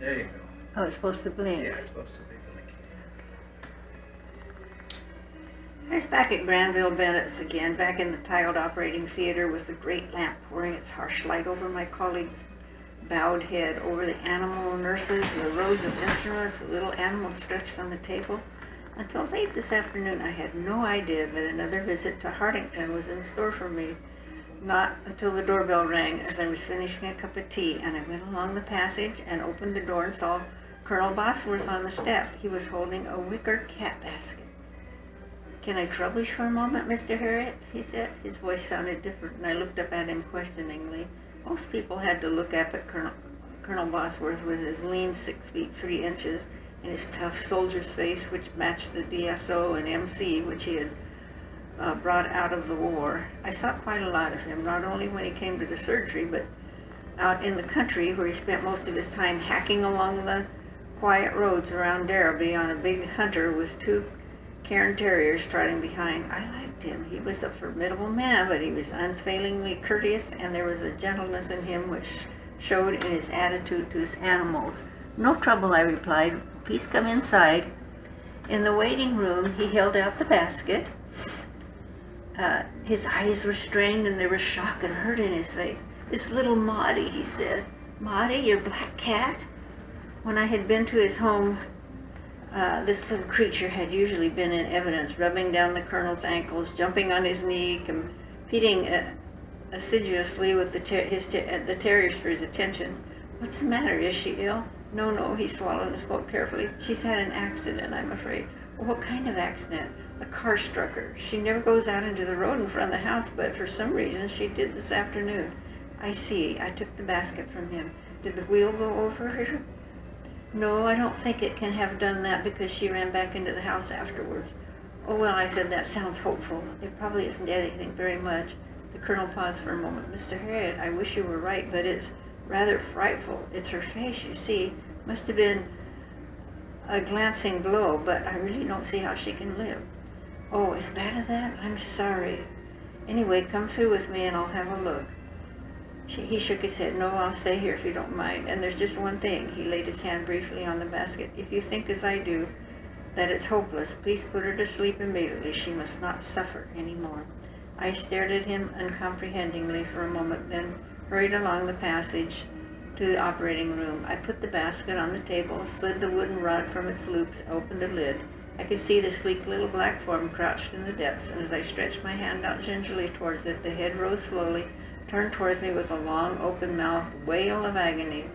There you go. Oh, it's supposed to blink. Yeah, it's supposed to be blinking. I was back at Granville Bennett's again, back in the tiled operating theater with the great lamp pouring its harsh light over my colleague's bowed head, over the animal nurses, the rows of instruments, the little animals stretched on the table. Until late this afternoon, I had no idea that another visit to Hartington was in store for me. Not until the doorbell rang as I was finishing a cup of tea, and I went along the passage and opened the door and saw Colonel Bosworth on the step. He was holding a wicker cat basket. "Can I trouble you for a moment, Mr. Harriet?" he said. His voice sounded different, and I looked up at him questioningly. Most people had to look up at Colonel Bosworth with his lean 6 feet 3 inches and his tough soldier's face, which matched the DSO and MC which he had brought out of the war. I saw quite a lot of him, not only when he came to the surgery, but out in the country where he spent most of his time hacking along the quiet roads around Derby on a big hunter with 2 Cairn Terriers trotting behind. I liked him. He was a formidable man, but he was unfailingly courteous, and there was a gentleness in him which showed in his attitude to his animals. "No trouble," I replied. "Please come inside." In the waiting room, he held out the basket. His eyes were strained, and there was shock and hurt in his face. "It's little Maudie," he said. "Maudie, your black cat?" When I had been to his home, this little creature had usually been in evidence, rubbing down the colonel's ankles, jumping on his knee, competing assiduously with the terriers for his attention. "What's the matter? Is she ill?" No, he swallowed and spoke carefully. "She's had an accident, I'm afraid." "Well, what kind of accident?" "A car struck her. She never goes out into the road in front of the house, but for some reason she did this afternoon." "I see." I took the basket from him. "Did the wheel go over her?" "No, I don't think it can have done that because she ran back into the house afterwards." "Oh, well," I said, "that sounds hopeful. It probably isn't anything very much." The colonel paused for a moment. "Mr. Harriet, I wish you were right, but it's rather frightful. It's her face, you see. Must have been a glancing blow, but I really don't see how she can live." "Oh, as bad as that? I'm sorry. Anyway, come through with me and I'll have a look." He shook his head. "No, I'll stay here if you don't mind. And there's just one thing." He laid his hand briefly on the basket. "If you think as I do, that it's hopeless, please put her to sleep immediately. She must not suffer any more." I stared at him uncomprehendingly for a moment, then hurried along the passage to the operating room. I put the basket on the table, slid the wooden rod from its loops, and opened the lid. I could see the sleek little black form crouched in the depths, and as I stretched my hand out gingerly towards it, the head rose slowly, turned towards me with a long, open-mouthed wail of agony.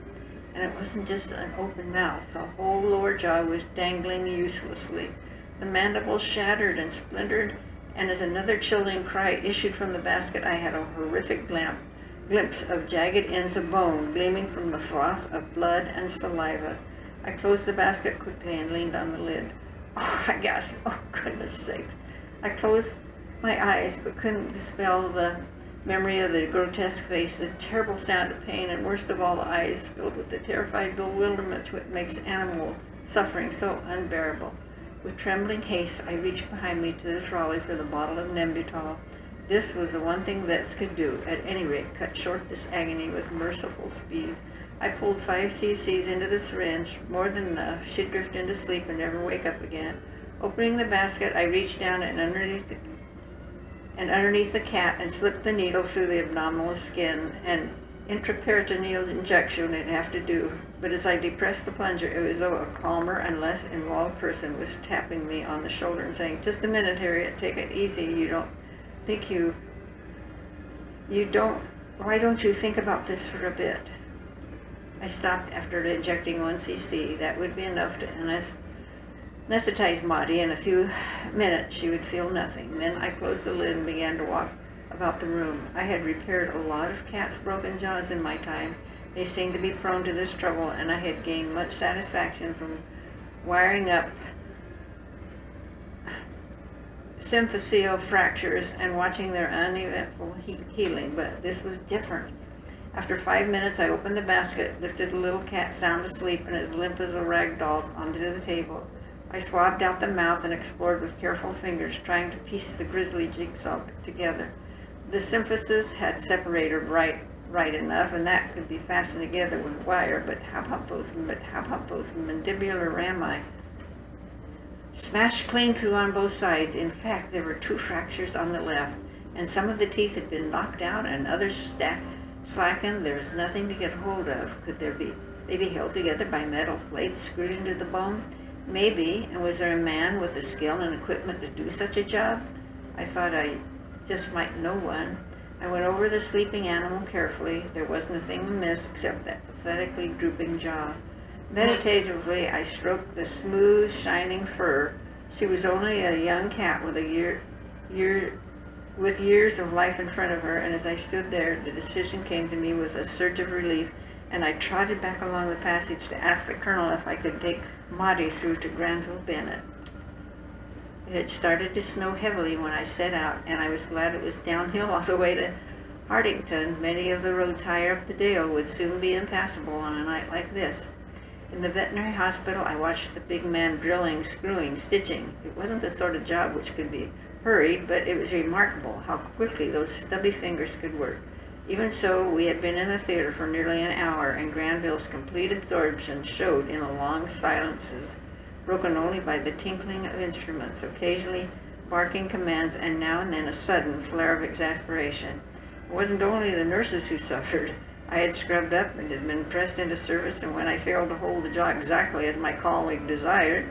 And it wasn't just an open mouth. The whole lower jaw was dangling uselessly. The mandibles shattered and splintered, and as another chilling cry issued from the basket, I had a horrific glimpse of jagged ends of bone gleaming from the froth of blood and saliva. I closed the basket quickly and leaned on the lid. "Oh," I gasped. "Oh, goodness sakes." I closed my eyes but couldn't dispel the memory of the grotesque face, the terrible sound of pain, and worst of all, the eyes filled with the terrified bewilderment which makes animal suffering so unbearable. With trembling haste, I reached behind me to the trolley for the bottle of Nembutal. This was the one thing Vets could do, at any rate, cut short this agony with merciful speed. I pulled 5 cc's into the syringe, more than enough. She'd drift into sleep and never wake up again. Opening the basket, I reached down and underneath the cat and slipped the needle through the abdominal skin. An intraperitoneal injection would have to do, but as I depressed the plunger, it was as though a calmer and less involved person was tapping me on the shoulder and saying, "Just a minute, Harriet, take it easy. Why don't you think about this for a bit?" I stopped after injecting 1 cc. That would be enough to anesthetize Maudie. In a few minutes she would feel nothing. Then I closed the lid and began to walk about the room. I had repaired a lot of cats' broken jaws in my time. They seemed to be prone to this trouble, and I had gained much satisfaction from wiring up symphyseal fractures and watching their uneventful healing, but this was different. After 5 minutes, I opened the basket, lifted the little cat sound asleep and as limp as a rag doll onto the table. I swabbed out the mouth and explored with careful fingers, trying to piece the grisly jigsaw together. The symphysis had separated right right enough, and that could be fastened together with wire, but how about those mandibular rami? Smashed clean through on both sides. In fact, there were 2 fractures on the left, and some of the teeth had been knocked out and others slackened. There was nothing to get hold of. Could there be? They be held together by metal plates screwed into the bone? Maybe. And was there a man with the skill and equipment to do such a job? I thought I just might know one. I went over the sleeping animal carefully. There wasn't a thing amiss except that pathetically drooping jaw. Meditatively, I stroked the smooth, shining fur. She was only a young cat with years of life in front of her, and as I stood there, the decision came to me with a surge of relief, and I trotted back along the passage to ask the colonel if I could take Maudie through to Granville Bennett. It had started to snow heavily when I set out, and I was glad it was downhill all the way to Hartington. Many of the roads higher up the dale would soon be impassable on a night like this. In the veterinary hospital, I watched the big man drilling, screwing, stitching. It wasn't the sort of job which could be hurried, but it was remarkable how quickly those stubby fingers could work. Even so, we had been in the theater for nearly an hour, and Granville's complete absorption showed in the long silences, broken only by the tinkling of instruments, occasionally barking commands, and now and then a sudden flare of exasperation. It wasn't only the nurses who suffered. I had scrubbed up and had been pressed into service, and when I failed to hold the jaw exactly as my colleague desired,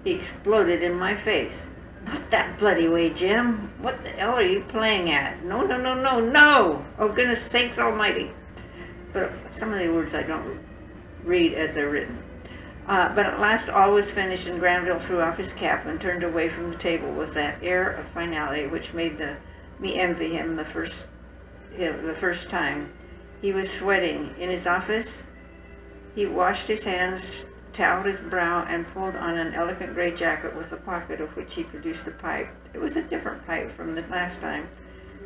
he exploded in my face. Not that bloody way, Jim. What the hell are you playing at? No, no, no, no, no! Oh, goodness sakes almighty. But some of the words I don't read as they're written. But at last all was finished, and Granville threw off his cap and turned away from the table with that air of finality which made me envy him the first time. He was sweating. In his office, he washed his hands, toweled his brow, and pulled on an elegant gray jacket with a pocket of which he produced a pipe. It was a different pipe from the last time.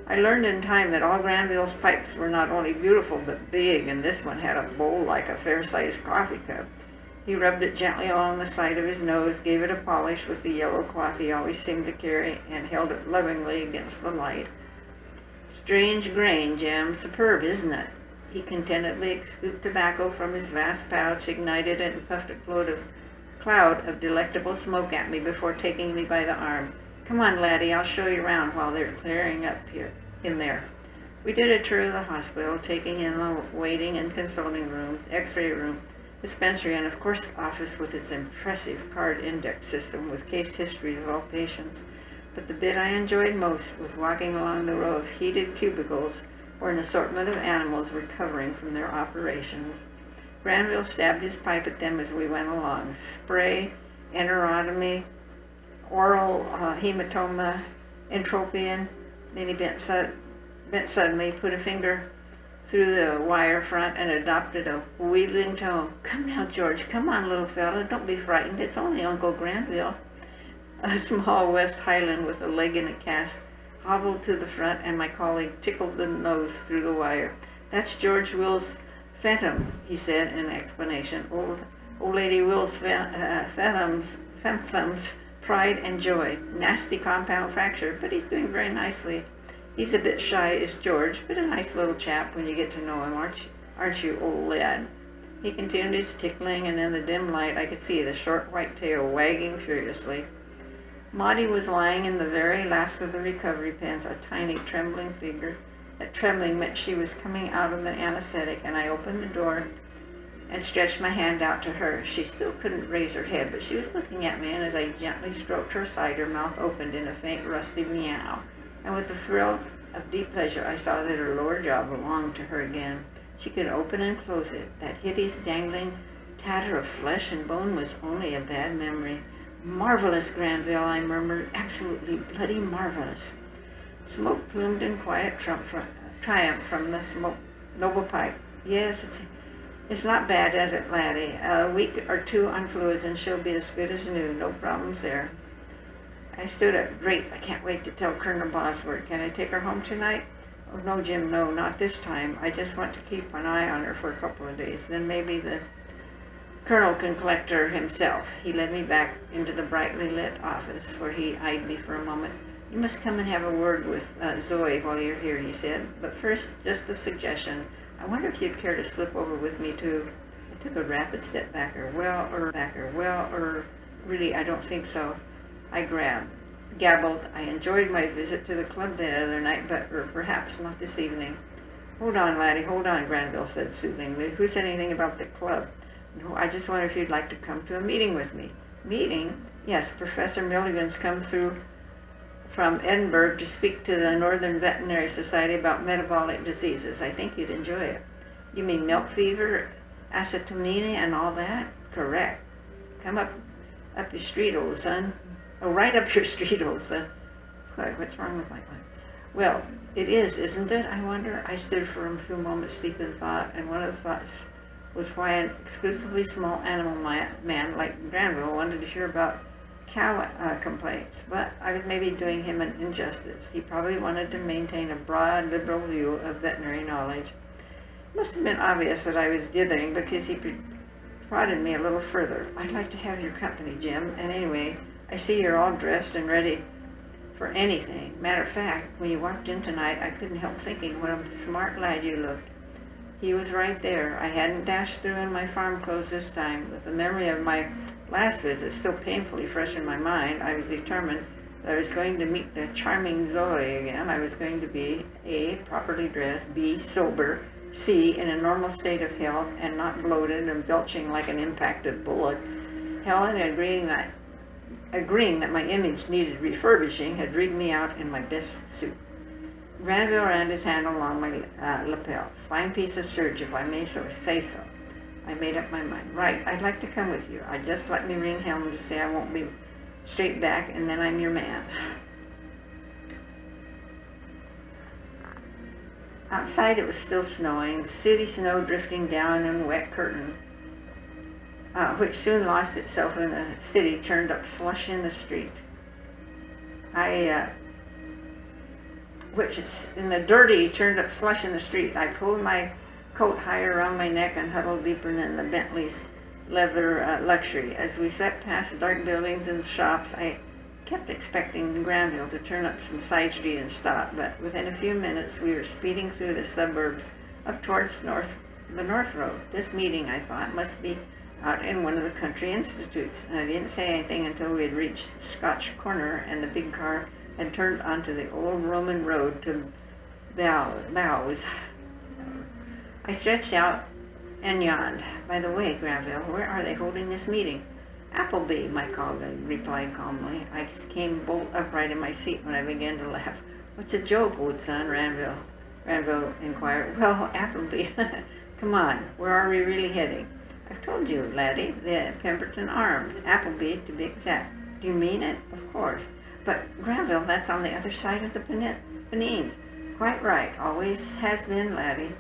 I learned in time that all Granville's pipes were not only beautiful but big, and this one had a bowl like a fair-sized coffee cup. He rubbed it gently along the side of his nose, gave it a polish with the yellow cloth he always seemed to carry, and held it lovingly against the light. Strange grain, Jim. Superb, isn't it? He contentedly scooped tobacco from his vast pouch, ignited it, and puffed a cloud of delectable smoke at me before taking me by the arm. Come on, laddie, I'll show you around while they're clearing up here in there. We did a tour of the hospital, taking in the waiting and consulting rooms, x-ray room, dispensary, and of course the office with its impressive card index system with case histories of all patients. But the bit I enjoyed most was walking along the row of heated cubicles where an assortment of animals were recovering from their operations. Granville stabbed his pipe at them as we went along. Spray, enterotomy, oral hematoma, entropion. Then he bent suddenly, put a finger through the wire front, and adopted a wheedling tone. Come now, George, come on, little fella, don't be frightened. It's only Uncle Granville. A small West Highland with a leg in a cast hobbled to the front, and my colleague tickled the nose through the wire. That's George Will's phantom, he said in explanation. Old Lady Will's phantom's pride and joy. Nasty compound fracture, but he's doing very nicely. He's a bit shy, is George, but a nice little chap when you get to know him, aren't you, old lad? He continued his tickling, and in the dim light I could see the short white tail wagging furiously. Maudie was lying in the very last of the recovery pens, a tiny, trembling figure. That trembling meant she was coming out of the anesthetic, and I opened the door and stretched my hand out to her. She still couldn't raise her head, but she was looking at me, and as I gently stroked her side, her mouth opened in a faint, rusty meow. And with a thrill of deep pleasure, I saw that her lower jaw belonged to her again. She could open and close it. That hideous, dangling tatter of flesh and bone was only a bad memory. Marvelous, Granville, I murmured. Absolutely bloody marvelous. Smoke plumed in quiet triumph from the noble pipe. Yes, it's not bad, is it, laddie? A week or two on fluids and she'll be as good as new. No problems there. I stood up. Great. I can't wait to tell Colonel Bosworth. Can I take her home tonight? Oh, no, Jim, no, not this time. I just want to keep an eye on her for a couple of days. Then maybe the Colonel can collect her himself. He led me back into the brightly lit office, where he eyed me for a moment. You must come and have a word with Zoe while you're here, he said. But first, just a suggestion. I wonder if you'd care to slip over with me too. I took a rapid step backer. Really, I don't think so. I gabbled. I enjoyed my visit to the club that other night, but perhaps not this evening. Hold on, laddie, hold on, Granville said soothingly. Who said anything about the club? No, I just wonder if you'd like to come to a meeting with me. Meeting? Yes, Professor Milligan's come through from Edinburgh to speak to the Northern Veterinary Society about metabolic diseases. I think you'd enjoy it. You mean milk fever, acetonemia, and all that? Correct. Come up your street, old son. Oh, right up your street, old son. What's wrong with my wife? Well, it is, isn't it? I wonder. I stood for a few moments deep in thought, and one of the thoughts was why an exclusively small animal man like Granville wanted to hear about cow complaints. But I was maybe doing him an injustice. He probably wanted to maintain a broad, liberal view of veterinary knowledge. It must have been obvious that I was dithering because he prodded me a little further. I'd like to have your company, Jim, and anyway, I see you're all dressed and ready for anything. Matter of fact, when you walked in tonight, I couldn't help thinking what a smart lad you looked. He was right there. I hadn't dashed through in my farm clothes this time. With the memory of my last visit still painfully fresh in my mind, I was determined that I was going to meet the charming Zoe again. I was going to be A, properly dressed, B, sober, C, in a normal state of health and not bloated and belching like an impacted bullock. Helen, agreeing that my image needed refurbishing, had rigged me out in my best suit. Granville ran his hand along my lapel. Fine piece of serge, if I may say so. I made up my mind. Right, I'd like to come with you. Just let me ring Helen to say I won't be straight back, and then I'm your man. Outside it was still snowing, city snow drifting down in a wet curtain, which soon lost itself in the city, turned up slush in the street. Turned up slush in the street. I pulled my coat higher around my neck and huddled deeper than the Bentley's leather luxury. As we swept past dark buildings and shops, I kept expecting Granville to turn up some side street and stop, but within a few minutes we were speeding through the suburbs up towards the North Road. This meeting, I thought, must be out in one of the country institutes, and I didn't say anything until we had reached Scotch Corner and the big car had turned onto the old Roman road to Bowes. I stretched out and yawned. By the way, Granville, where are they holding this meeting? Appleby, my colleague replied calmly. I came bolt upright in my seat when I began to laugh. What's a joke, old son? Granville inquired. Well, Appleby. Come on, where are we really heading? I've told you, laddie, the Pemberton Arms. Appleby, to be exact. Do you mean it? Of course. But, Granville, that's on the other side of the Pennines. Quite right. Always has been, laddie.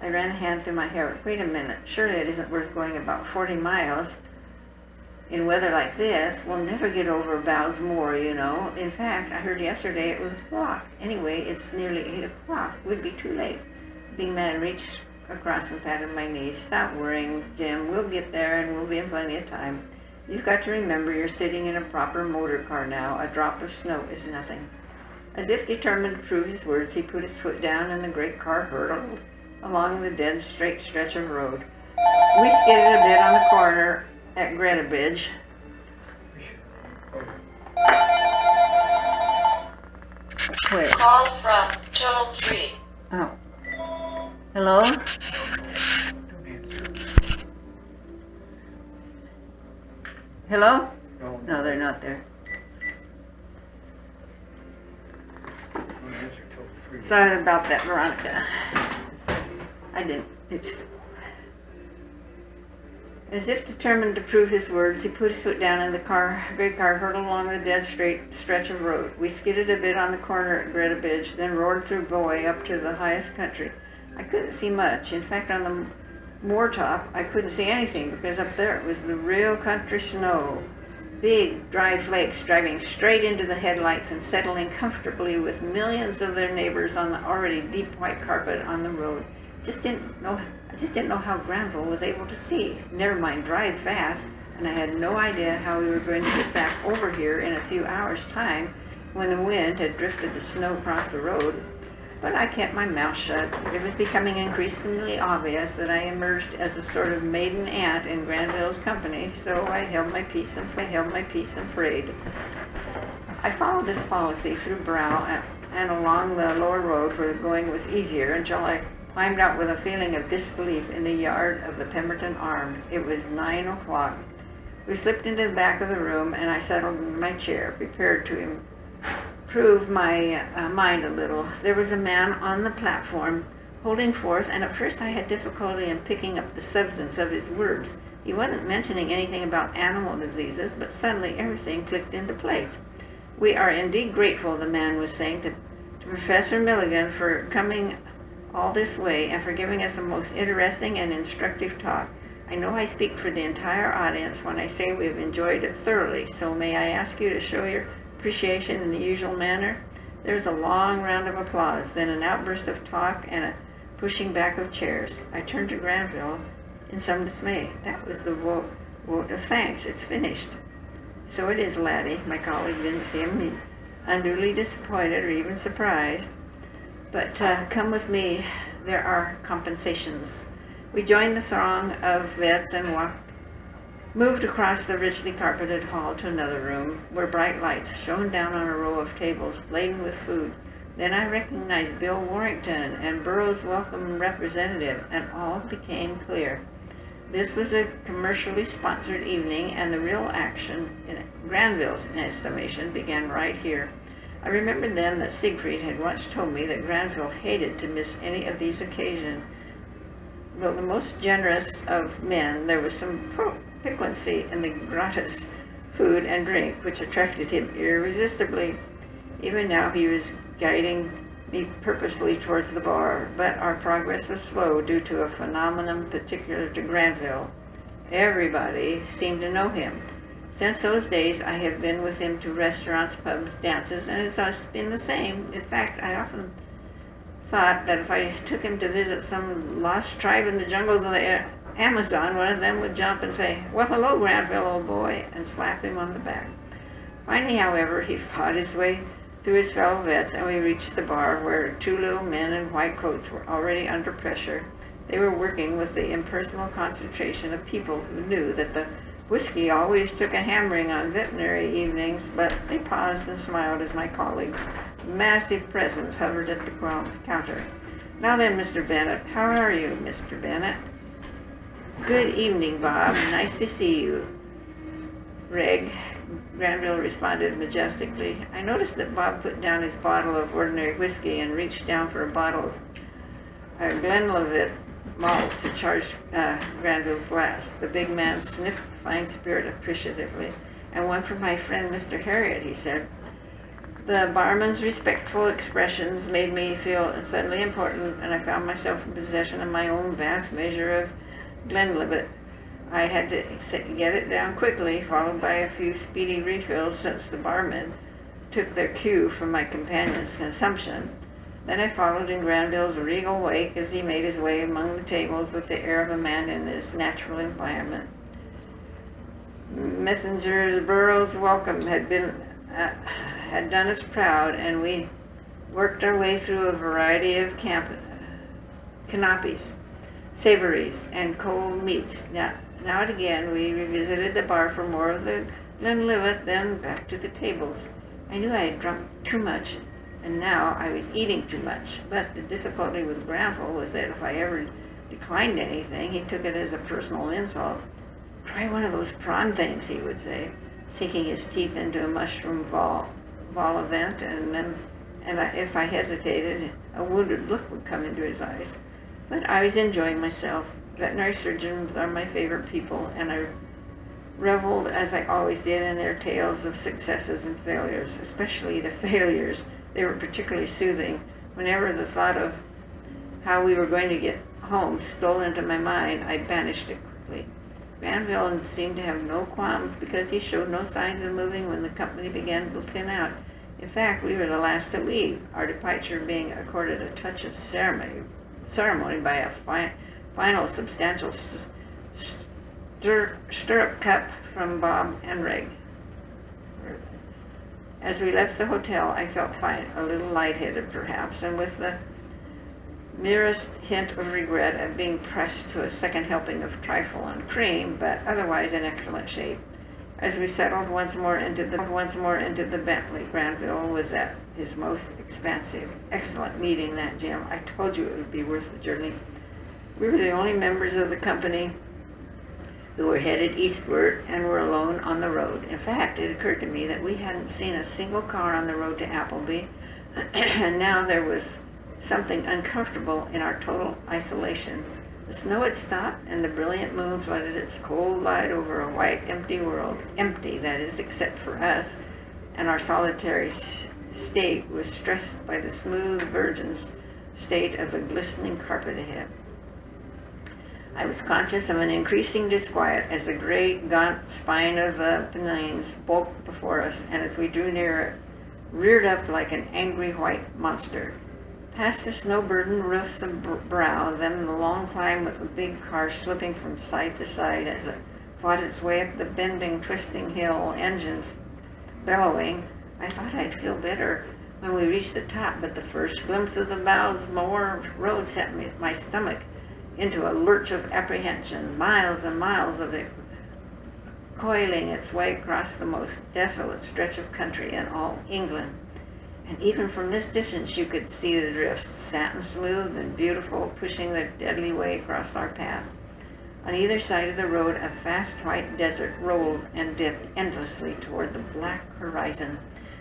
I ran a hand through my hair. Wait a minute. Surely it isn't worth going about 40 miles. In weather like this, we'll never get over Bowes Moor, you know. In fact, I heard yesterday it was blocked. Anyway, it's nearly 8 o'clock. We'd be too late. The big man reached across and patted my knees. Stop worrying, Jim. We'll get there and we'll be in plenty of time. You've got to remember you're sitting in a proper motor car now. A drop of snow is nothing. As if determined to prove his words, he put his foot down and the great car hurtled along the dead straight stretch of road. We skidded a bit on the corner at Greta Bridge. Where? Call from toll free. Oh. Hello? Hello? No, they're not there. Sorry about that, Veronica. I didn't. As if determined to prove his words, he put his foot down and the great car hurtled along the dead straight stretch of road. We skidded a bit on the corner at Greta Bridge, then roared through Bowie up to the highest country. I couldn't see much. In fact, on the moor top, I couldn't see anything because up there it was the real country snow. Big, dry flakes driving straight into the headlights and settling comfortably with millions of their neighbors on the already deep white carpet on the road. I just didn't know how Granville was able to see. Never mind drive fast, and I had no idea how we were going to get back over here in a few hours' time when the wind had drifted the snow across the road, but I kept my mouth shut. It was becoming increasingly obvious that I emerged as a sort of maiden aunt in Granville's company, so I held my peace and prayed. I followed this policy through Brow and along the lower road where the going was easier until I climbed out with a feeling of disbelief in the yard of the Pemberton Arms. It was 9 o'clock. We slipped into the back of the room, and I settled in my chair, prepared to improve my mind a little. There was a man on the platform holding forth, and at first I had difficulty in picking up the substance of his words. He wasn't mentioning anything about animal diseases, but suddenly everything clicked into place. "We are indeed grateful," the man was saying, to Professor Milligan for coming all this way and for giving us a most interesting and instructive talk. I know I speak for the entire audience when I say we've enjoyed it thoroughly, so may I ask you to show your appreciation in the usual manner? There was a long round of applause, then an outburst of talk and a pushing back of chairs. I turned to Granville in some dismay. "That was the vote of thanks. It's finished." "So it is, laddie." My colleague didn't seem unduly disappointed or even surprised. "But come with me. There are compensations." We joined the throng of vets and moved across the richly carpeted hall to another room where bright lights shone down on a row of tables laden with food. Then I recognized Bill Warrington and Burroughs' welcome representative, and all became clear. This was a commercially sponsored evening, and the real action, in Granville's estimation, began right here. I remembered then that Siegfried had once told me that Granville hated to miss any of these occasions. Though the most generous of men, there was some piquancy in the gratis food and drink which attracted him irresistibly. Even now he was guiding me purposely towards the bar, but our progress was slow due to a phenomenon particular to Granville. Everybody seemed to know him. Since those days I have been with him to restaurants, pubs, dances, and it's always been the same. In fact, I often thought that if I took him to visit some lost tribe in the jungles of the Amazon, one of them would jump and say, "Well, hello, Granville, old boy," and slap him on the back. Finally, however, he fought his way through his fellow vets, and we reached the bar where two little men in white coats were already under pressure. They were working with the impersonal concentration of people who knew that the whiskey always took a hammering on veterinary evenings, but they paused and smiled as my colleagues' massive presence hovered at the counter. "Now then, Mr. Bennett, how are you, Mr. Bennett?" "Good evening, Bob. Nice to see you, Reg," Granville responded majestically. I noticed that Bob put down his bottle of ordinary whiskey and reached down for a bottle of Glenlivet malt to charge Granville's glass. The big man sniffed fine spirit appreciatively. "And one for my friend Mr. Harriet," he said. The barman's respectful expressions made me feel suddenly important, and I found myself in possession of my own vast measure of Glenlivet. I had to get it down quickly, followed by a few speedy refills since the barmen took their cue from my companion's consumption. Then I followed in Granville's regal wake as he made his way among the tables with the air of a man in his natural environment. Messenger Burroughs' welcome had done us proud, and we worked our way through a variety of canapes, savories, and cold meats. Now and again we revisited the bar for more of the Glenlivet, then back to the tables. I knew I had drunk too much, and now I was eating too much. But the difficulty with Granville was that if I ever declined anything, he took it as a personal insult. "Try one of those prawn things," he would say, sinking his teeth into a mushroom vol au vent, if I hesitated, a wounded look would come into his eyes. But I was enjoying myself. Veterinary surgeons are my favorite people, and I reveled, as I always did, in their tales of successes and failures, especially the failures. They were particularly soothing. Whenever the thought of how we were going to get home stole into my mind, I banished it quickly. Granville seemed to have no qualms because he showed no signs of moving when the company began to thin out. In fact, we were the last to leave, our departure being accorded a touch of ceremony by a final substantial stirrup cup from Bob and Reg. As we left the hotel, I felt fine, a little lightheaded perhaps, and with the merest hint of regret at being pressed to a second helping of trifle and cream, but otherwise in excellent shape. As we settled once more into the Bentley, Granville was at his most expansive, excellent meeting that Jim. I told you it would be worth the journey. We were the only members of the company who were headed eastward and were alone on the road. In fact, it occurred to me that we hadn't seen a single car on the road to Appleby, and now there was something uncomfortable in our total isolation. The snow had stopped, and the brilliant moon flooded its cold light over a white, empty world. Empty, that is, except for us, and our solitary state was stressed by the smooth, virgin state of the glistening carpet ahead. I was conscious of an increasing disquiet as the great, gaunt spine of the Pennines bulked before us, and as we drew near it, reared up like an angry white monster. Past the snow-burdened roofs of Brow, then the long climb with the big car slipping from side to side as it fought its way up the bending, twisting hill, engine bellowing. I thought I'd feel better when we reached the top, but the first glimpse of the Bowes Moor road set my stomach into a lurch of apprehension. Miles and miles of it coiling its way across the most desolate stretch of country in all England. And even from this distance you could see the drifts, satin smooth and beautiful, pushing their deadly way across our path. On either side of the road, a vast white desert rolled and dipped endlessly toward the black horizon.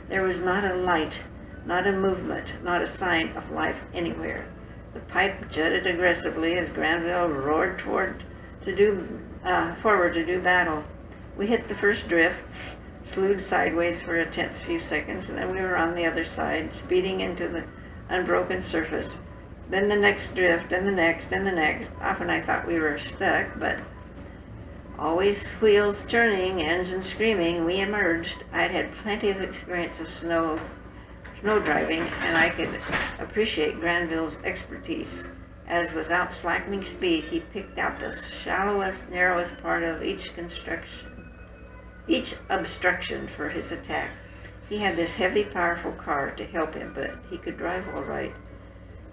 There was not a light, not a movement, not a sign of life anywhere. The pipe jutted aggressively as Granville roared forward to do battle. We hit the first drifts, slewed sideways for a tense few seconds, and then we were on the other side, speeding into the unbroken surface. Then the next drift, and the next, and the next. Often I thought we were stuck, but always wheels turning, engines screaming, we emerged. I'd had plenty of experience of snow driving, and I could appreciate Granville's expertise, as without slackening speed, he picked out the shallowest, narrowest part of each obstruction for his attack. He had this heavy, powerful car to help him, but he could drive all right.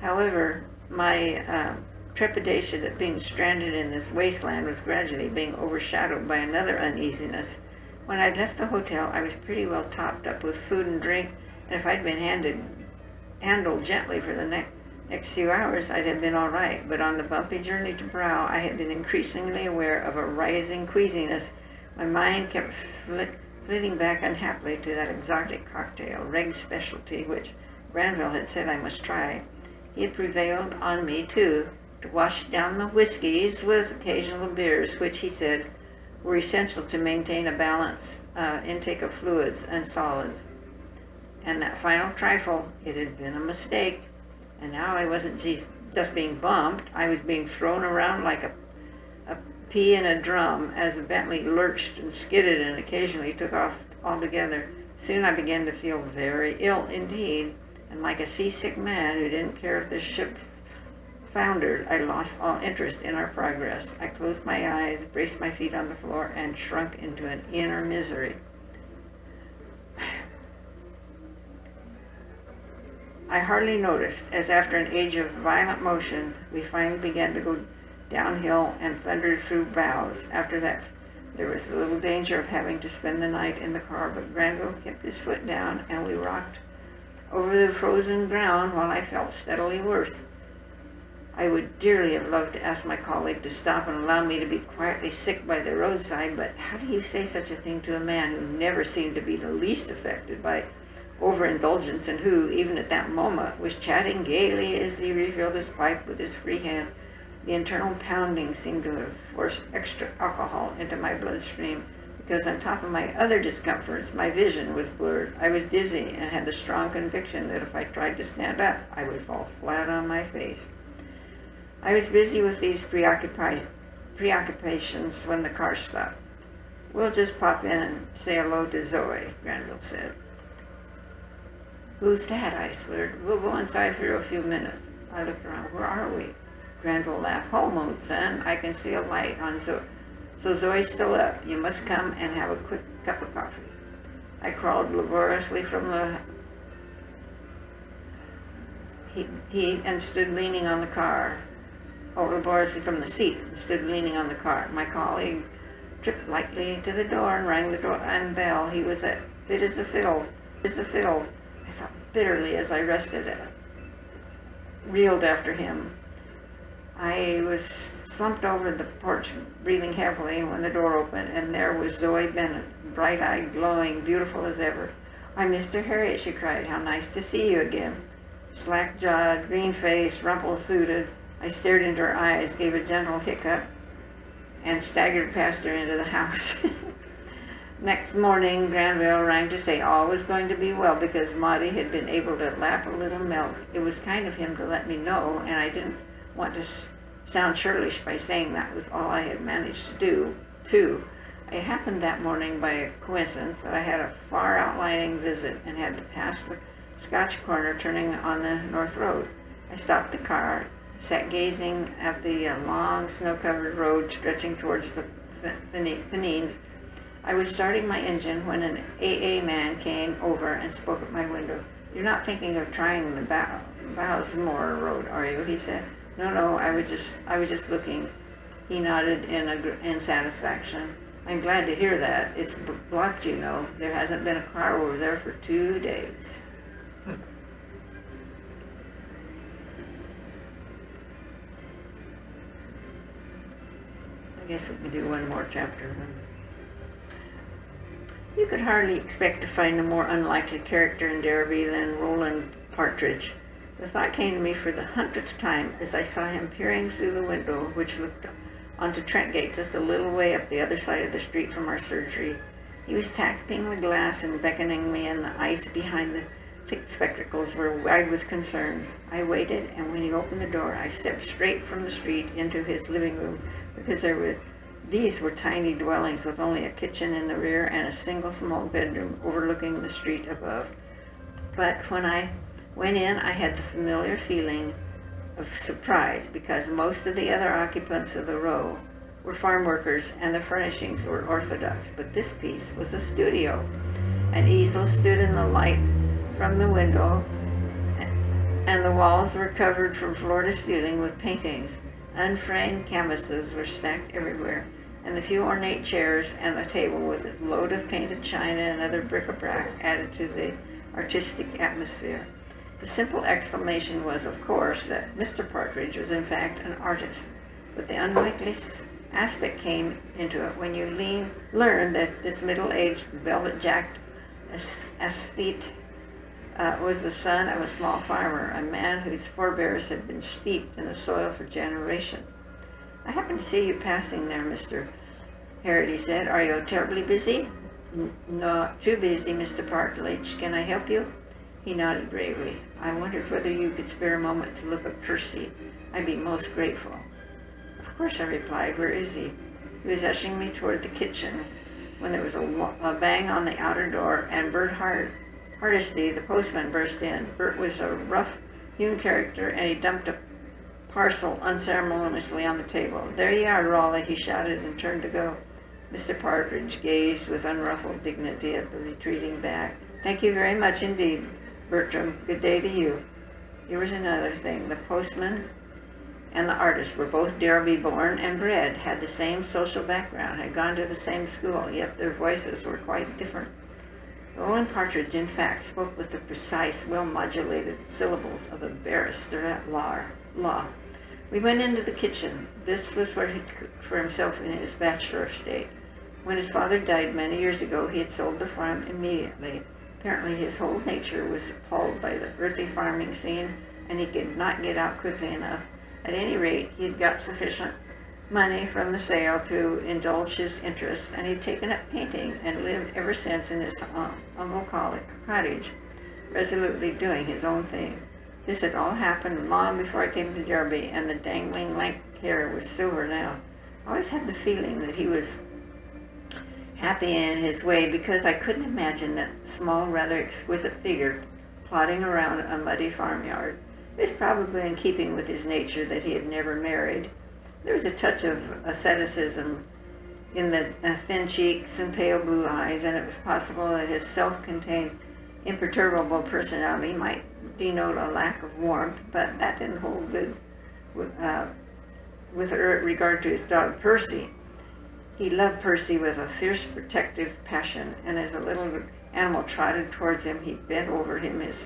However, my trepidation at being stranded in this wasteland was gradually being overshadowed by another uneasiness. When I'd left the hotel, I was pretty well topped up with food and drink, and if I'd been handled gently for the next few hours, I'd have been all right. But on the bumpy journey to Brow, I had been increasingly aware of a rising queasiness. My mind kept flitting back unhappily to that exotic cocktail, Reg's specialty, which Granville had said I must try. He had prevailed on me, too, to wash down the whiskeys with occasional beers, which, he said, were essential to maintain a balanced intake of fluids and solids. And that final trifle, it had been a mistake. And now I wasn't just being bumped, I was being thrown around like a pea in a drum as the Bentley lurched and skidded and occasionally took off altogether. Soon I began to feel very ill indeed, and like a seasick man who didn't care if the ship foundered, I lost all interest in our progress. I closed my eyes, braced my feet on the floor, and shrunk into an inner misery. I hardly noticed, as after an age of violent motion, we finally began to go downhill and thundered through Bowes. After that, there was a little danger of having to spend the night in the car, but Granville kept his foot down, and we rocked over the frozen ground while I felt steadily worse. I would dearly have loved to ask my colleague to stop and allow me to be quietly sick by the roadside, but how do you say such a thing to a man who never seemed to be the least affected by overindulgence, and who, even at that moment, was chatting gaily as he refilled his pipe with his free hand? The internal pounding seemed to have forced extra alcohol into my bloodstream, because on top of my other discomforts, my vision was blurred. I was dizzy and had the strong conviction that if I tried to stand up, I would fall flat on my face. I was busy with these preoccupations when the car stopped. "We'll just pop in and say hello to Zoe," Granville said. "Who's that?" I slurred. "We'll go inside for a few minutes." I looked around. "Where are we?" Granville laughed. "Home, old son. I can see a light on So Zoe's still up. You must come and have a quick cup of coffee." I crawled laboriously from the seat and stood leaning on the car. Laboriously from the seat and stood leaning on the car. My colleague tripped lightly to the door and rang the door and bell. He was fit as a fiddle. I thought bitterly as I reeled after him. I was slumped over the porch, breathing heavily, when the door opened, and there was Zoe Bennett, bright-eyed, glowing, beautiful as ever. "Why, Mr. Harriet," she cried, "how nice to see you again." Slack-jawed, green-faced, rumple-suited, I stared into her eyes, gave a gentle hiccup, and staggered past her into the house. Next morning, Granville rang to say all was going to be well because Maudie had been able to lap a little milk. It was kind of him to let me know, and I didn't want to sound churlish by saying that was all I had managed to do, too. It happened that morning by a coincidence that I had a far outlying visit and had to pass the Scotch corner turning on the North Road. I stopped the car, sat gazing at the long snow-covered road stretching towards the Pennines. I was starting my engine when an AA man came over and spoke at my window. "You're not thinking of trying the Bowsmore Road, are you?" he said. No, I was just looking." He nodded in satisfaction. "I'm glad to hear that. It's blocked, you know. There hasn't been a car over there for 2 days. I guess we can do one more chapter. You could hardly expect to find a more unlikely character in Derby than Roland Partridge. The thought came to me for the 100th time as I saw him peering through the window, which looked onto Trentgate just a little way up the other side of the street from our surgery. He was tapping the glass and beckoning me, and the eyes behind the thick spectacles were wide with concern. I waited, and when he opened the door, I stepped straight from the street into his living room, because these were tiny dwellings with only a kitchen in the rear and a single small bedroom overlooking the street above. But when I went in, I had the familiar feeling of surprise because most of the other occupants of the row were farm workers and the furnishings were orthodox. But this piece was a studio. An easel stood in the light from the window, and the walls were covered from floor to ceiling with paintings. Unframed canvases were stacked everywhere, and the few ornate chairs and the table with its load of painted china and other bric-a-brac added to the artistic atmosphere. The simple exclamation was, of course, that Mr. Partridge was in fact an artist, but the unlikely aspect came into it when you learned that this middle-aged, velvet-jacked aesthete was the son of a small farmer, a man whose forebears had been steeped in the soil for generations. "I happened to see you passing there, Mr. Harriet," he said. "Are you terribly busy?" "Not too busy, Mr. Partridge. Can I help you?" He nodded gravely. "I wondered whether you could spare a moment to look at Percy. I'd be most grateful." "Of course," I replied. "Where is he?" He was ushering me toward the kitchen when there was a bang on the outer door, and Bert Hardesty, the postman, burst in. Bert was a rough-hewn character, and he dumped a parcel unceremoniously on the table. "There you are, Raleigh," he shouted and turned to go. Mr. Partridge gazed with unruffled dignity at the retreating back. "Thank you very much indeed, Bertram. Good day to you." Here was another thing. The postman and the artist were both Derby born and bred, had the same social background, had gone to the same school, yet their voices were quite different. Roland Partridge, in fact, spoke with the precise, well-modulated syllables of a barrister at law. We went into the kitchen. This was where he cooked for himself in his bachelor state. When his father died many years ago, he had sold the farm immediately. Apparently his whole nature was appalled by the earthy farming scene, and he could not get out quickly enough. At any rate, he had got sufficient money from the sale to indulge his interests, and he'd taken up painting and lived ever since in this humble cottage, resolutely doing his own thing. This had all happened long before I came to Derby, and the dangling lank hair was silver now. I always had the feeling that he was happy in his way, because I couldn't imagine that small, rather exquisite figure plodding around a muddy farmyard. It was probably in keeping with his nature that he had never married. There was a touch of asceticism in the thin cheeks and pale blue eyes, and it was possible that his self-contained, imperturbable personality might denote a lack of warmth, but that didn't hold good with regard to his dog Percy. He loved Percy with a fierce protective passion, and as a little animal trotted towards him, he bent over him, his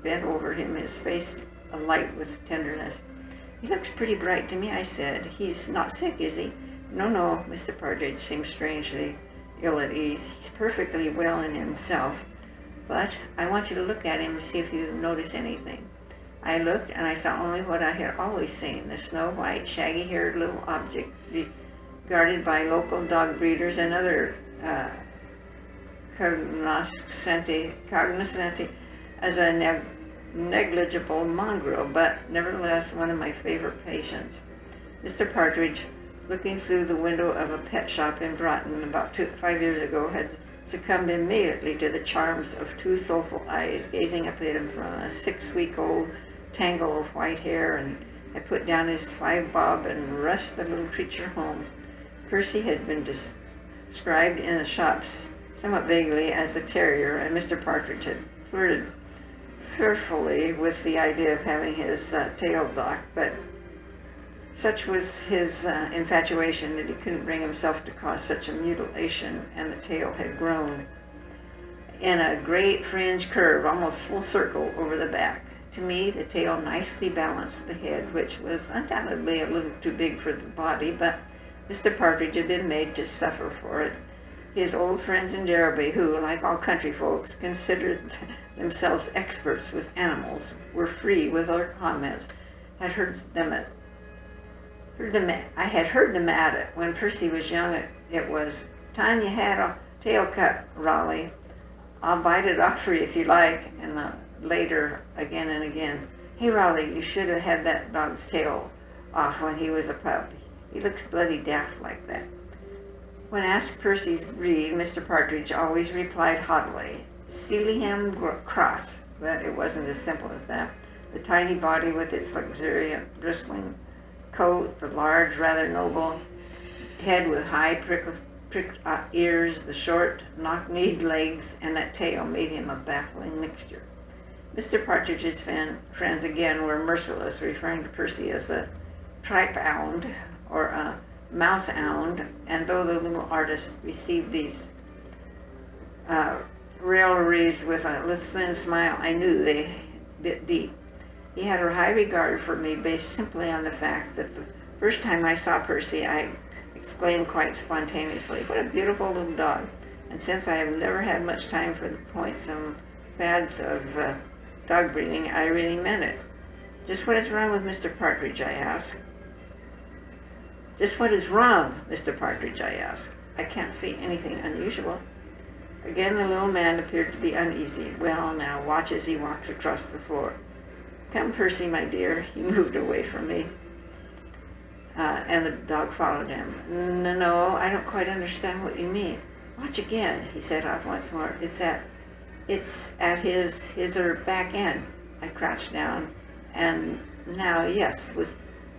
face alight with tenderness. "He looks pretty bright to me," I said. "He's not sick, is he?" No, Mr. Partridge seemed strangely ill at ease. "He's perfectly well in himself, but I want you to look at him and see if you notice anything." I looked, and I saw only what I had always seen, the snow-white, shaggy-haired little object guarded by local dog breeders and other cognoscenti as a negligible mongrel, but nevertheless one of my favorite patients. Mr. Partridge, looking through the window of a pet shop in Broughton about 5 years ago, had succumbed immediately to the charms of two soulful eyes gazing up at him from a 6-week-old tangle of white hair, and I put down his 5-bob and rushed the little creature home. Percy had been described in the shops somewhat vaguely as a terrier, and Mr. Partridge had flirted fearfully with the idea of having his tail docked, but such was his infatuation that he couldn't bring himself to cause such a mutilation, and the tail had grown in a great fringe curve, almost full circle over the back. To me, the tail nicely balanced the head, which was undoubtedly a little too big for the body, but Mr. Partridge had been made to suffer for it. His old friends in Derby, who, like all country folks, considered themselves experts with animals, were free with other comments. I had heard them at it. When Percy was young, it was, "Time you had a tail cut, Raleigh. I'll bite it off for you if you like." And later, again and again, "Hey, Raleigh, you should have had that dog's tail off when he was a pup. He looks bloody daft like that." When asked Percy's breed, Mr. Partridge always replied haughtily, "Sealyham Cross," but it wasn't as simple as that. The tiny body with its luxuriant, bristling coat, the large, rather noble head with high pricked ears, the short, knock-kneed legs, and that tail made him a baffling mixture. Mr. Partridge's friends again were merciless, referring to Percy as a tripe-ound or a mouse-ound, and though the little artist received these railleries with a thin smile, I knew they bit deep. He had a high regard for me based simply on the fact that the first time I saw Percy, I exclaimed quite spontaneously, "What a beautiful little dog!" And since I have never had much time for the points and fads of dog breeding, I really meant it. "Just what is wrong with Mr. Partridge?" I asked. "Just what is wrong, Mr. Partridge?" I asked. "I can't see anything unusual." Again the little man appeared to be uneasy. "Well, now, watch as he walks across the floor. Come, Percy, my dear." He moved away from me, and the dog followed him. No, I don't quite understand what you mean." "Watch again," he said off once more. It's at his back end." I crouched down, and now, yes,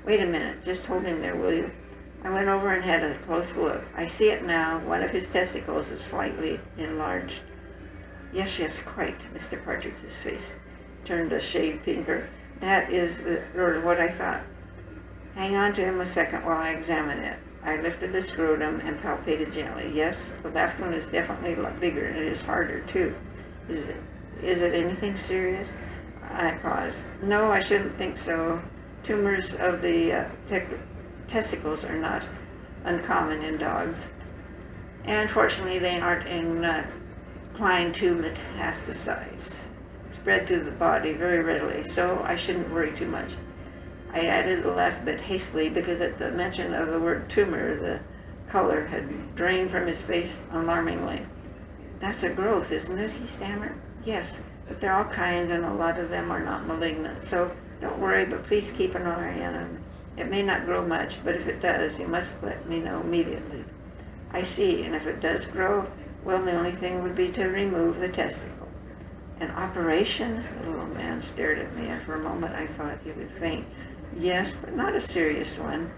wait a minute, just hold him there, will you? I went over and had a close look. "I see it now. One of his testicles is slightly enlarged." Yes, quite." Mr. Partridge's face turned a shade pinker. "That is what I thought. Hang on to him a second while I examine it." I lifted the scrotum and palpated gently. Yes, the left one is definitely a lot bigger, and it is harder, too. Is it anything serious?" I paused. "No, I shouldn't think so. Tumors of the testicles are not uncommon in dogs, and fortunately they aren't inclined to metastasize, spread through the body very readily, so I shouldn't worry too much." I added the last bit hastily because at the mention of the word tumor, the color had drained from his face alarmingly. "That's a growth, isn't it?" he stammered. "Yes, but there are all kinds, and a lot of them are not malignant, so don't worry, but please keep an eye on them. It may not grow much, but if it does, you must let me know immediately." "I see, and if it does grow, well, the only thing would be to remove the testicle." "An operation?" The little man stared at me, and for a moment I thought he would faint. "Yes, but not a serious one.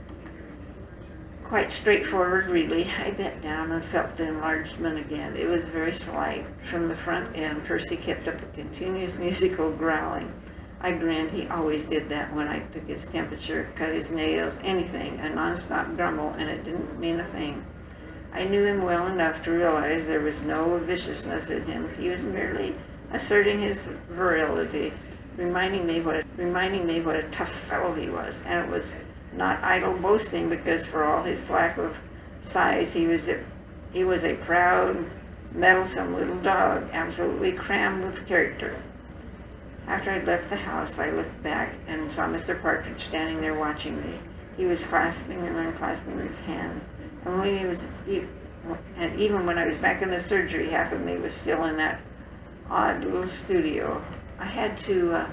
quite straightforward, really. I bent down and felt the enlargement again. It was very slight. From the front end, Percy kept up a continuous musical growling. I grinned. He always did that when I took his temperature, cut his nails, anything, a nonstop grumble, and it didn't mean a thing. I knew him well enough to realize there was no viciousness in him. He was merely asserting his virility, reminding me what a tough fellow he was, and it was not idle boasting, because for all his lack of size, he was a proud, meddlesome little dog, absolutely crammed with character. After I'd left the house, I looked back and saw Mr. Partridge standing there watching me. He was clasping and unclasping his hands. And even when I was back in the surgery, half of me was still in that odd little studio. I had to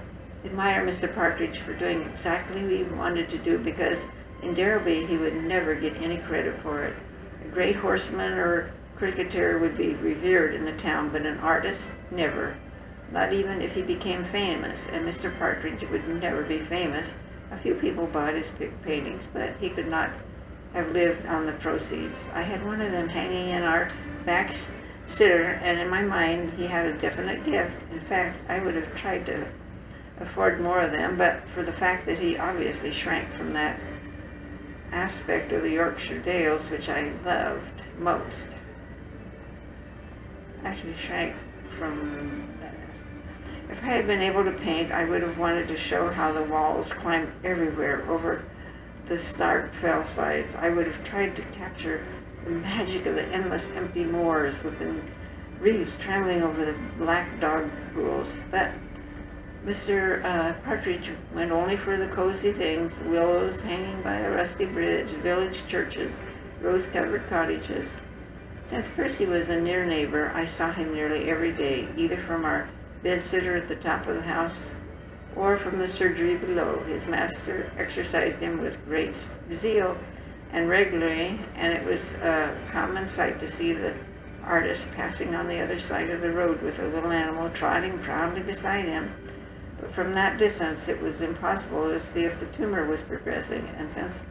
admire Mr. Partridge for doing exactly what he wanted to do, because in Derby he would never get any credit for it. A great horseman or cricketer would be revered in the town, but an artist, never. Not even if he became famous, and Mr. Partridge would never be famous. A few people bought his paintings, but he could not have lived on the proceeds. I had one of them hanging in our back sitter, and in my mind he had a definite gift. In fact, I would have tried to afford more of them, but for the fact that he obviously shrank from that aspect of the Yorkshire Dales which I loved most. Actually shrank from that. If I had been able to paint, I would have wanted to show how the walls climbed everywhere over the stark fell sides. I would have tried to capture the magic of the endless empty moors with the reeds trembling over the black dog pools. But Mr. Partridge went only for the cozy things: willows hanging by a rusty bridge, village churches, rose-covered cottages. Since Percy was a near neighbor, I saw him nearly every day, either from our bed-sitter at the top of the house or from the surgery below. His master exercised him with great zeal and regularly, and it was a common sight to see the artist passing on the other side of the road with a little animal trotting proudly beside him. But from that distance it was impossible to see if the tumor was progressing, and since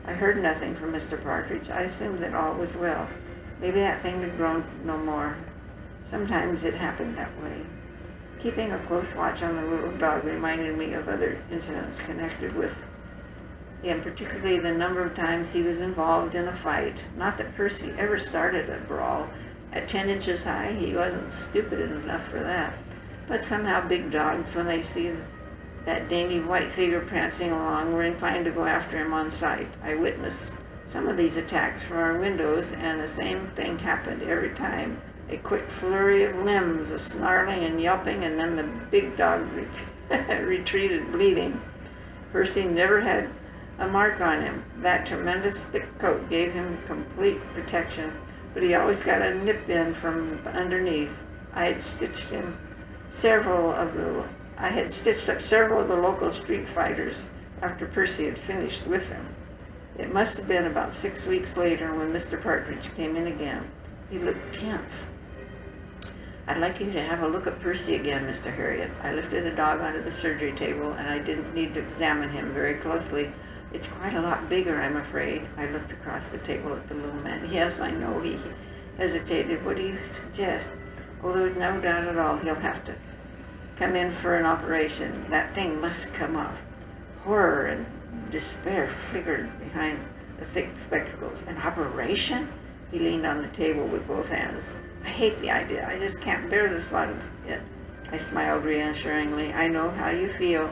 I heard nothing from Mr. Partridge, I assumed that all was well. Maybe that thing had grown no more. Sometimes it happened that way. Keeping a close watch on the little dog reminded me of other incidents connected with him, particularly the number of times he was involved in a fight. Not that Percy ever started a brawl. At 10 inches high, he wasn't stupid enough for that. But somehow big dogs, when they see that dainty white figure prancing along, were inclined to go after him on sight. I witnessed some of these attacks from our windows, and the same thing happened every time. A quick flurry of limbs, a snarling and yelping, and then the big dog retreated bleeding. Percy never had a mark on him. That tremendous thick coat gave him complete protection, but he always got a nip in from underneath. I had stitched up several of the local street fighters after Percy had finished with them. It must have been about 6 weeks later when Mr. Partridge came in again. He looked tense. "I'd like you to have a look at Percy again, Mr. Harriet." I lifted the dog onto the surgery table, and I didn't need to examine him very closely. "It's quite a lot bigger, I'm afraid." I looked across the table at the little man. "Yes, I know," he hesitated. "What do you suggest?" "Oh, there's no doubt at all. He'll have to come in for an operation. That thing must come off." Horror and despair flickered behind the thick spectacles. "An operation?" He leaned on the table with both hands. "I hate the idea. I just can't bear the thought of it." I smiled reassuringly. "I know how you feel.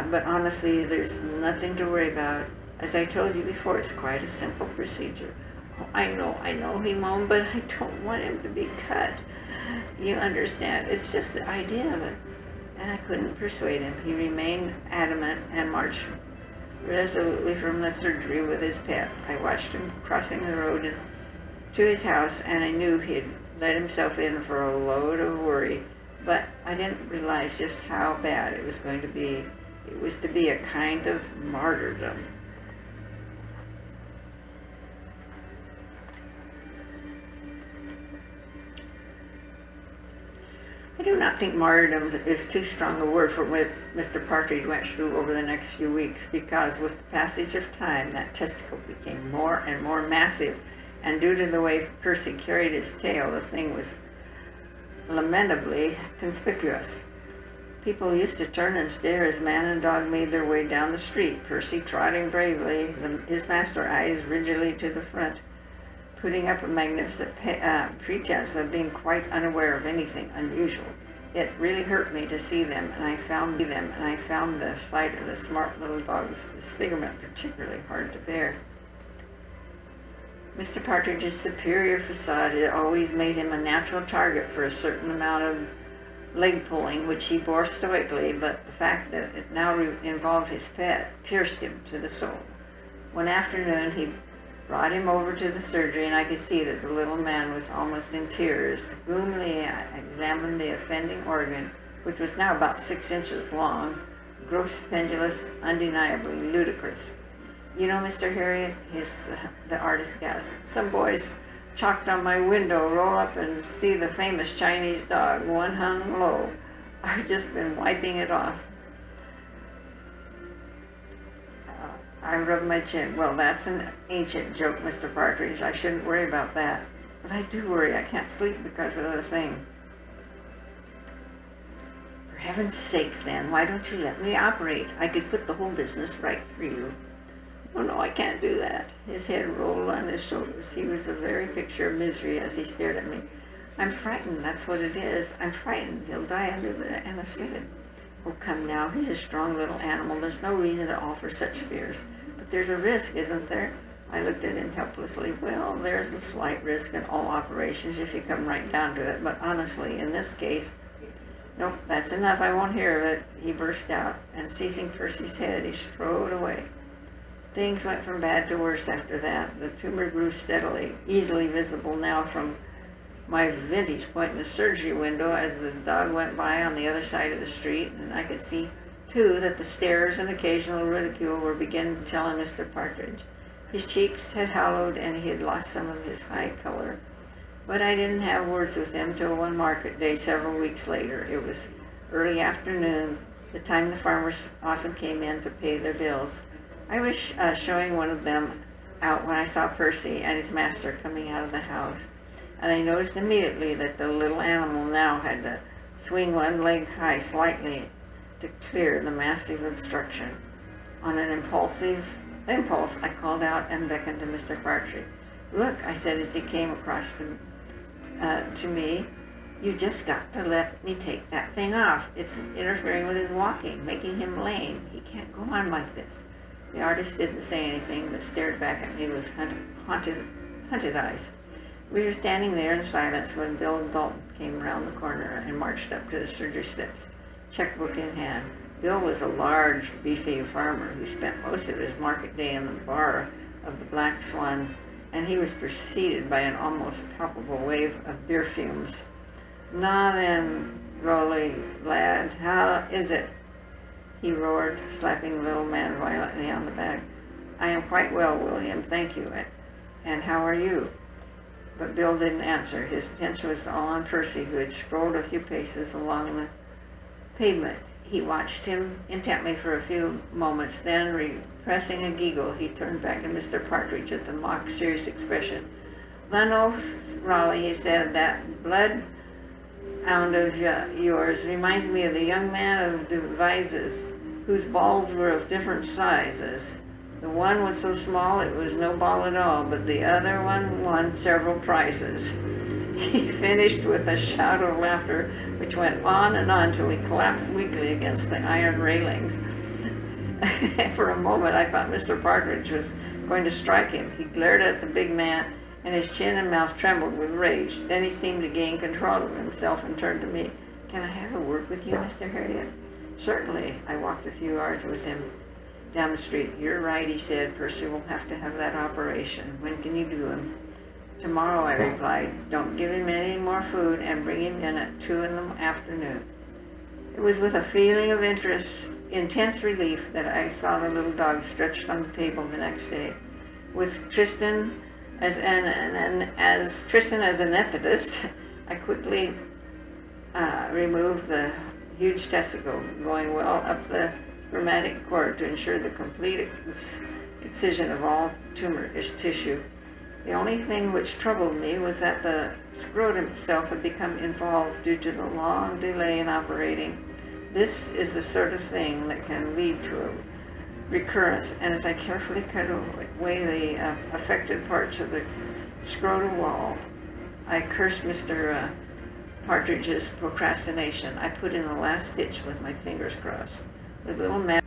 But honestly, there's nothing to worry about. As I told you before, it's quite a simple procedure." "Oh, I know," he moaned, "but I don't want him to be cut. You understand, it's just the idea of it." And I couldn't persuade him. He remained adamant and marched resolutely from the surgery with his pet. I watched him crossing the road to his house, and I knew he had let himself in for a load of worry, but I didn't realize just how bad it was going to be. It was to be a kind of martyrdom. I do not think martyrdom is too strong a word for what Mr. Partridge went through over the next few weeks, because with the passage of time, that testicle became more and more massive, and due to the way Percy carried his tail, the thing was lamentably conspicuous. People used to turn and stare as man and dog made their way down the street, Percy trotting bravely, his master eyes rigidly to the front, putting up a magnificent pretense of being quite unaware of anything unusual. It really hurt me to see them, and I found the sight of the smart little dog's disfigurement particularly hard to bear. Mr. Partridge's superior facade had always made him a natural target for a certain amount of leg pulling, which he bore stoically, but the fact that it now involved his pet pierced him to the soul. One afternoon he brought him over to the surgery, and I could see that the little man was almost in tears. Gloomily, I examined the offending organ, which was now about 6 inches long, gross, pendulous, undeniably ludicrous. You know, Mr. Harriet, the artist gasped, some boys chalked on my window, roll up and see the famous Chinese dog, one hung low. I've just been wiping it off. I rubbed my chin. Well, that's an ancient joke, Mr. Partridge. I shouldn't worry about that. But I do worry. I can't sleep because of the thing. For heaven's sakes, then, why don't you let me operate? I could put the whole business right for you. Oh, no, I can't do that. His head rolled on his shoulders. He was the very picture of misery as he stared at me. I'm frightened, that's what it is. I'm frightened. He'll die under the anesthetic. Oh, come now. He's a strong little animal. There's no reason at all for such fears. But there's a risk, isn't there? I looked at him helplessly. Well, there's a slight risk in all operations if you come right down to it. But honestly, in this case, nope, that's enough. I won't hear of it. He burst out, and seizing Percy's head, he strode away. Things went from bad to worse after that. The tumor grew steadily, easily visible now from my vantage point in the surgery window as the dog went by on the other side of the street, and I could see, too, that the stares and occasional ridicule were beginning to tell on Mr. Partridge. His cheeks had hollowed, and he had lost some of his high color. But I didn't have words with him till one market day several weeks later. It was early afternoon, the time the farmers often came in to pay their bills. I was showing one of them out when I saw Percy and his master coming out of the house, and I noticed immediately that the little animal now had to swing one leg high slightly to clear the massive obstruction. On an impulse, I called out and beckoned to Mr. Partridge. Look, I said as he came across to me, you just got to let me take that thing off. It's interfering with his walking, making him lame. He can't go on like this. The artist didn't say anything, but stared back at me with hunted eyes. We were standing there in silence when Bill Dalton came around the corner and marched up to the surgery steps, checkbook in hand. Bill was a large, beefy farmer who spent most of his market day in the bar of the Black Swan, and he was preceded by an almost palpable wave of beer fumes. Now then, Rolly, lad, how is it? He roared, slapping the little man violently on the back. I am quite well, William, thank you. And how are you? But Bill didn't answer. His attention was all on Percy, who had strolled a few paces along the pavement. He watched him intently for a few moments, then, repressing a giggle, he turned back to Mr. Partridge with a mock serious expression. Lunolf, Raleigh, he said, that bloodhound of yours reminds me of the young man of Devizes, whose balls were of different sizes. The one was so small it was no ball at all, but the other one won several prizes. He finished with a shout of laughter which went on and on till he collapsed weakly against the iron railings. For a moment I thought Mr. Partridge was going to strike him. He glared at the big man, and his chin and mouth trembled with rage. Then he seemed to gain control of himself and turned to me. Can I have a word with you, Mr. Harriet? Certainly. I walked a few yards with him down the street. You're right, he said. Percy will have to have that operation. When can you do him? Tomorrow, I replied. Don't give him any more food and bring him in at 2 in the afternoon. It was with a feeling of intense relief that I saw the little dog stretched on the table the next day. With Tristan as an anesthetist, I quickly remove the huge testicle, going well up the spermatic cord to ensure the complete excision of all tumor tissue. The only thing which troubled me was that the scrotum itself had become involved due to the long delay in operating. This is the sort of thing that can lead to a recurrence, and as I carefully cut away the affected parts of the scrotal wall, I cursed Mr. Partridge's procrastination. I put in the last stitch with my fingers crossed. The little man.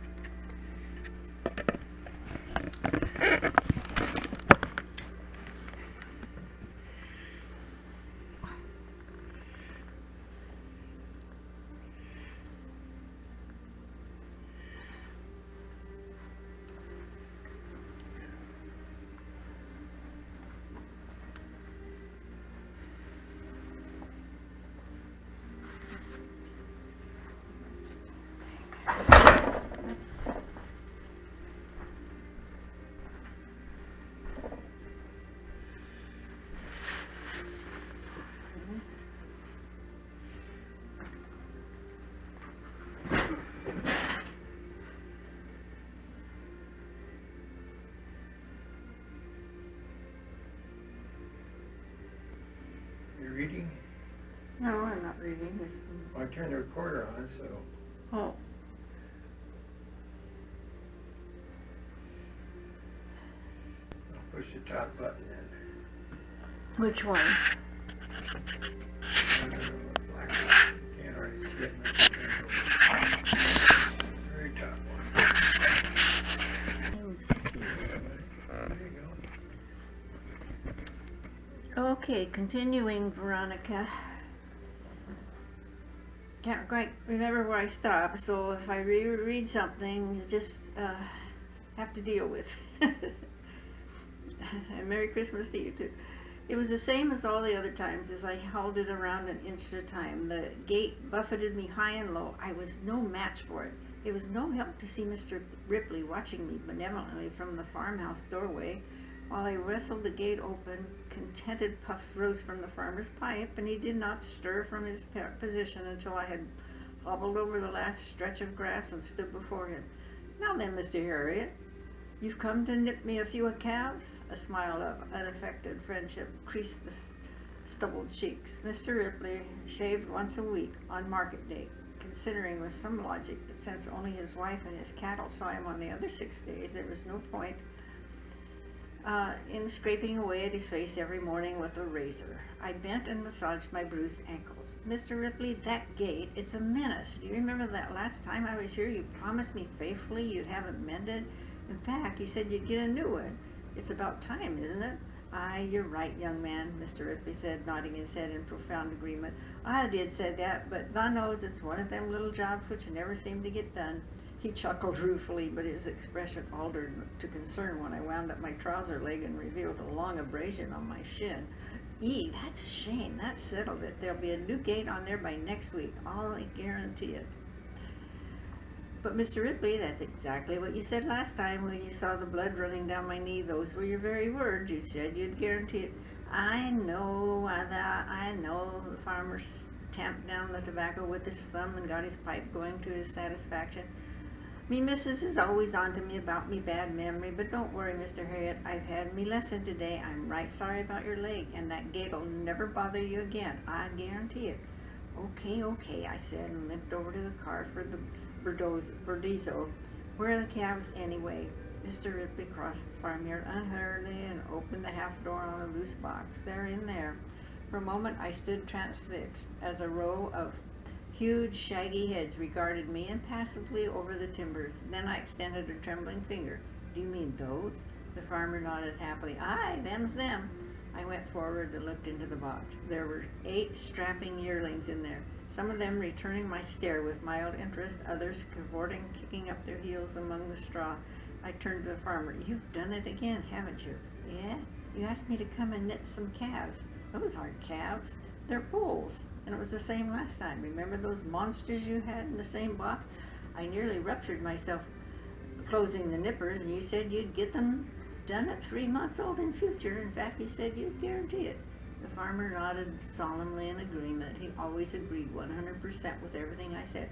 Reading? No, I'm not reading this. I turned the recorder on, so Oh. I'll push the top button in. Which one? Black one. Can't hardly see it. Very top one. There you go. Okay, continuing, Veronica. Can't quite remember where I stopped, so if I reread something, you just have to deal with. And Merry Christmas to you too. It was the same as all the other times as I hauled it around an inch at a time. The gate buffeted me high and low. I was no match for it. It was no help to see Mr. Ripley watching me benevolently from the farmhouse doorway. While I wrestled the gate open, contented puffs rose from the farmer's pipe, and he did not stir from his position until I had hobbled over the last stretch of grass and stood before him. "Now then, Mr. Harriet, you've come to nip me a few calves?" A smile of unaffected friendship creased the stubbled cheeks. Mr. Ripley shaved once a week on market day, considering with some logic that since only his wife and his cattle saw him on the other 6 days, there was no point in scraping away at his face every morning with a razor. I bent and massaged my bruised ankles. "Mr. Ripley, that gate, it's a menace. Do you remember that last time I was here you promised me faithfully you'd have it mended? In fact, you said you'd get a new one. It's about time, isn't it?" "Aye, you're right, young man," Mr. Ripley said, nodding his head in profound agreement. "I did say that, but thou knows it's one of them little jobs which never seem to get done." He chuckled ruefully, but his expression altered to concern when I wound up my trouser leg and revealed a long abrasion on my shin. "Ee, that's a shame. That's settled it. There'll be a new gate on there by next week. I'll guarantee it." "But, Mr. Ripley, that's exactly what you said last time when you saw the blood running down my knee. Those were your very words. You said you'd guarantee it." I know. The farmer tamped down the tobacco with his thumb and got his pipe going to his satisfaction. "Me missus is always on to me about me bad memory, but don't worry, Mr. Harriet. I've had me lesson today. I'm right sorry about your leg, and that gate'll never bother you again. I guarantee it." Okay, I said, and limped over to the car for the Burdizzo. "Where are the calves anyway?" Mr. Ripley crossed the farmyard unhurriedly and opened the half door on a loose box. "They're in there." For a moment I stood transfixed as a row of huge, shaggy heads regarded me impassively over the timbers. Then I extended a trembling finger. "Do you mean those?" The farmer nodded happily. "Aye, them's them." I went forward and looked into the box. There were 8 strapping yearlings in there, some of them returning my stare with mild interest, others cavorting, kicking up their heels among the straw. I turned to the farmer. "You've done it again, haven't you?" "Yeah? You asked me to come and knit some calves." "Those aren't calves. They're bulls. And it was the same last time. Remember those monsters you had in the same box? I nearly ruptured myself closing the nippers, and you said you'd get them done at 3 months old in future. In fact, you said you'd guarantee it." The farmer nodded solemnly in agreement. He always agreed 100% with everything I said.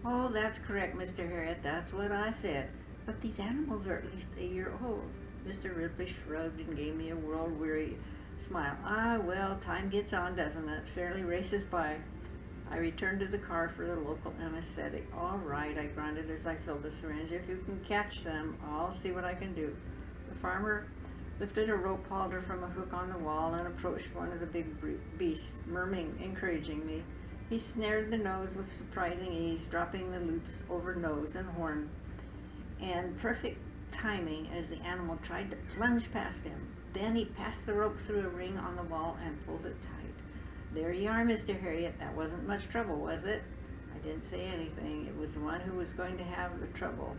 Oh, that's correct, Mr. Harriet, that's what I said. But these animals are at least a year old. Mr. Ripley shrugged and gave me a world-weary smile. Ah, well, time gets on, doesn't it? Fairly races by. I returned to the car for the local anesthetic. All right, I grunted as I filled the syringe. If you can catch them, I'll see what I can do. The farmer lifted a rope halter from a hook on the wall and approached one of the big beasts, murmuring encouragingly. He snared the nose with surprising ease, dropping the loops over nose and horn, and perfect timing as the animal tried to plunge past him. Then he passed the rope through a ring on the wall and pulled it tight. There you are, Mr. Harriet. That wasn't much trouble, was it? I didn't say anything. It was the one who was going to have the trouble.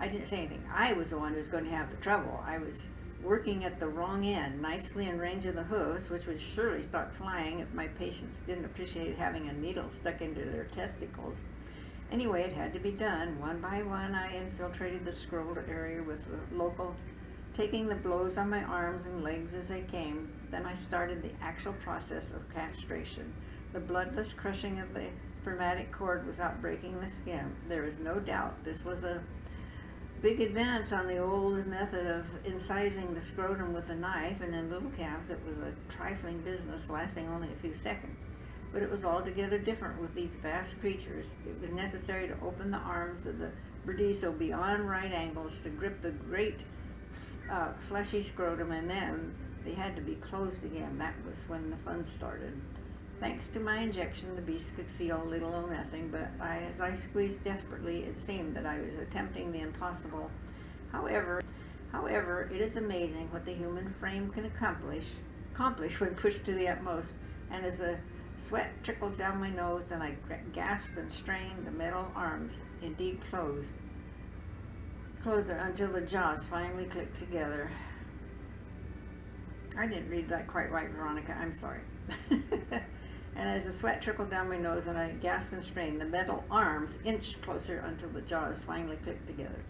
I didn't say anything. I was the one who was going to have the trouble. I was working at the wrong end, nicely in range of the hooves, which would surely start flying if my patients didn't appreciate having a needle stuck into their testicles. Anyway, it had to be done. One by one, I infiltrated the scrolled area with the local, taking the blows on my arms and legs as they came. Then I started the actual process of castration, the bloodless crushing of the spermatic cord without breaking the skin. There is no doubt this was a big advance on the old method of incising the scrotum with a knife, and in little calves it was a trifling business lasting only a few seconds. But it was altogether different with these vast creatures. It was necessary to open the arms of the Burdisso beyond right angles to grip the great fleshy scrotum, and then they had to be closed again. That was when the fun started. Thanks to my injection, the beast could feel little or nothing, but as I squeezed desperately, it seemed that I was attempting the impossible. However, it is amazing what the human frame can accomplish when pushed to the utmost. And as a sweat trickled down my nose and I gasped and strained, the metal arms indeed closer until the jaws finally clicked together. I didn't read that quite right, Veronica. I'm sorry. And as the sweat trickled down my nose and I gasped and strained, the metal arms inched closer until the jaws finally clicked together.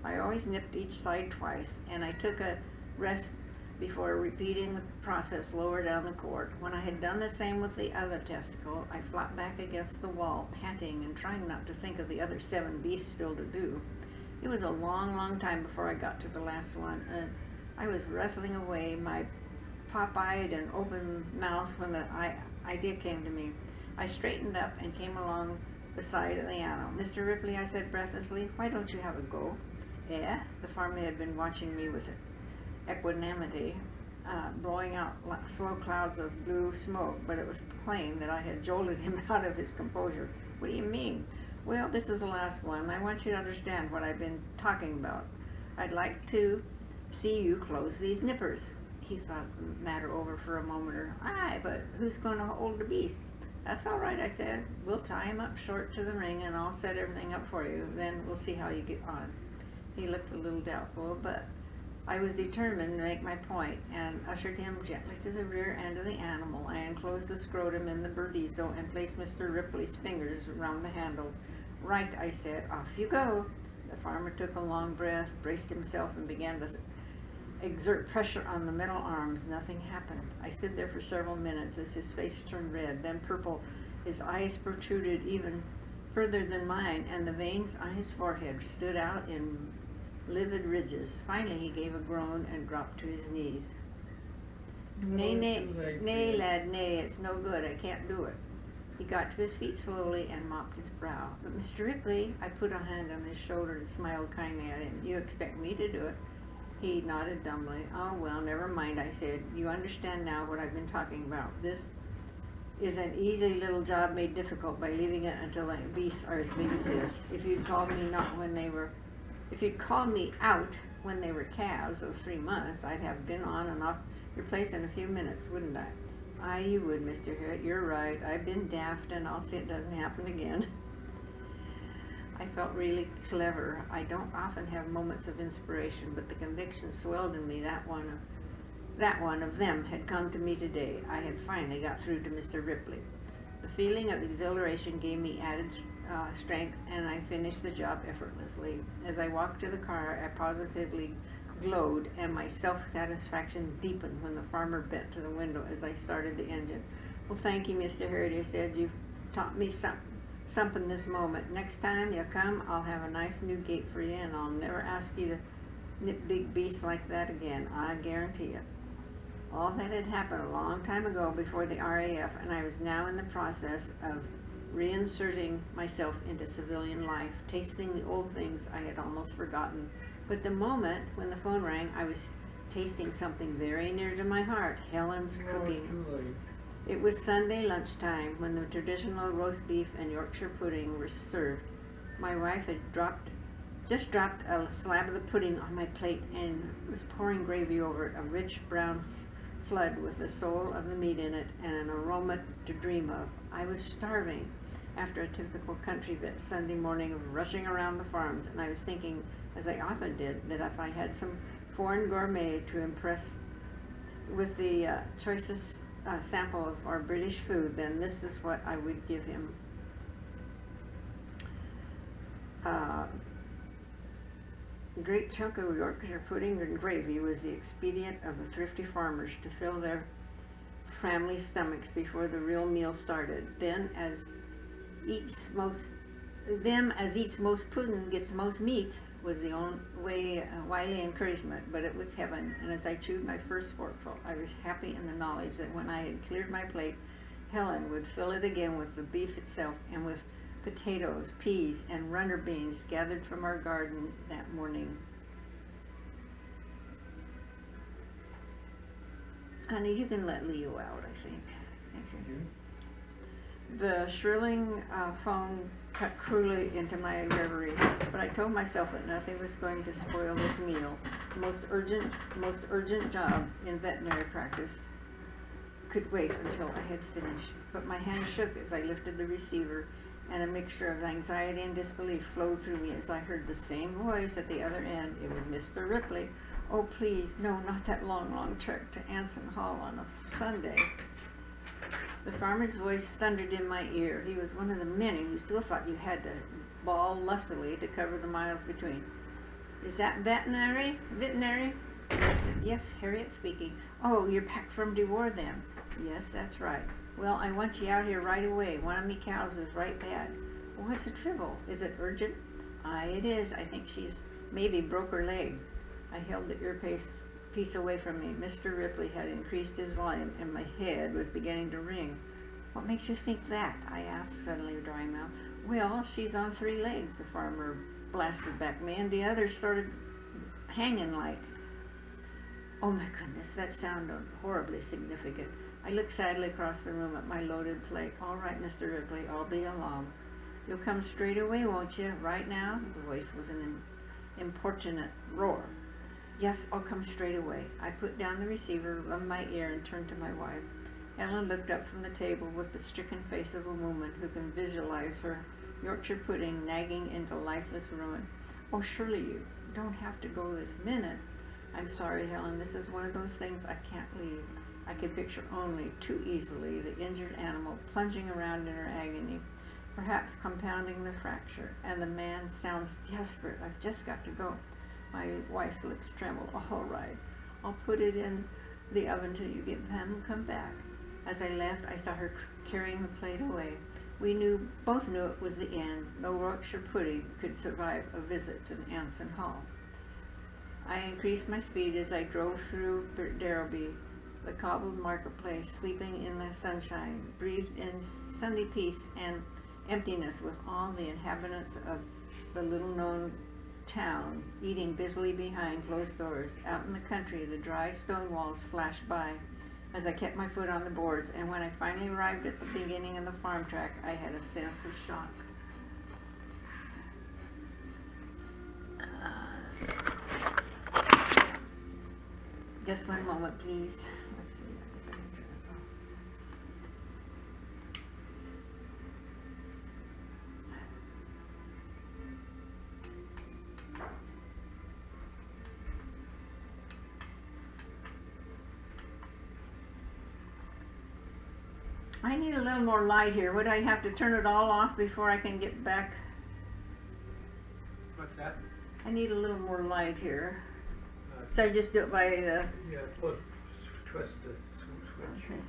I always nipped each side twice, and I took a rest before repeating the process lower down the cord. When I had done the same with the other testicle, I flopped back against the wall, panting and trying not to think of the other 7 beasts still to do. It was a long, long time before I got to the last one, and I was wrestling away my pop-eyed and open mouth when the idea came to me. I straightened up and came along the side of the animal. Mr. Ripley, I said breathlessly, why don't you have a go? Yeah? The farmer had been watching me with equanimity, blowing out slow clouds of blue smoke, but it was plain that I had jolted him out of his composure. What do you mean? Well, this is the last one. I want you to understand what I've been talking about. I'd like to see you close these nippers. He thought the matter over for a moment. Aye, but who's going to hold the beast? That's all right, I said. We'll tie him up short to the ring and I'll set everything up for you. Then we'll see how you get on. He looked a little doubtful, but I was determined to make my point and ushered him gently to the rear end of the animal. I enclosed the scrotum in the Burdisso and placed Mr. Ripley's fingers around the handles. Right, I said, off you go. The farmer took a long breath, braced himself, and began to exert pressure on the metal arms. Nothing happened. I stood there for several minutes as his face turned red, then purple. His eyes protruded even further than mine, and the veins on his forehead stood out in livid ridges. Finally, he gave a groan and dropped to his knees. Nay, lad, nay, it's no good. I can't do it. He got to his feet slowly and mopped his brow. But Mr. Ripley, I put a hand on his shoulder and smiled kindly at him. You expect me to do it? He nodded dumbly. Oh, well, never mind, I said. You understand now what I've been talking about. This is an easy little job made difficult by leaving it until the beasts are as big as this. If you'd called me out when they were calves of 3 months, I'd have been on and off your place in a few minutes, wouldn't I? Aye, you would, Mr. Harriet. You're right. I've been daft, and I'll see it doesn't happen again. I felt really clever. I don't often have moments of inspiration, but the conviction swelled in me that one of them had come to me today. I had finally got through to Mr. Ripley. The feeling of exhilaration gave me added strength, and I finished the job effortlessly. As I walked to the car, I positively glowed, and my self-satisfaction deepened when the farmer bent to the window as I started the engine. "Well, thank you, Mr. Harriet," I said. "You've taught me something this moment. Next time you come, I'll have a nice new gate for you, and I'll never ask you to nip big beasts like that again, I guarantee it." All that had happened a long time ago before the RAF, and I was now in the process of reinserting myself into civilian life, tasting the old things I had almost forgotten. But the moment when the phone rang, I was tasting something very near to my heart, Helen's cooking. Too late. It was Sunday lunchtime when the traditional roast beef and Yorkshire pudding were served. My wife had just dropped a slab of the pudding on my plate and was pouring gravy over it, a rich brown flood with the soul of the meat in it and an aroma to dream of. I was starving after a typical country vet Sunday morning of rushing around the farms, and I was thinking, as I often did, that if I had some foreign gourmet to impress with the choicest sample of our British food, then this is what I would give him. A great chunk of Yorkshire pudding and gravy was the expedient of the thrifty farmers to fill their family stomachs before the real meal started. Then, as eats most pudding gets most meat, was the only way, wily encouragement, but it was heaven. And as I chewed my first forkful, I was happy in the knowledge that when I had cleared my plate, Helen would fill it again with the beef itself and with potatoes, peas, and runner beans gathered from our garden that morning. Honey, you can let Leo out, I think. Thank you. The shrilling phone cut cruelly into my reverie, but I told myself that nothing was going to spoil this meal. The most urgent job in veterinary practice could wait until I had finished. But my hand shook as I lifted the receiver, and a mixture of anxiety and disbelief flowed through me as I heard the same voice at the other end. It was Mr. Ripley. "Oh, please, no, not that long trek to Anson Hall on a Sunday." The farmer's voice thundered in my ear. He was one of the many who still thought you had to bawl lustily to cover the miles between. "Is that veterinary? Yes, Harriet speaking. Oh, you're back from de war then?" "Yes, that's right." "Well, I want you out here right away. One of me cows is right bad." "What's the trouble? Is it urgent?" "Aye, it is. I think she's maybe broke her leg." I held the earpiece away from me. Mr. Ripley had increased his volume, and my head was beginning to ring. "What makes you think that?" I asked, suddenly dry mouth. "Well, she's on 3 legs, the farmer blasted back me, and the others started hanging like." Oh my goodness, that sounded horribly significant. I looked sadly across the room at my loaded plate. "All right, Mr. Ripley, I'll be along." "You'll come straight away, won't you? Right now?" The voice was an importunate roar. "Yes, I'll come straight away." I put down the receiver, rubbed my ear, and turned to my wife. Helen looked up from the table with the stricken face of a woman who can visualize her Yorkshire pudding nagging into lifeless ruin. "Oh, surely you don't have to go this minute." "I'm sorry, Helen. This is one of those things I can't leave." I could picture only too easily the injured animal plunging around in her agony, perhaps compounding the fracture, and the man sounds desperate. "I've just got to go." My wife's lips trembled. "All right, I'll put it in the oven till you get home and come back." As I left, I saw her carrying the plate away. We both knew it was the end. No Yorkshire pudding could survive a visit to Anson Hall. I increased my speed as I drove through Derby, the cobbled marketplace, sleeping in the sunshine, breathed in Sunday peace and emptiness with all the inhabitants of the little-known town eating busily behind closed doors. Out in the country, the dry stone walls flashed by as I kept my foot on the boards, and when I finally arrived at the beginning of the farm track, I had a sense of shock. Just one moment, please. Let's see. I need a little more light here. Would I have to turn it all off before I can get back? What's that? I need a little more light here. So I just do it by the... Yeah, twist the switch. Okay.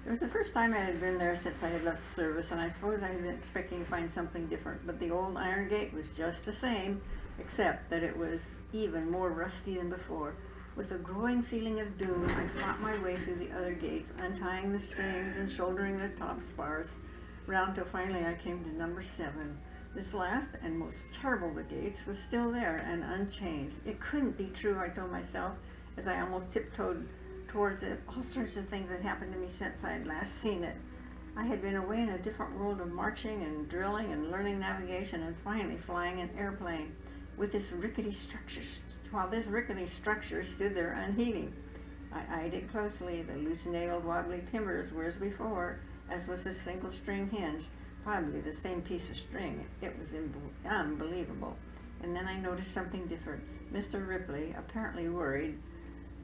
It was the first time I had been there since I had left the service, and I suppose I had been expecting to find something different, but the old iron gate was just the same, except that it was even more rusty than before. With a growing feeling of doom, I fought my way through the other gates, untying the strings and shouldering the top spars, round till finally I came to number 7. This last and most terrible of the gates was still there and unchanged. It couldn't be true, I told myself, as I almost tiptoed towards it. All sorts of things had happened to me since I had last seen it. I had been away in a different world of marching and drilling and learning navigation and finally flying an airplane with this rickety structure, while this rickety structure stood there unheeding. I eyed it closely. The loose-nailed, wobbly timbers were as before, as was the single-string hinge, probably the same piece of string. It was unbelievable. And then I noticed something different. Mr. Ripley, apparently worried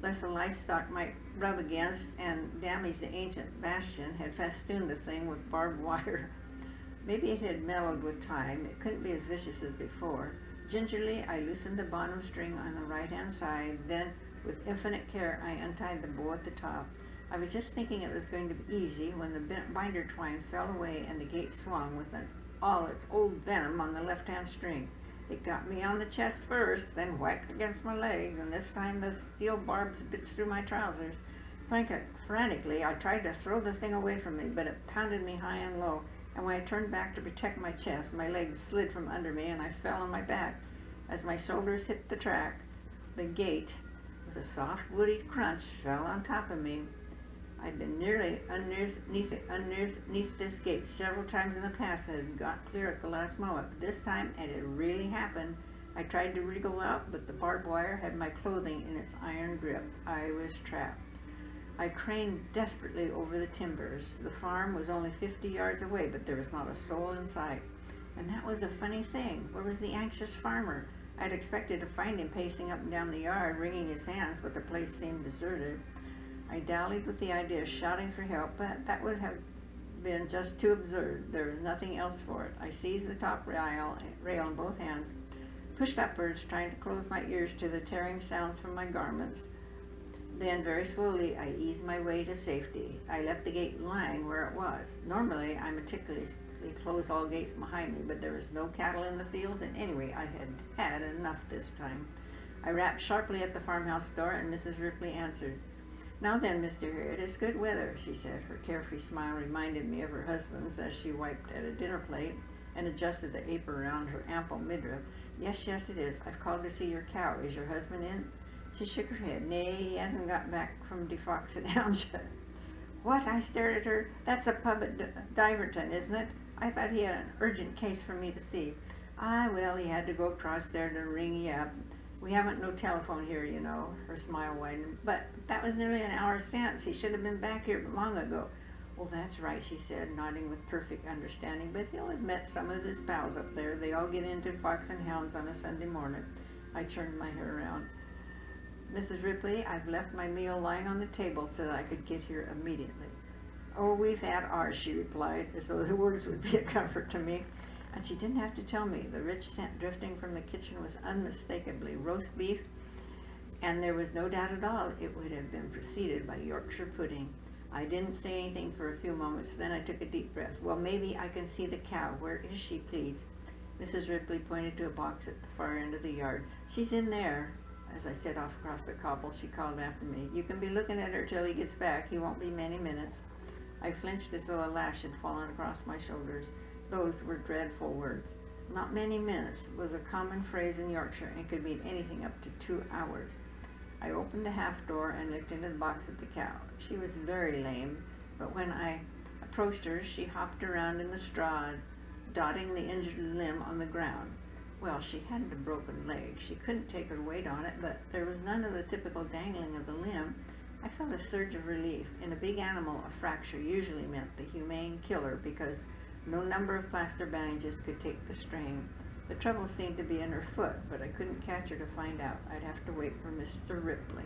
lest the livestock might rub against and damage the ancient bastion, had festooned the thing with barbed wire. Maybe it had mellowed with time. It couldn't be as vicious as before. Gingerly, I loosened the bottom string on the right-hand side. Then, with infinite care, I untied the bow at the top. I was just thinking it was going to be easy when the binder twine fell away and the gate swung with all its old venom on the left-hand string. It got me on the chest first, then whacked against my legs, and this time the steel barbs bit through my trousers. Frantically, I tried to throw the thing away from me, but it pounded me high and low, and when I turned back to protect my chest, my legs slid from under me, and I fell on my back. As my shoulders hit the track, the gate, with a soft, woody crunch, fell on top of me. I'd been nearly underneath this gate several times in the past and had got clear at the last moment. But this time it had really happened. I tried to wriggle out, but the barbed wire had my clothing in its iron grip. I was trapped. I craned desperately over the timbers. The farm was only 50 yards away, but there was not a soul in sight. And that was a funny thing. Where was the anxious farmer? I'd expected to find him pacing up and down the yard, wringing his hands, but the place seemed deserted. I dallied with the idea of shouting for help, but that would have been just too absurd. There was nothing else for it. I seized the top rail in both hands, pushed upwards, trying to close my ears to the tearing sounds from my garments. Then, very slowly, I eased my way to safety. I left the gate lying where it was. Normally, I meticulously close all gates behind me, but there was no cattle in the fields, and anyway, I had had enough this time. I rapped sharply at the farmhouse door, and Mrs. Ripley answered. "Now then, Mr. Harriet, it's good weather," she said. Her carefree smile reminded me of her husband's as she wiped at a dinner plate and adjusted the apron around her ample midriff. Yes, it is. I've called to see your cow. Is your husband in?" She shook her head. "Nay, he hasn't got back from Defox at Houndshed." "What?" I stared at her. "That's a pub at Diverton, isn't it? I thought he had an urgent case for me to see." "Ah, well, he had to go across there to ring you up. We haven't no telephone here, you know." Her smile widened. "But that was nearly an hour since. He should have been back here long ago." "Oh, that's right," she said, nodding with perfect understanding. "But he'll have met some of his pals up there. They all get into Fox and Hounds on a Sunday morning." I turned my head around. "Mrs. Ripley, I've left my meal lying on the table so that I could get here immediately." "Oh, we've had ours," she replied, as though the words would be a comfort to me. And she didn't have to tell me. The rich scent drifting from the kitchen was unmistakably roast beef, and there was no doubt at all it would have been preceded by Yorkshire pudding. I didn't say anything for a few moments. Then I took a deep breath. "Well, maybe I can see the cow. Where is she, please?" Mrs. Ripley pointed to a box at the far end of the yard. "She's in there." As I set off across the cobble, she called after me. "You can be looking at her till he gets back. He won't be many minutes." I flinched as though a lash had fallen across my shoulders. Those were dreadful words. "Not many minutes" was a common phrase in Yorkshire and could mean anything up to 2 hours. I opened the half door and looked into the box at the cow. She was very lame, but when I approached her, she hopped around in the straw, dotting the injured limb on the ground. Well, she hadn't a broken leg. She couldn't take her weight on it, but there was none of the typical dangling of the limb. I felt a surge of relief. In a big animal, a fracture usually meant the humane killer because no number of plaster bandages could take the strain. The trouble seemed to be in her foot, but I couldn't catch her to find out. I'd have to wait for Mr. Ripley.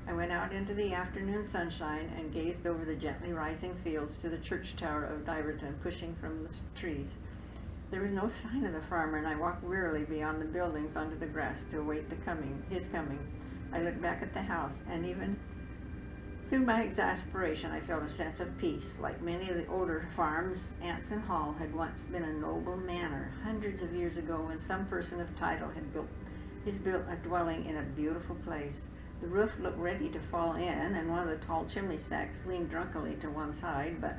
I went out into the afternoon sunshine and gazed over the gently rising fields to the church tower of Diverton pushing from the trees. There was no sign of the farmer, and I walked wearily beyond the buildings onto the grass to await his coming. I looked back at the house, and even through my exasperation I felt a sense of peace. Like many of the older farms, Anson Hall had once been a noble manor, hundreds of years ago, when some person of title had built a dwelling in a beautiful place. The roof looked ready to fall in, and one of the tall chimney stacks leaned drunkenly to one side, but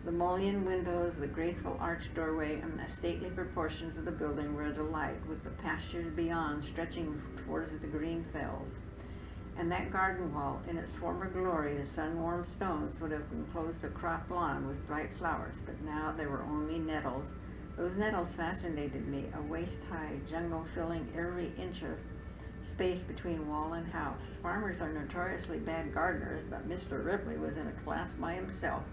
the mullioned windows, the graceful arched doorway, and the stately proportions of the building were a delight, with the pastures beyond stretching towards the green fells. And that garden wall, in its former glory, the sun-warmed stones would have enclosed a cropped lawn with bright flowers, but now there were only nettles. Those nettles fascinated me, a waist-high jungle filling every inch of space between wall and house. Farmers are notoriously bad gardeners, but Mr. Ripley was in a class by himself.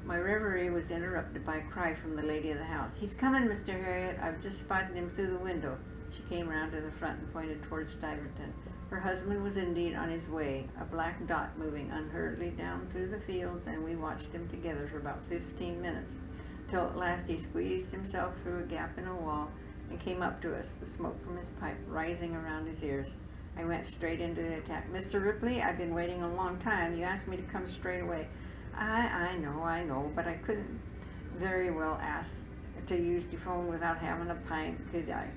My reverie was interrupted by a cry from the lady of the house. "He's coming, Mr. Harriet. I've just spotted him through the window." She came round to the front and pointed towards Diverton. Her husband was indeed on his way, a black dot moving unhurriedly down through the fields, and we watched him together for about 15 minutes, till at last he squeezed himself through a gap in a wall and came up to us, the smoke from his pipe rising around his ears. I went straight into the attack. "Mr. Ripley, I've been waiting a long time. You asked me to come straight away." I know, but I couldn't very well ask to use the phone without having a pint, could I?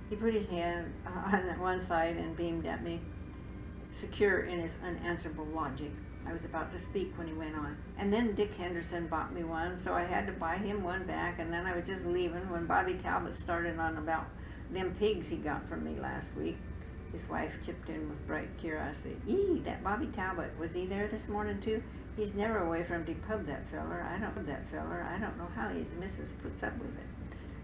He put his hand on one side and beamed at me, secure in his unanswerable logic. I was about to speak when he went on. "And then Dick Henderson bought me one, so I had to buy him one back, and then I was just leaving when Bobby Talbot started on about them pigs he got from me last week." His wife chipped in with bright curiosity. "That Bobby Talbot, was he there this morning too? He's never away from the pub, that feller. I don't know how his missus puts up with it."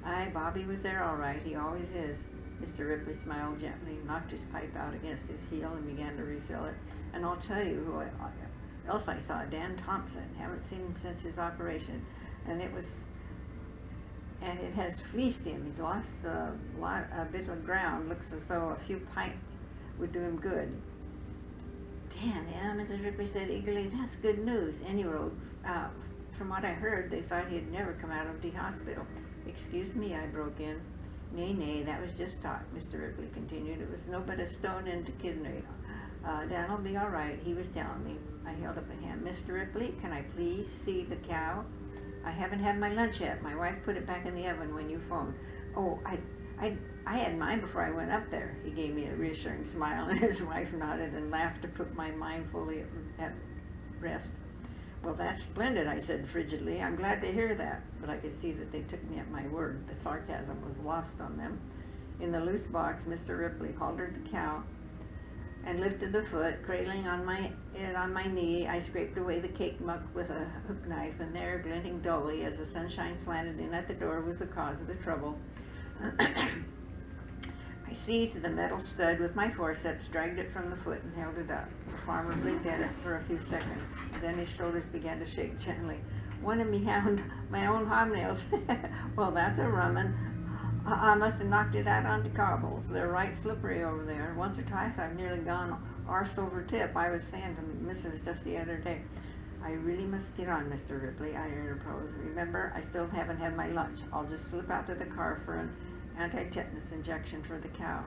"Aye, Bobby was there all right. He always is." Mr. Ripley smiled gently, knocked his pipe out against his heel, and began to refill it. "And I'll tell you who else I saw, Dan Thompson. Haven't seen him since his operation, and it has fleeced him. He's lost a bit of ground. Looks as though a few pints would do him good." "Damn, yeah," Mrs. Ripley said eagerly. "That's good news." And he wrote, "From what I heard, they thought he had never come out of the hospital." "Excuse me," I broke in. Nay, that was just talk," Mr. Ripley continued. "It was no but a stone in the kidney. Dan'll be all right, he was telling me." I held up a hand. "Mr. Ripley, can I please see the cow?" "I haven't had my lunch yet. My wife put it back in the oven when you phoned." "Oh, I had mine before I went up there." He gave me a reassuring smile, and his wife nodded and laughed to put my mind fully at rest. "Well, that's splendid," I said frigidly. "I'm glad to hear that." But I could see that they took me at my word. The sarcasm was lost on them. In the loose box, Mr. Ripley haltered the cow and lifted the foot. Cradling it on my knee, I scraped away the cake muck with a hook knife, and there, glinting dully as the sunshine slanted in at the door, was the cause of the trouble. I seized the metal stud with my forceps, dragged it from the foot, and held it up. The farmer blinked at it for a few seconds. Then his shoulders began to shake gently. "One of my own hobnails. Well, that's a rum 'un. I must have knocked it out onto cobbles. They're right slippery over there. Once or twice I've nearly gone arse over tip. I was saying to Mrs. just the other day." "I really must get on, Mr. Ripley," I interposed. "Remember, I still haven't had my lunch. I'll just slip out to the car for an anti-tetanus injection for the cow."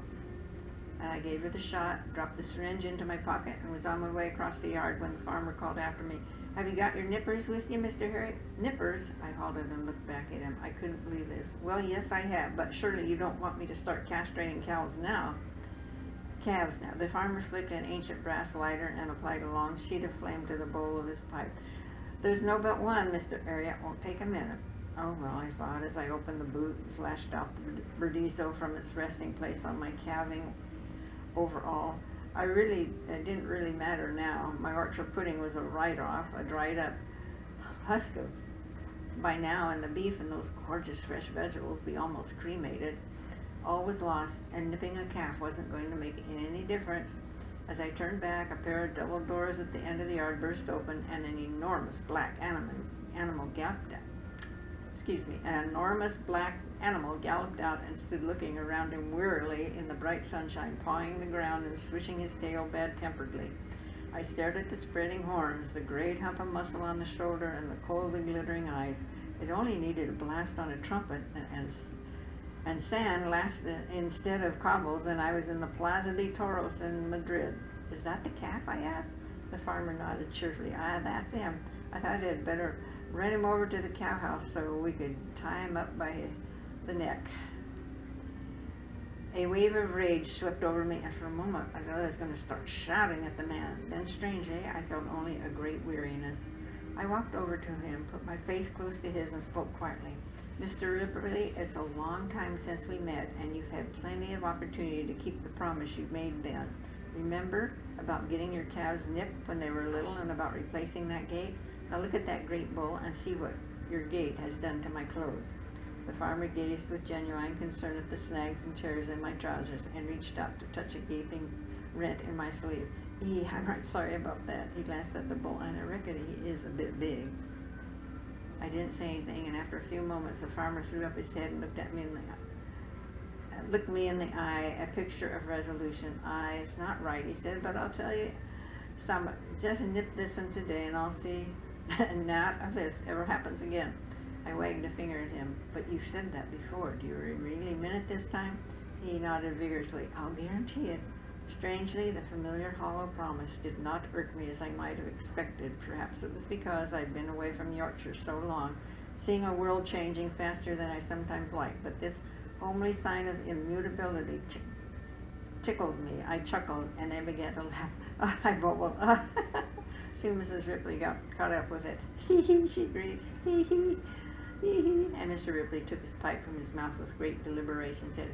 And I gave her the shot, dropped the syringe into my pocket, and was on my way across the yard when the farmer called after me. "Have you got your nippers with you, Mr. Harriet?" "Nippers?" I halted and looked back at him. I couldn't believe this. "Well, yes, I have, but surely you don't want me to start castrating calves now." "Calves now." The farmer flicked an ancient brass lighter and applied a long sheet of flame to the bowl of his pipe. "There's no but one, Mr. Harriet. Won't take a minute." Oh, well, I thought as I opened the boot and flashed out the Burdisso from its resting place on my calving overall. It didn't really matter now. My Yorkshire pudding was a write-off, a dried-up husk of by now, and the beef and those gorgeous fresh vegetables be almost cremated. All was lost, and nipping a calf wasn't going to make any difference. As I turned back, a pair of double doors at the end of the yard burst open, and an enormous black animal galloped an enormous black animal galloped out and stood looking around him wearily in the bright sunshine, pawing the ground and swishing his tail bad-temperedly. I stared at the spreading horns, the great hump of muscle on the shoulder, and the coldly glittering eyes. It only needed a blast on a trumpet and sand lasted instead of cobbles, and I was in the Plaza de Toros in Madrid. Is that the calf? I asked. The farmer nodded cheerfully. Ah, that's him. I thought I'd better run him over to the cow house so we could tie him up by the neck. A wave of rage swept over me, and for a moment I thought I was going to start shouting at the man. Then, strangely, I felt only a great weariness. I walked over to him, put my face close to his, and spoke quietly. Mr. Ripley, it's a long time since we met, and you've had plenty of opportunity to keep the promise you made then. Remember about getting your calves nipped when they were little and about replacing that gate? Now look at that great bull and see what your gate has done to my clothes. The farmer gazed with genuine concern at the snags and tears in my trousers and reached out to touch a gaping rent in my sleeve. I'm right sorry about that. He glanced at the bull, and I reckon he is a bit big. I didn't say anything, and after a few moments, the farmer threw up his head and looked me in the eye, a picture of resolution. It's not right, he said, but I'll tell you something. Just nip this in today, and I'll see not if this ever happens again. I wagged a finger at him. But you said that before. Do you really mean it this time? He nodded vigorously. I'll guarantee it. Strangely, the familiar hollow promise did not irk me as I might have expected. Perhaps it was because I'd been away from Yorkshire so long, seeing a world changing faster than I sometimes like. But this homely sign of immutability tickled me. I chuckled, and they began to laugh. I bubbled. Soon Mrs. Ripley got caught up with it. Hee, she agreed. Hee. And Mr. Ripley took his pipe from his mouth with great deliberation, said,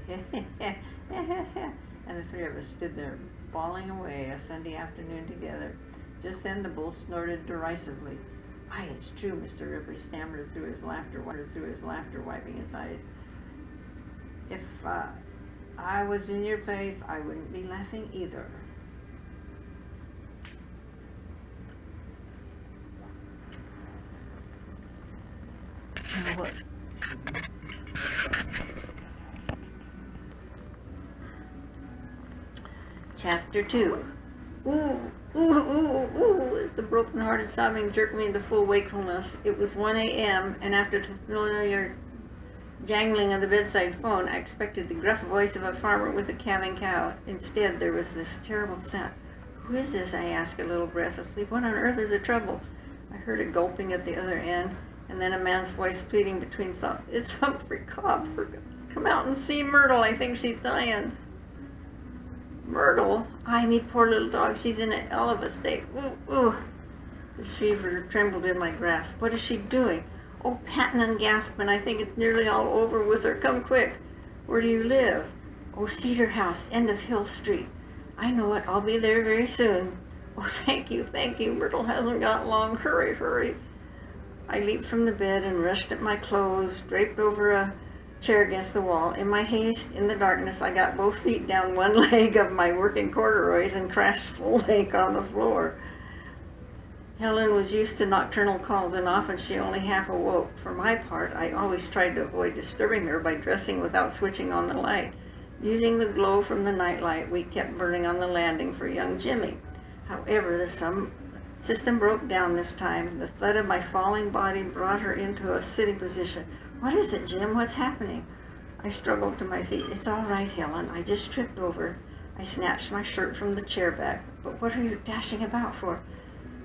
and the three of us stood there, bawling away a Sunday afternoon together. Just then the bull snorted derisively. Why, it's true, Mr. Ripley stammered through his laughter, wiping his eyes. If I was in your place, I wouldn't be laughing either. What? Chapter 2. Ooh. The broken-hearted sobbing jerked me into full wakefulness. It was 1 a.m., and after the familiar jangling of the bedside phone, I expected the gruff voice of a farmer with a calving cow. Instead, there was this terrible sound. Who is this? I asked a little breathlessly. What on earth is the trouble? I heard a gulping at the other end, and then a man's voice pleading between sobs. It's Humphrey Cobb. Come out and see Myrtle. I think she's dying. Myrtle? Me poor little dog. She's in a hell of a state. Ooh. The fever trembled in my grasp. What is she doing? Oh, panting and gasping. I think it's nearly all over with her. Come quick. Where do you live? Oh, Cedar House, end of Hill Street. I know it. I'll be there very soon. Oh, thank you. Myrtle hasn't got long. Hurry. I leaped from the bed and rushed at my clothes, draped over a chair against the wall. In my haste, in the darkness, I got both feet down one leg of my working corduroys and crashed full length on the floor. Helen was used to nocturnal calls, and often she only half awoke. For my part, I always tried to avoid disturbing her by dressing without switching on the light, using the glow from the nightlight we kept burning on the landing for young Jimmy. However, the system broke down this time. The thud of my falling body brought her into a sitting position. What is it, Jim? What's happening? I struggled to my feet. It's all right, Helen. I just tripped over. I snatched my shirt from the chair back. But what are you dashing about for?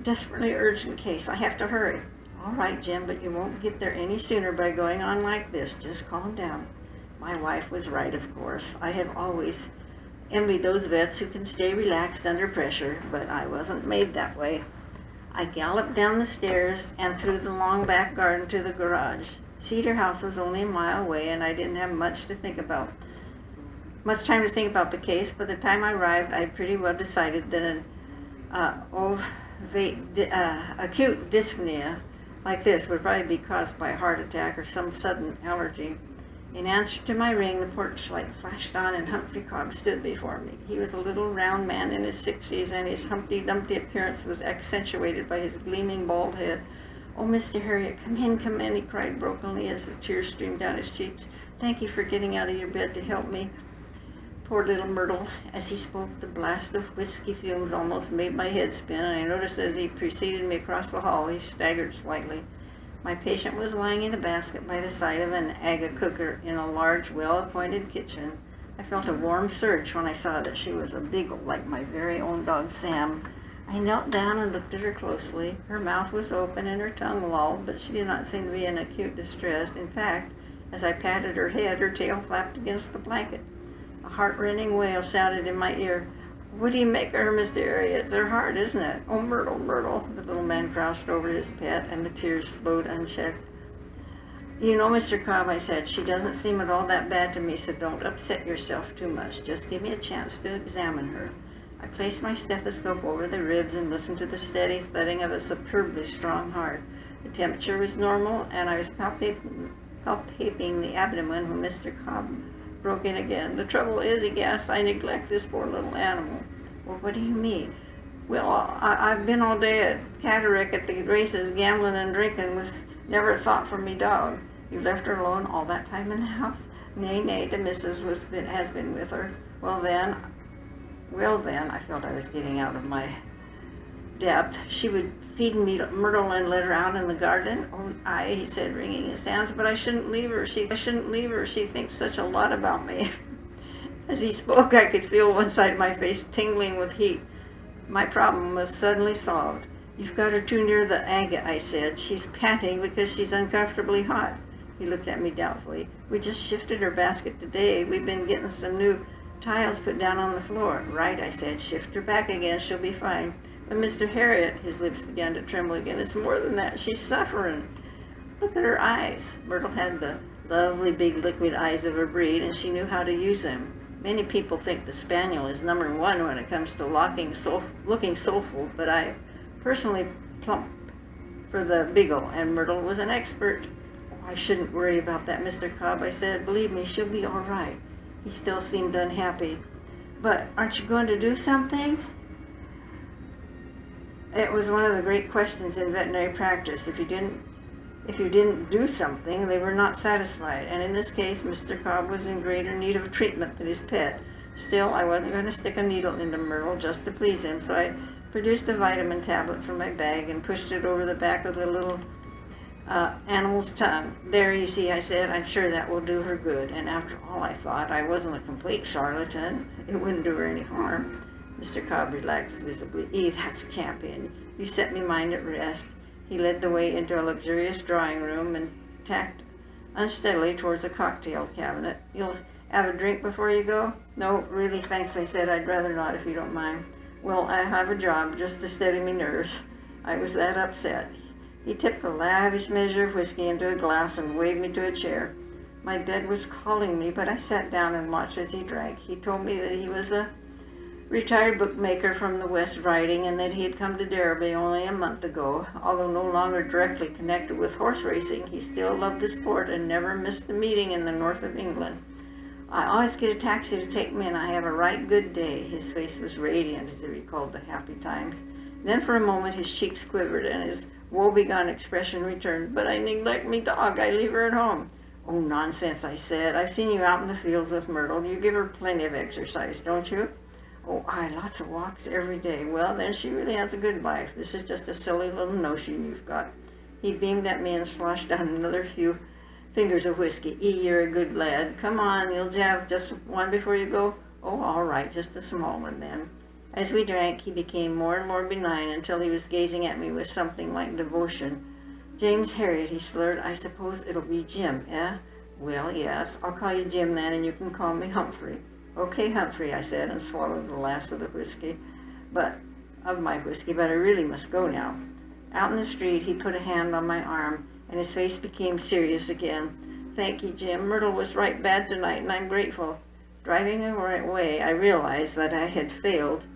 Desperately urgent case. I have to hurry. All right, Jim, but you won't get there any sooner by going on like this. Just calm down. My wife was right, of course. I have always envied those vets who can stay relaxed under pressure, but I wasn't made that way. I galloped down the stairs and through the long back garden to the garage. Cedar House was only a mile away, and I didn't have much time to think about the case. By the time I arrived, I had pretty well decided that acute dyspnea like this would probably be caused by a heart attack or some sudden allergy. In answer to my ring, the porch light flashed on, and Humphrey Cobb stood before me. He was a little round man in his 60s, and his Humpty Dumpty appearance was accentuated by his gleaming bald head. "Oh, Mr. Harriet, come in," he cried brokenly as the tears streamed down his cheeks. "Thank you for getting out of your bed to help me." Poor little Myrtle. As he spoke, the blast of whiskey fumes almost made my head spin, and I noticed as he preceded me across the hall, he staggered slightly. My patient was lying in a basket by the side of an aga cooker in a large, well-appointed kitchen. I felt a warm surge when I saw that she was a beagle like my very own dog Sam. I knelt down and looked at her closely. Her mouth was open and her tongue lolled, but she did not seem to be in acute distress. In fact, as I patted her head, her tail flapped against the blanket. A heart-rending wail sounded in my ear. "What do you make of her, Mr. Harriet? It's her heart, isn't it? Oh, Myrtle, Myrtle." The little man crouched over his pet, and the tears flowed unchecked. "You know, Mr. Cobb," I said, "she doesn't seem at all that bad to me, so don't upset yourself too much. Just give me a chance to examine her." I placed my stethoscope over the ribs and listened to the steady thudding of a superbly strong heart. The temperature was normal, and I was palpating the abdomen when Mr. Cobb broke in again. "The trouble is," he gasped, "I neglect this poor little animal." "Well, what do you mean?" "Well, I've been all day at Cataract at the races, gambling and drinking, with never a thought for me dog." "You left her alone all that time in the house?" Nay, the missus has been with her." Well then, I felt I was getting out of my depth. "She would feed me Myrtle and let her out in the garden?" "Oh, aye," he said, wringing his hands, "but I shouldn't leave her. She thinks such a lot about me." As he spoke, I could feel one side of my face tingling with heat. My problem was suddenly solved. "You've got her too near the agate," I said. "She's panting because she's uncomfortably hot." He looked at me doubtfully. "We just shifted her basket today. We've been getting some new tiles put down on the floor." "Right," I said. "Shift her back again. She'll be fine." "But Mr. Harriet," his lips began to tremble again, "it's more than that. She's suffering. Look at her eyes." Myrtle had the lovely big liquid eyes of her breed, and she knew how to use them. Many people think the Spaniel is number one when it comes to looking soulful, but I personally plump for the Beagle, and Myrtle was an expert. "Oh, I shouldn't worry about that, Mr. Cobb," I said. "Believe me, she'll be all right." He still seemed unhappy. "But aren't you going to do something?" It was one of the great questions in veterinary practice. If you didn't do something, they were not satisfied. And in this case, Mr. Cobb was in greater need of treatment than his pet. Still, I wasn't going to stick a needle into Myrtle just to please him, so I produced a vitamin tablet from my bag and pushed it over the back of the little animal's tongue. "There, you see," I said, "I'm sure that will do her good." And after all, I thought, I wasn't a complete charlatan. It wouldn't do her any harm. Mr. Cobb relaxed visibly. "That's camping. You set me mind at rest." He led the way into a luxurious drawing room and tacked unsteadily towards a cocktail cabinet. "You'll have a drink before you go?" "No, really, thanks," I said. "I'd rather not, if you don't mind." "Well, I have a job just to steady me nerves." I was that upset. He tipped a lavish measure of whiskey into a glass and waved me to a chair. My bed was calling me, but I sat down and watched as he drank. He told me that he was a retired bookmaker from the West Riding, and that he had come to Derby only a month ago. Although no longer directly connected with horse racing, he still loved the sport and never missed a meeting in the north of England. "I always get a taxi to take me, and I have a right good day." His face was radiant as he recalled the happy times. Then for a moment his cheeks quivered and his woebegone expression returned. "But I neglect me dog. I leave her at home." "Oh, nonsense," I said. "I've seen you out in the fields with Myrtle. You give her plenty of exercise, don't you?" "Oh, aye, lots of walks every day." "Well, then she really has a good life. This is just a silly little notion you've got." He beamed at me and sloshed down another few fingers of whiskey. "You're a good lad. Come on, you'll have just one before you go?" "Oh, all right, just a small one then." As we drank, he became more and more benign until he was gazing at me with something like devotion. "James Harriet," he slurred. "I suppose it'll be Jim, eh?" "Well, yes. I'll call you Jim then, and you can call me Humphrey." "Okay, Humphrey," I said, and swallowed the last of my whiskey, but I really must go now. Out in the street, he put a hand on my arm, and his face became serious again. "Thank you, Jim. Myrtle was right bad tonight, and I'm grateful." Driving away, I realized that I had failed to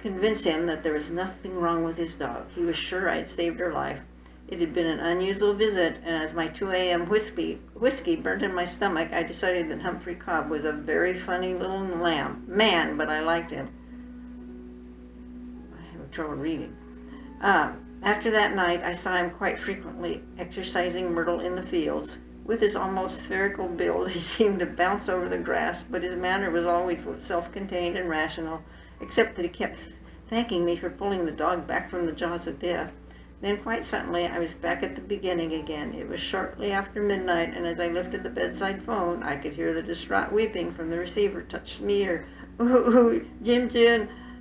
convince him that there was nothing wrong with his dog. He was sure I'd saved her life. It had been an unusual visit, and as my 2 a.m. whiskey burnt in my stomach, I decided that Humphrey Cobb was a very funny little man, but I liked him. I have trouble reading. After that night, I saw him quite frequently exercising Myrtle in the fields. With his almost spherical build, he seemed to bounce over the grass, but his manner was always self-contained and rational, except that he kept thanking me for pulling the dog back from the jaws of death. Then quite suddenly I was back at the beginning again. It was shortly after midnight, and as I lifted the bedside phone, I could hear the distraught weeping from the receiver touch me ear. "Ooh, Jim,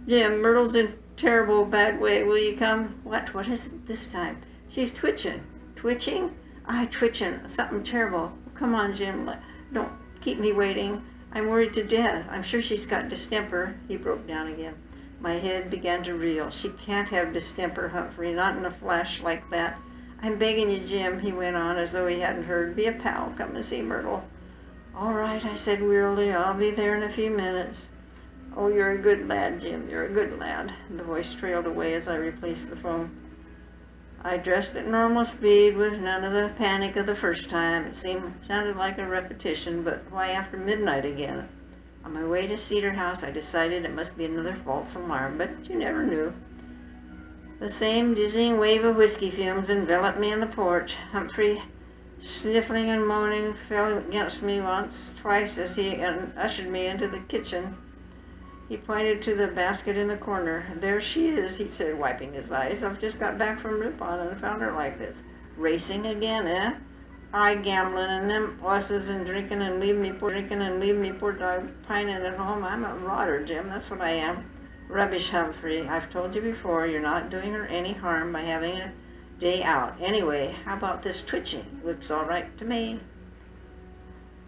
Myrtle's in terrible bad way. Will you come?" What is it this time?" "She's twitching." "Twitching?" "Aye, twitching. Something terrible. Come on, Jim. Don't keep me waiting. I'm worried to death. I'm sure she's got distemper." He broke down again. My head began to reel. "She can't have distemper, Humphrey, not in a flash like that. I'm begging you, Jim," he went on as though he hadn't heard. "Be a pal. Come and see Myrtle." "All right," I said wearily. "I'll be there in a few minutes." "Oh, you're a good lad, Jim. You're a good lad." The voice trailed away as I replaced the phone. I dressed at normal speed with none of the panic of the first time. It sounded like a repetition, but why after midnight again? On my way to Cedar House, I decided it must be another false alarm, but you never knew. The same dizzying wave of whiskey fumes enveloped me in the porch. Humphrey, sniffling and moaning, fell against me twice as he ushered me into the kitchen. He pointed to the basket in the corner. "There she is," he said, wiping his eyes. "I've just got back from Ripon and found her like this." "Racing again, eh?" "I gambling and them hosses and drinking and leave me poor dog pining at home. I'm a rotter, Jim, that's what I am." "Rubbish, Humphrey. I've told you before, you're not doing her any harm by having a day out. Anyway, how about this twitching? Looks all right to me."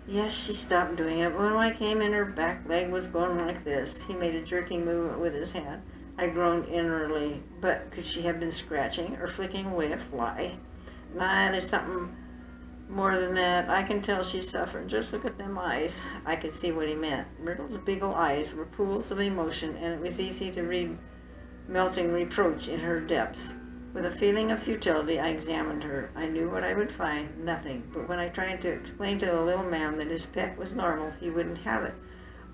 Yes, she stopped doing it. When I came in, her back leg was going like this. He made a jerking movement with his hand. I groaned inwardly. But could she have been scratching or flicking away a fly? Nah, there's something more than that. I can tell she's suffering. Just look at them eyes. I could see what he meant. Myrtle's big old eyes were pools of emotion, and it was easy to read melting reproach in her depths. With a feeling of futility, I examined her. I knew what I would find, nothing. But when I tried to explain to the little man that his pet was normal, he wouldn't have it.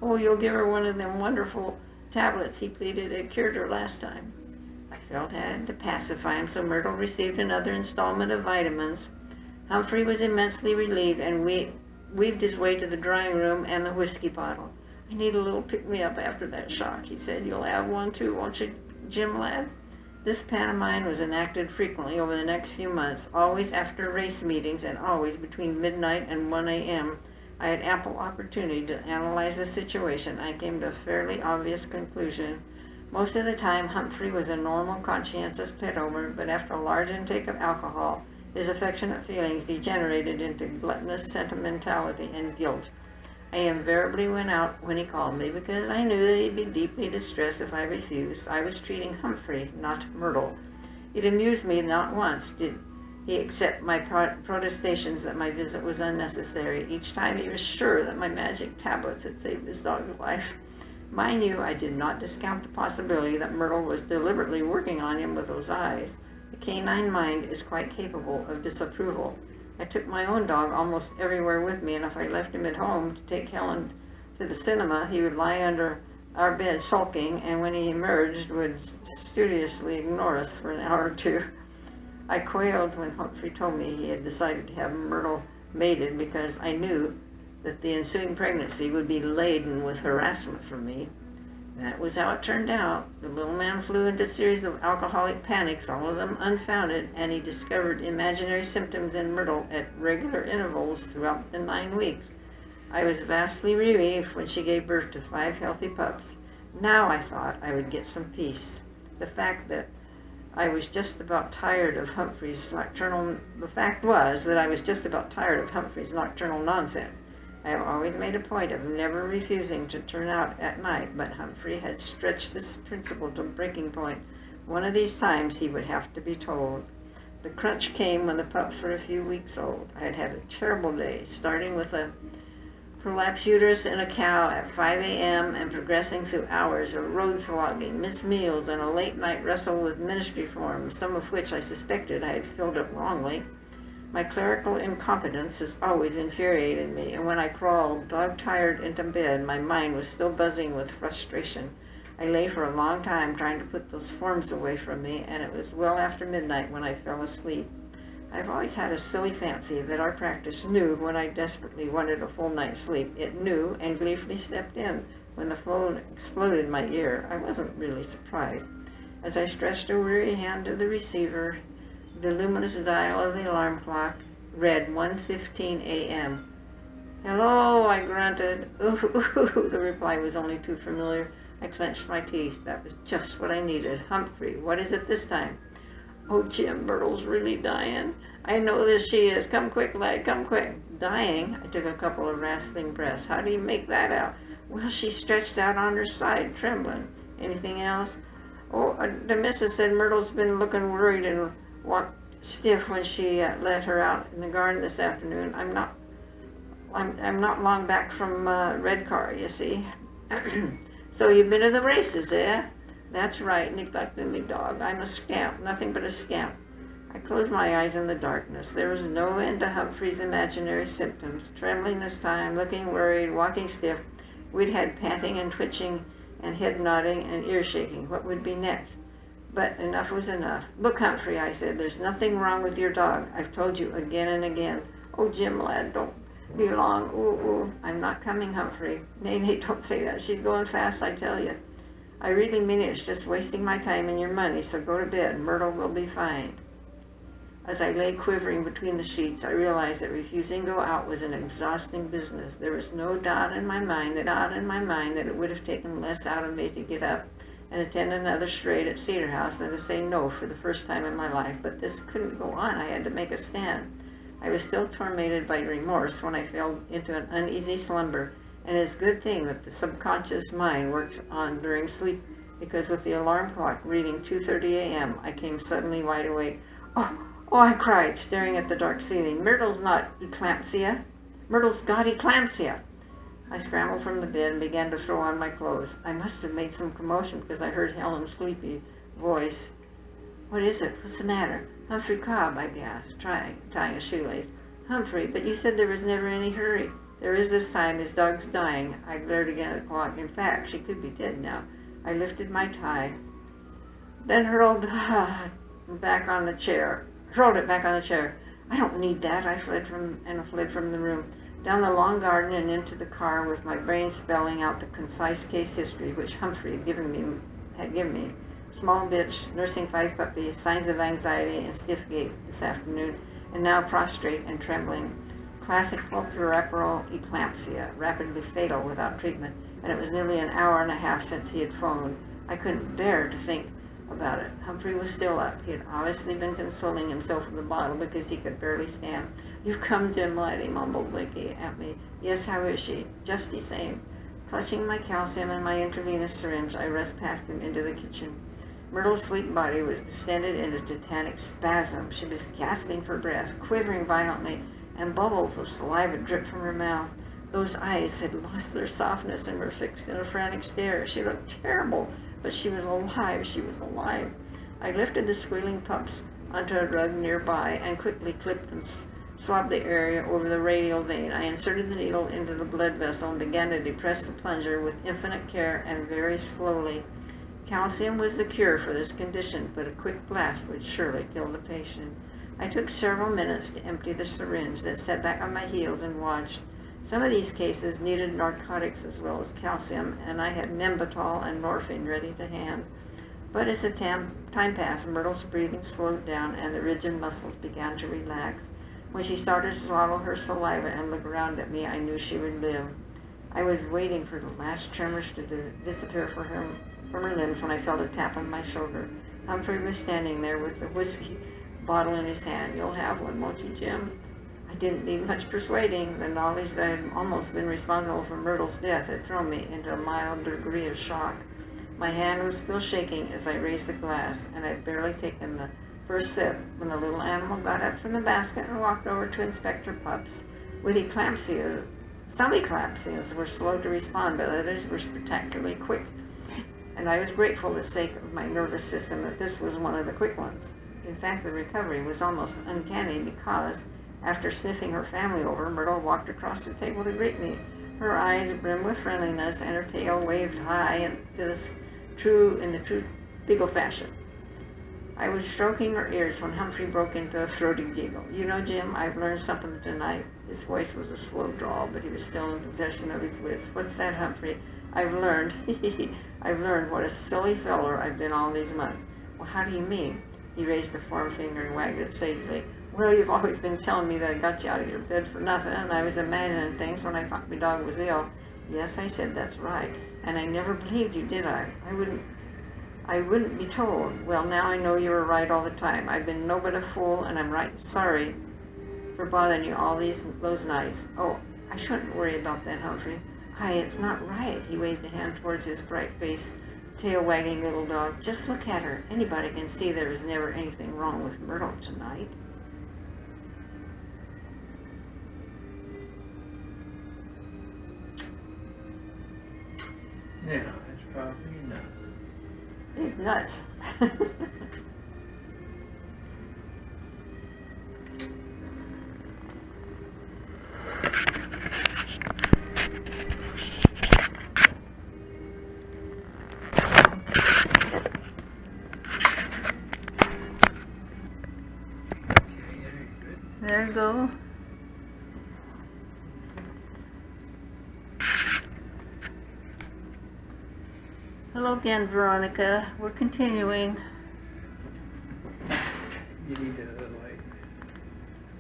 "Oh, you'll give her one of them wonderful tablets," he pleaded. "It cured her last time." I felt I had to pacify him, so Myrtle received another installment of vitamins. Humphrey was immensely relieved and weaved his way to the drawing room and the whiskey bottle. "I need a little pick-me-up after that shock," he said. "You'll have one too, won't you, Jim lad?" This pantomime was enacted frequently over the next few months, always after race meetings and always between midnight and 1 a.m. I had ample opportunity to analyze the situation. I came to a fairly obvious conclusion. Most of the time, Humphrey was a normal, conscientious pet owner, but after a large intake of alcohol, his affectionate feelings degenerated into gluttonous sentimentality and guilt. I invariably went out when he called me because I knew that he'd be deeply distressed if I refused. I was treating Humphrey, not Myrtle. It amused me not once did he accept my protestations that my visit was unnecessary. Each time he was sure that my magic tablets had saved his dog's life. Mind you, I did not discount the possibility that Myrtle was deliberately working on him with those eyes. The canine mind is quite capable of disapproval. I took my own dog almost everywhere with me, and if I left him at home to take Helen to the cinema, he would lie under our bed sulking, and when he emerged, would studiously ignore us for an hour or two. I quailed when Humphrey told me he had decided to have Myrtle mated because I knew that the ensuing pregnancy would be laden with harassment from me. That was how it turned out. The little man flew into a series of alcoholic panics, all of them unfounded, and he discovered imaginary symptoms in Myrtle at regular intervals throughout the 9 weeks. I was vastly relieved when she gave birth to 5 healthy pups. Now I thought I would get some peace. The fact was that I was just about tired of Humphrey's nocturnal nonsense. I have always made a point of never refusing to turn out at night, but Humphrey had stretched this principle to breaking point. One of these times he would have to be told. The crunch came when the pups were a few weeks old. I had had a terrible day, starting with a prolapsed uterus in a cow at 5 a.m. and progressing through hours of road slogging, missed meals, and a late-night wrestle with ministry forms, some of which I suspected I had filled up wrongly. My clerical incompetence has always infuriated me, and when I crawled, dog-tired, into bed, my mind was still buzzing with frustration. I lay for a long time trying to put those forms away from me, and it was well after midnight when I fell asleep. I've always had a silly fancy that our practice knew when I desperately wanted a full night's sleep. It knew and gleefully stepped in when the phone exploded in my ear. I wasn't really surprised. As I stretched a weary hand to the receiver, the luminous dial of the alarm clock read 1:15 a.m. "Hello," I grunted. Ooh, the reply was only too familiar. I clenched my teeth. That was just what I needed. "Humphrey, what is it this time?" "Oh, Jim, Myrtle's really dying. I know this she is. Come quick, lad, come quick." "Dying?" I took a couple of rasping breaths. "How do you make that out?" "Well, she's stretched out on her side, trembling." "Anything else?" "Oh, the missus said Myrtle's been looking worried and walked stiff when she let her out in the garden this afternoon. I'm not long back from Redcar, you see." "So you've been to the races, eh?" "That's right, neglecting me dog. I'm a scamp, nothing but a scamp." I closed my eyes in the darkness. There was no end to Humphrey's imaginary symptoms. Trembling this time, looking worried, walking stiff. We'd had panting and twitching and head nodding and ear shaking. What would be next? But enough was enough. "Look, Humphrey," I said, "there's nothing wrong with your dog. I've told you again and again." "Oh, Jim, lad, don't be long. Ooh. "I'm not coming, Humphrey." Nay, don't say that. She's going fast, I tell you." "I really mean it. It's just wasting my time and your money, so go to bed. Myrtle will be fine." As I lay quivering between the sheets, I realized that refusing to go out was an exhausting business. There was no doubt in my mind that it would have taken less out of me to get up and attend another charade at Cedar House than to say no for the first time in my life. But this couldn't go on. I had to make a stand. I was still tormented by remorse when I fell into an uneasy slumber, and it's a good thing that the subconscious mind works on during sleep, because with the alarm clock reading 2:30 a.m., I came suddenly wide awake. Oh, I cried, staring at the dark ceiling. Myrtle's not eclampsia. Myrtle's got eclampsia." I scrambled from the bed and began to throw on my clothes. I must have made some commotion because I heard Helen's sleepy voice. "What is it? What's the matter?" "Humphrey Cobb," I gasped, tying a shoelace. "Humphrey, but you said there was never any hurry." "There is this time. His dog's dying." I glared again at the clock. In fact, she could be dead now. I lifted my tie, then hurled it back on the chair. "I don't need that." I fled from the room, down the long garden and into the car, with my brain spelling out the concise case history which Humphrey had given me. Small bitch, nursing 5 puppies, signs of anxiety and stiff gait this afternoon, and now prostrate and trembling. Classic puerperal eclampsia, rapidly fatal without treatment, and it was nearly an hour and a half since he had phoned. I couldn't bear to think about it. Humphrey was still up. He had obviously been consoling himself with the bottle because he could barely stand. "You've come, Jim, lad," he mumbled blankly at me. "Yes, how is she?" "Just the same." Clutching my calcium and my intravenous syringe, I rushed past him into the kitchen. Myrtle's sleek body was extended in a tetanic spasm. She was gasping for breath, quivering violently, and bubbles of saliva dripped from her mouth. Those eyes had lost their softness and were fixed in a frantic stare. She looked terrible, but she was alive. I lifted the squealing pups onto a rug nearby and quickly clipped and swabbed the area over the radial vein. I inserted the needle into the blood vessel and began to depress the plunger with infinite care and very slowly. Calcium was the cure for this condition, but a quick blast would surely kill the patient. I took several minutes to empty the syringe, then sat back on my heels and watched. Some of these cases needed narcotics as well as calcium, and I had Nembutal and morphine ready to hand. But as the time passed, Myrtle's breathing slowed down and the rigid muscles began to relax. When she started to swallow her saliva and look around at me, I knew she would live. I was waiting for the last tremors to disappear from her limbs when I felt a tap on my shoulder. Humphrey was standing there with the whiskey bottle in his hand. "You'll have one, won't you, Jim?" I didn't need much persuading. The knowledge that I had almost been responsible for Myrtle's death had thrown me into a mild degree of shock. My hand was still shaking as I raised the glass, and I'd barely taken the first sip when the little animal got up from the basket and walked over to inspect her pups. With eclampsia, some eclampsias were slow to respond, but others were spectacularly quick, and I was grateful for the sake of my nervous system that this was one of the quick ones. In fact, the recovery was almost uncanny because, after sniffing her family over, Myrtle walked across the table to greet me. Her eyes brimmed with friendliness, and her tail waved high to the in the true Beagle fashion. I was stroking her ears when Humphrey broke into a throaty giggle. You know, Jim, I've learned something tonight. His voice was a slow drawl, but he was still in possession of his wits. What's that, Humphrey? I've learned what a silly feller I've been all these months. Well, how do you mean? He raised a forefinger and wagged it sagely. Well, you've always been telling me that I got you out of your bed for nothing, and I was imagining things when I thought my dog was ill. Yes, I said, that's right. And I never believed you, did I? I wouldn't be told. Well, now I know you were right all the time. I've been no but a fool, and I'm right sorry for bothering you all those nights. Oh, I shouldn't worry about that, Humphrey. Hi, it's not right. He waved a hand towards his bright-faced, tail-wagging little dog. Just look at her. Anybody can see there was never anything wrong with Myrtle tonight. Yeah, it's probably enough. It's nuts. There you go. Hello again, Veronica. We're continuing. You need a light.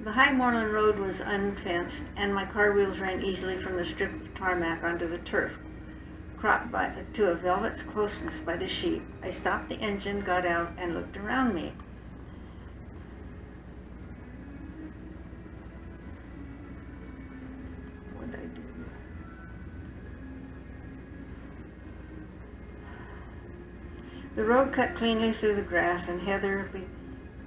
The high moorland road was unfenced, and my car wheels ran easily from the strip of tarmac onto the turf, cropped to a velvet's closeness by the sheep. I stopped the engine, got out, and looked around me. What did I do? The road cut cleanly through the grass and heather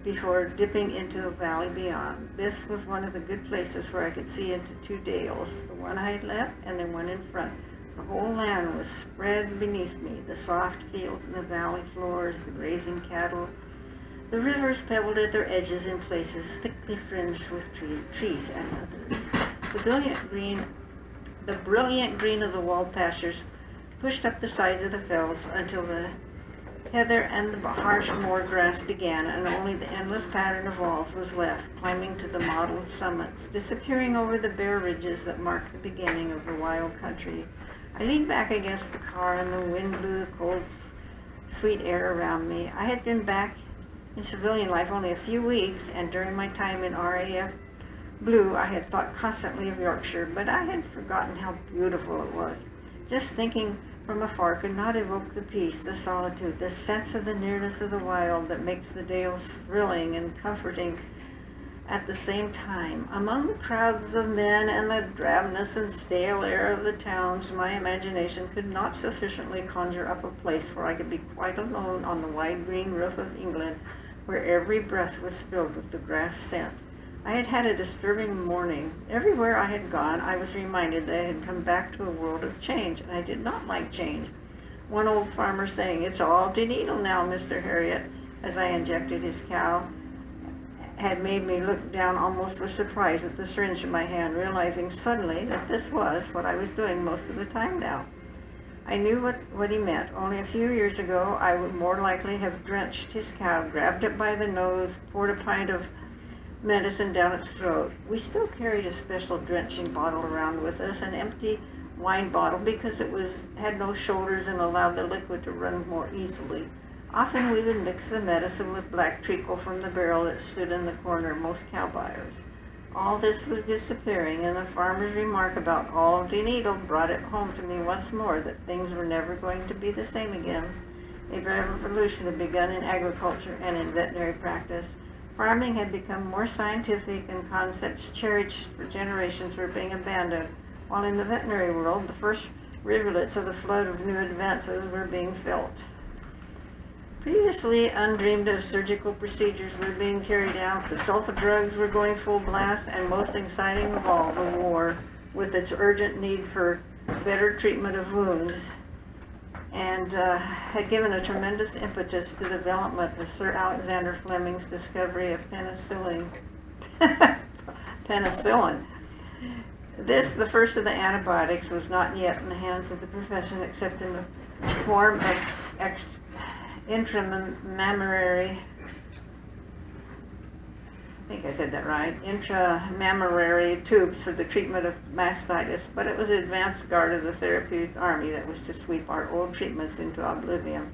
before dipping into the valley beyond. This was one of the good places where I could see into two dales, the one I had left and the one in front. The whole land was spread beneath me, the soft fields and the valley floors, the grazing cattle. The rivers pebbled at their edges in places, thickly fringed with trees at others. The brilliant green of the walled pastures pushed up the sides of the fells until the heather and the harsh moor grass began, and only the endless pattern of walls was left, climbing to the mottled summits, disappearing over the bare ridges that marked the beginning of the wild country. I leaned back against the car, and the wind blew the cold, sweet air around me. I had been back in civilian life only a few weeks, and during my time in RAF Blue, I had thought constantly of Yorkshire, but I had forgotten how beautiful it was. Just thinking from afar could not evoke the peace, the solitude, the sense of the nearness of the wild that makes the dales thrilling and comforting at the same time. Among the crowds of men and the drabness and stale air of the towns, my imagination could not sufficiently conjure up a place where I could be quite alone on the wide green roof of England, where every breath was filled with the grass scent. I had had a disturbing morning. Everywhere I had gone, I was reminded that I had come back to a world of change, and I did not like change. One old farmer saying, "It's all denudal now, Mr. Harriet," as I injected his cow, had made me look down almost with surprise at the syringe in my hand, realizing suddenly that this was what I was doing most of the time now. I knew what he meant. Only a few years ago, I would more likely have drenched his cow, grabbed it by the nose, poured a pint of medicine down its throat. We still carried a special drenching bottle around with us, an empty wine bottle, because it had no shoulders and allowed the liquid to run more easily. Often we would mix the medicine with black treacle from the barrel that stood in the corner of most cow buyers. All this was disappearing, and the farmer's remark about all denudal brought it home to me once more that things were never going to be the same again. A revolution had begun in agriculture and in veterinary practice. Farming had become more scientific, and concepts cherished for generations were being abandoned, while in the veterinary world, the first rivulets of the flood of new advances were being felt. Previously undreamed of surgical procedures were being carried out, the sulfa drugs were going full blast, and most exciting of all, the war, with its urgent need for better treatment of wounds, and had given a tremendous impetus to the development of Sir Alexander Fleming's discovery of penicillin. Penicillin. This, the first of the antibiotics, was not yet in the hands of the profession except in the form of intramammary, I think I said that right, intramammary tubes for the treatment of mastitis, but it was the advanced guard of the therapeutic army that was to sweep our old treatments into oblivion.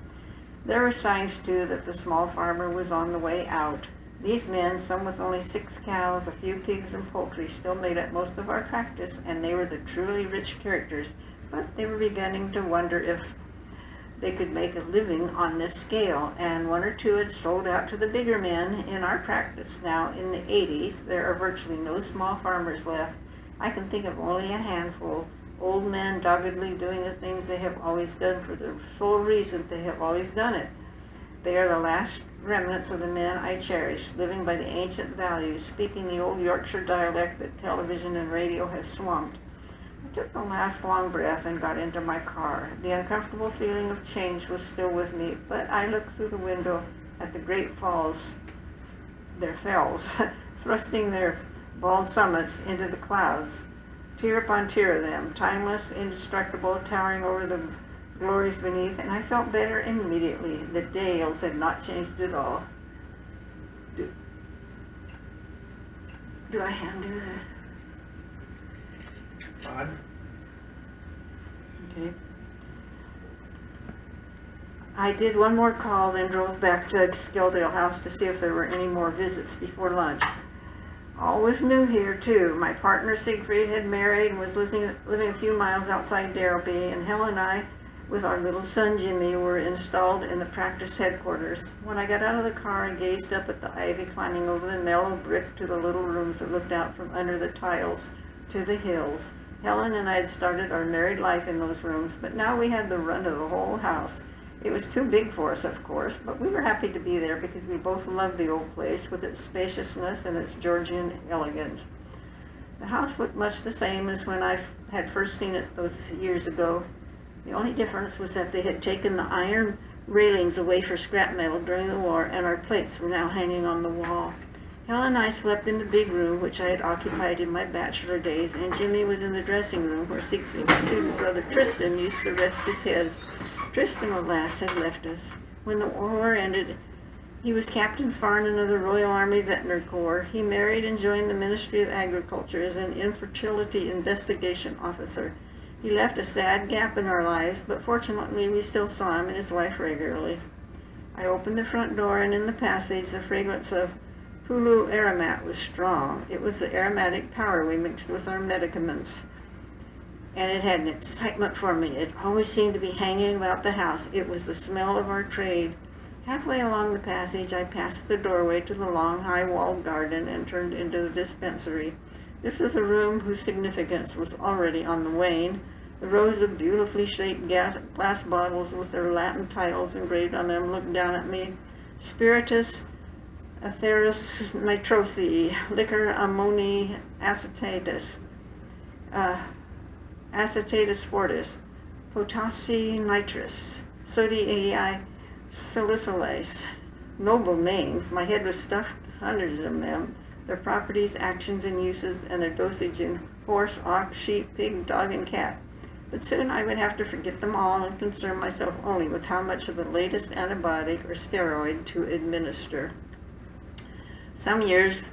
There were signs, too, that the small farmer was on the way out. These men, some with only 6 cows, a few pigs and poultry, still made up most of our practice, and they were the truly rich characters, but they were beginning to wonder if they could make a living on this scale, and 1 or 2 had sold out to the bigger men in our practice. Now, in the 80s, there are virtually no small farmers left. I can think of only a handful, old men doggedly doing the things they have always done for the sole reason they have always done it. They are the last remnants of the men I cherish, living by the ancient values, speaking the old Yorkshire dialect that television and radio have swamped. I took the last long breath and got into my car. The uncomfortable feeling of change was still with me, but I looked through the window at the great falls, their fells, thrusting their bald summits into the clouds, tier upon tier of them, timeless, indestructible, towering over the glories beneath, and I felt better immediately. The dales had not changed at all. Do I hand her that? Odd. Okay. I did one more call, then drove back to Skeldale House to see if there were any more visits before lunch. All was new here, too. My partner Siegfried had married and was living a few miles outside Darrowby, and Helen and I, with our little son Jimmy, were installed in the practice headquarters. When I got out of the car, I gazed up at the ivy climbing over the mellow brick to the little rooms that looked out from under the tiles to the hills. Helen and I had started our married life in those rooms, but now we had the run of the whole house. It was too big for us, of course, but we were happy to be there because we both loved the old place with its spaciousness and its Georgian elegance. The house looked much the same as when I had first seen it those years ago. The only difference was that they had taken the iron railings away for scrap metal during the war, and our plates were now hanging on the wall. Helen and I slept in the big room, which I had occupied in my bachelor days, and Jimmy was in the dressing room where Siegfried's student brother Tristan used to rest his head. Tristan, alas, had left us. When the war ended, he was Captain Farnan of the Royal Army Veterinary Corps. He married and joined the Ministry of Agriculture as an infertility investigation officer. He left a sad gap in our lives, but fortunately we still saw him and his wife regularly. I opened the front door, and in the passage the fragrance of Pulu aromat was strong. It was the aromatic powder we mixed with our medicaments, and it had an excitement for me. It always seemed to be hanging about the house. It was the smell of our trade. Halfway along the passage, I passed the doorway to the long, high-walled garden and turned into the dispensary. This was a room whose significance was already on the wane. The rows of beautifully shaped glass bottles with their Latin titles engraved on them looked down at me. Spiritus Atheris nitrosi, liquor ammoni acetatus, acetatus fortis, potassi nitrous, sodium salicylase. Noble names. My head was stuffed with hundreds of them. Their properties, actions, and uses, and their dosage in horse, ox, sheep, pig, dog, and cat. But soon I would have to forget them all and concern myself only with how much of the latest antibiotic or steroid to administer. Some years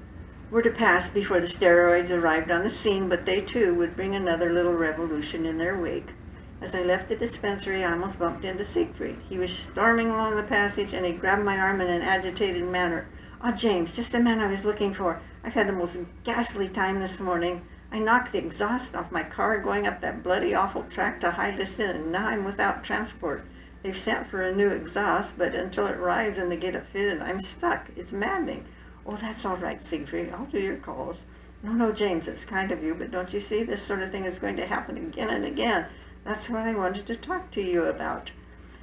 were to pass before the steroids arrived on the scene, but they too would bring another little revolution in their wake. As I left the dispensary, I almost bumped into Siegfried. He was storming along the passage, and he grabbed my arm in an agitated manner. "Oh, James, just the man I was looking for. I've had the most ghastly time this morning. I knocked the exhaust off my car going up that bloody awful track to hide us in, and now I'm without transport. They've sent for a new exhaust, but until it arrives and they get it fitted, I'm stuck. It's maddening." "Oh, that's all right, Siegfried. I'll do your calls." No, James, it's kind of you, but don't you see, this sort of thing is going to happen again and again. That's what I wanted to talk to you about.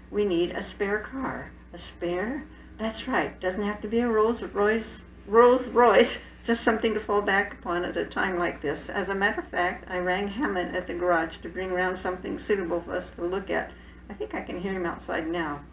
We need a spare car. A spare? That's right. Doesn't have to be a Rolls Royce, just something to fall back upon at a time like this. As a matter of fact, I rang Hammond at the garage to bring round something suitable for us to look at. I think I can hear him outside now.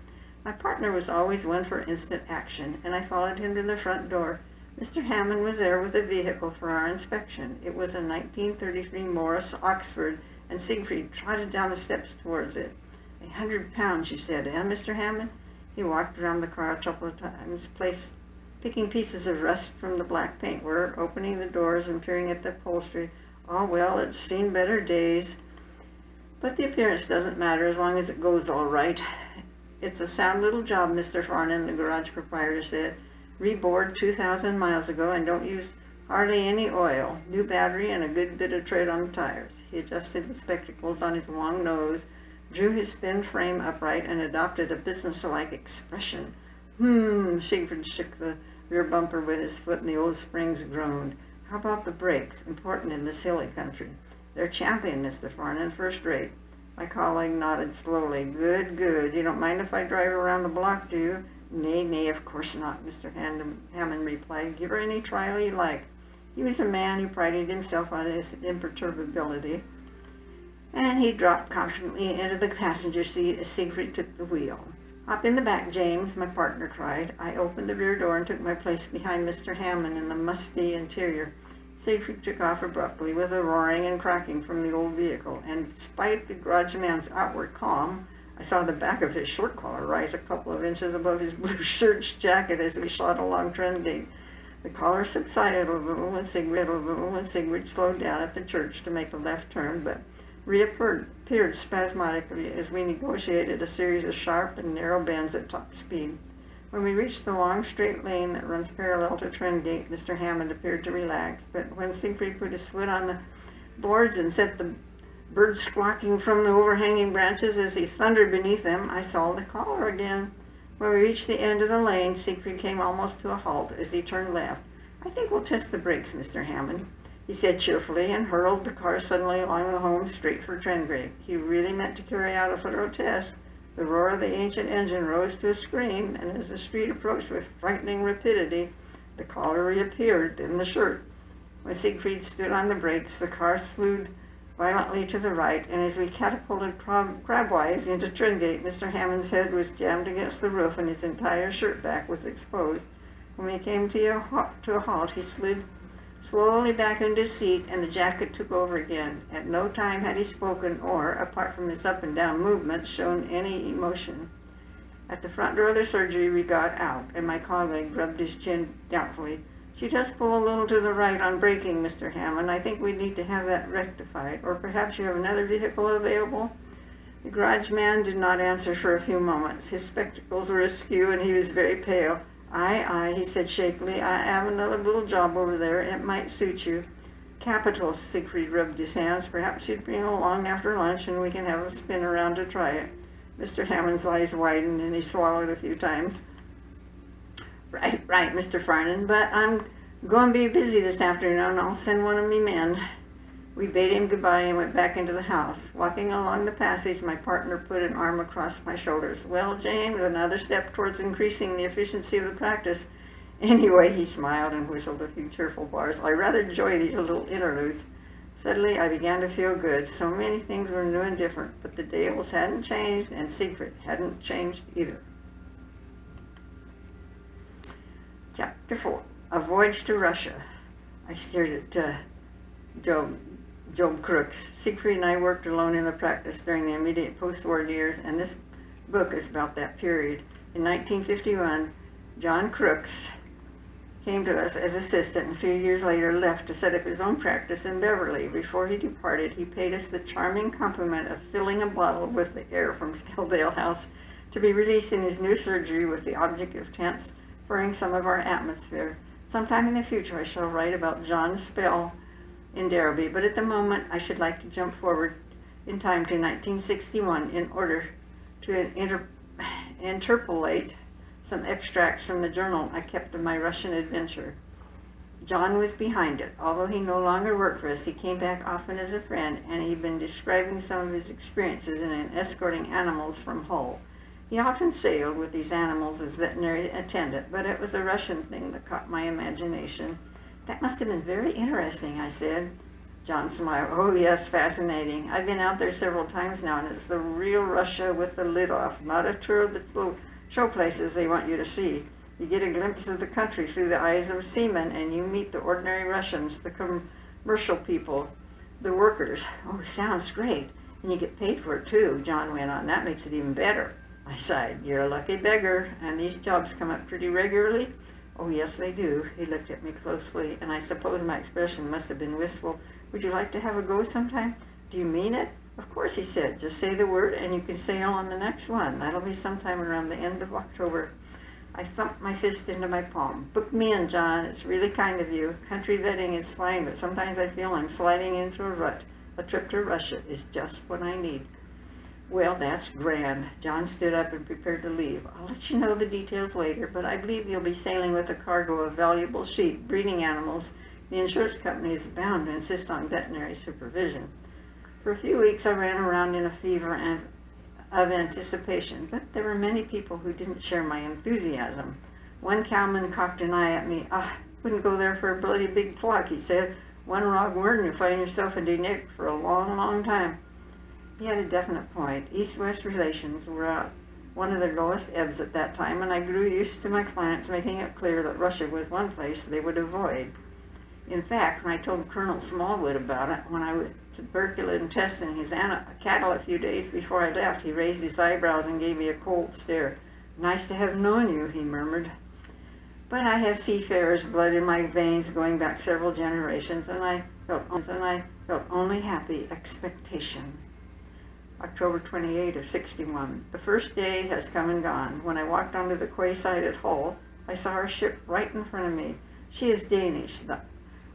My partner was always one for instant action, and I followed him to the front door. Mr. Hammond was there with a vehicle for our inspection. It was a 1933 Morris Oxford, and Siegfried trotted down the steps towards it. A 100 pounds, she said. Mr. Hammond? He walked around the car a couple of times, picking pieces of rust from the black paintwork, opening the doors and peering at the upholstery. Oh, well, it's seen better days. But the appearance doesn't matter as long as it goes all right. It's a sound little job, Mr. Farnan, the garage proprietor said. Rebored 2,000 miles ago and don't use hardly any oil. New battery and a good bit of tread on the tires. He adjusted the spectacles on his long nose, drew his thin frame upright, and adopted a businesslike expression. Siegfried shook the rear bumper with his foot and the old springs groaned. How about the brakes? Important in this hilly country. They're champion, Mr. Farnan, first rate. My colleague nodded slowly. Good, good. You don't mind if I drive around the block, do you? Nay, of course not, Mr. Hammond replied. Give her any trial you like. He was a man who prided himself on his imperturbability, and he dropped confidently into the passenger seat as Siegfried took the wheel. Hop in the back, James, my partner cried. I opened the rear door and took my place behind Mr. Hammond in the musty interior. Siegfried took off abruptly with a roaring and cracking from the old vehicle, and despite the garage man's outward calm, I saw the back of his shirt collar rise a couple of inches above his blue serge jacket as we shot along Trendgate. The collar subsided a little when Siegfried slowed down at the church to make a left turn, but reappeared spasmodically as we negotiated a series of sharp and narrow bends at top speed. When we reached the long straight lane that runs parallel to Trendgate, Mr. Hammond appeared to relax, but when Siegfried put his foot on the boards and set the birds squawking from the overhanging branches as he thundered beneath them, I saw the collar again. When we reached the end of the lane, Siegfried came almost to a halt as he turned left. I think we'll test the brakes, Mr. Hammond, he said cheerfully, and hurled the car suddenly along the home straight for Trendgate. He really meant to carry out a thorough test. The roar of the ancient engine rose to a scream, and as the street approached with frightening rapidity, the collar reappeared, then the shirt. When Siegfried stood on the brakes, the car slewed violently to the right, and as we catapulted crabwise into Trendgate, Mr. Hammond's head was jammed against the roof and his entire shirt back was exposed. When we came to a halt, he slid slowly back into his seat, and the jacket took over again. At no time had he spoken or, apart from his up and down movements, shown any emotion. At the front door of the surgery, we got out, and my colleague rubbed his chin doubtfully. She does pull a little to the right on braking, Mr. Hammond. I think we need to have that rectified. Or perhaps you have another vehicle available? The garage man did not answer for a few moments. His spectacles were askew, and he was very pale. Aye, he said shakily. I have another little job over there. It might suit you. Capital, Siegfried rubbed his hands. Perhaps you'd bring along after lunch, and we can have a spin around to try it. Mr. Hammond's eyes widened, and he swallowed a few times. Right, Mr. Farnan, but I'm going to be busy this afternoon. I'll send one of me men. We bade him goodbye and went back into the house. Walking along the passage, my partner put an arm across my shoulders. Well, James, another step towards increasing the efficiency of the practice. Anyway, he smiled and whistled a few cheerful bars. I rather enjoy these little interludes. Suddenly, I began to feel good. So many things were new and different, but the Dales hadn't changed, and Siegfried hadn't changed either. Chapter 4. A Voyage to Russia. I stared at Job Crooks. Siegfried and I worked alone in the practice during the immediate post-war years, and this book is about that period. In 1951, John Crooks came to us as assistant and a few years later left to set up his own practice in Beverly. Before he departed, he paid us the charming compliment of filling a bottle with the air from Skelldale House to be released in his new surgery with the object of transferring some of our atmosphere. Sometime in the future I shall write about John's spell in Derby, but at the moment I should like to jump forward in time to 1961 in order to interpolate some extracts from the journal I kept of my Russian adventure. John was behind it. Although he no longer worked for us, he came back often as a friend, and he'd been describing some of his experiences in escorting animals from Hull. He often sailed with these animals as veterinary attendant, but it was a Russian thing that caught my imagination. That must have been very interesting, I said. John smiled. Oh, yes, fascinating. I've been out there several times now, and it's the real Russia with the lid off, not a tour of the little show places they want you to see. You get a glimpse of the country through the eyes of a seaman, and you meet the ordinary Russians, the commercial people, the workers. Oh, sounds great. And you get paid for it too, John went on. That makes it even better. I sighed. You're a lucky beggar. And these jobs come up pretty regularly? Oh, yes, they do. He looked at me closely, and I suppose my expression must have been wistful. Would you like to have a go sometime? Do you mean it? Of course, he said. Just say the word, and you can sail on the next one. That'll be sometime around the end of October. I thumped my fist into my palm. Book me in, John. It's really kind of you. Country vetting is fine, but sometimes I feel I'm sliding into a rut. A trip to Russia is just what I need. Well, that's grand. John stood up and prepared to leave. I'll let you know the details later, but I believe you'll be sailing with a cargo of valuable sheep, breeding animals. The insurance company is bound to insist on veterinary supervision. For a few weeks, I ran around in a fever of anticipation, but there were many people who didn't share my enthusiasm. One cowman cocked an eye at me. Wouldn't go there for a bloody big flock, he said. One wrong word and you find yourself in Nick for a long, long time. He had a definite point. East-West relations were at one of their lowest ebbs at that time, and I grew used to my clients making it clear that Russia was one place they would avoid. In fact, when I told Colonel Smallwood about it, when I was tuberculin testing his cattle a few days before I left, he raised his eyebrows and gave me a cold stare. Nice to have known you, he murmured. But I have seafarer's blood in my veins going back several generations, and I felt only happy expectation. October 28 of 61. The first day has come and gone. When I walked onto the quayside at Hull, I saw our ship right in front of me. She is Danish, the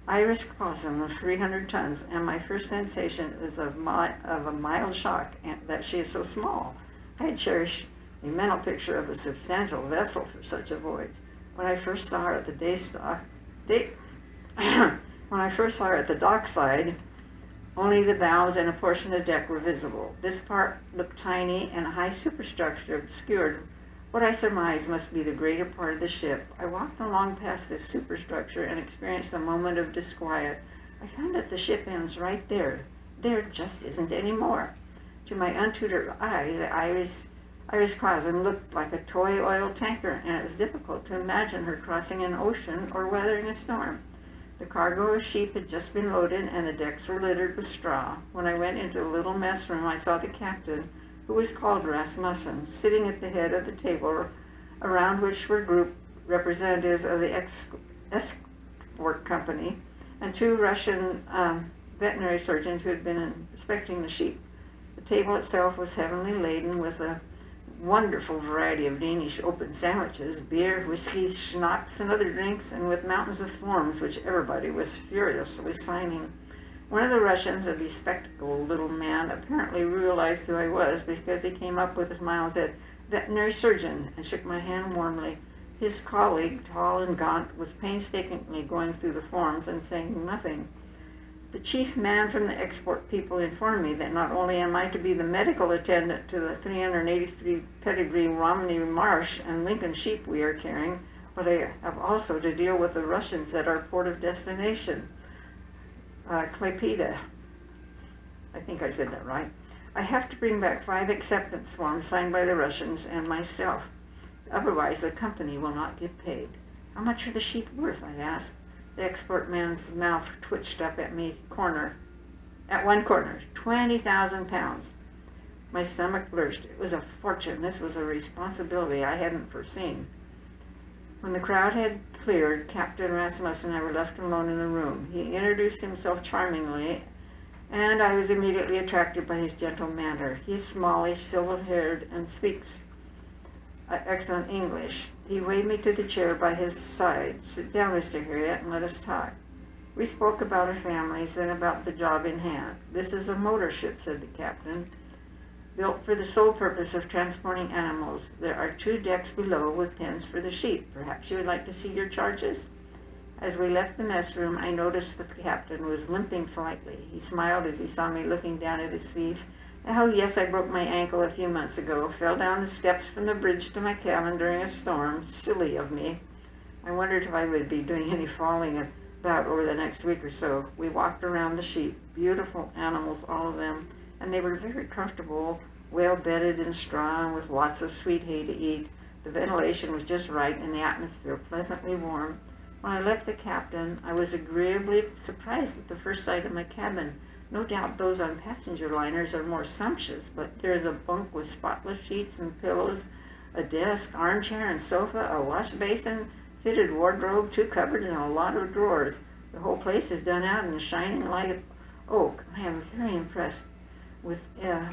Iris Clausen of 300 tons, and my first sensation is of a mild shock that she is so small. I had cherished a mental picture of a substantial vessel for such a voyage. When I first saw her at the dockside, only the bows and a portion of deck were visible. This part looked tiny, and a high superstructure obscured what I surmised must be the greater part of the ship. I walked along past this superstructure and experienced a moment of disquiet. I found that the ship ends right there. There just isn't any more. To my untutored eye, the Iris Clausen looked like a toy oil tanker, and it was difficult to imagine her crossing an ocean or weathering a storm. The cargo of sheep had just been loaded, and the decks were littered with straw. When I went into the little mess room, I saw the captain, who was called Rasmussen, sitting at the head of the table, around which were grouped representatives of the export company and two Russian veterinary surgeons who had been inspecting the sheep. The table itself was heavily laden with a wonderful variety of Danish open sandwiches, beer, whiskey, schnapps, and other drinks, and with mountains of forms which everybody was furiously signing. One of the Russians, a bespectacled little man, apparently realized who I was because he came up with a smile and said, "Veterinary surgeon," and shook my hand warmly. His colleague, tall and gaunt, was painstakingly going through the forms and saying nothing. The chief man from the export people informed me that not only am I to be the medical attendant to the 383 pedigree Romney Marsh and Lincoln sheep we are carrying, but I have also to deal with the Russians at our port of destination, Klaipeda. I think I said that right. I have to bring back 5 acceptance forms signed by the Russians and myself. Otherwise, the company will not get paid. How much are the sheep worth? I asked. The export man's mouth twitched up at one corner. 20,000 pounds. My stomach lurched. It was a fortune. This was a responsibility I hadn't foreseen. When the crowd had cleared, Captain Rasmussen and I were left alone in the room. He introduced himself charmingly, and I was immediately attracted by his gentle manner. He is smallish, silver-haired, and speaks excellent English. He waved me to the chair by his side. "Sit down, Mr. Harriet, and let us talk." We spoke about our families, then about the job in hand. "This is a motor ship," said the captain, "built for the sole purpose of transporting animals. There are 2 decks below with pens for the sheep. Perhaps you would like to see your charges?" As we left the mess room, I noticed that the captain was limping slightly. He smiled as he saw me looking down at his feet. "Oh, yes, I broke my ankle a few months ago. Fell down the steps from the bridge to my cabin during a storm. Silly of me." I wondered if I would be doing any falling about over the next week or so. We walked around the sheep. Beautiful animals, all of them, and they were very comfortable, well bedded in straw and with lots of sweet hay to eat. The ventilation was just right and the atmosphere pleasantly warm. When I left the captain, I was agreeably surprised at the first sight of my cabin. No doubt those on passenger liners are more sumptuous, but there's a bunk with spotless sheets and pillows, a desk, armchair and sofa, a wash basin, fitted wardrobe, 2 cupboards, and a lot of drawers. The whole place is done out in shining light oak. I am very impressed with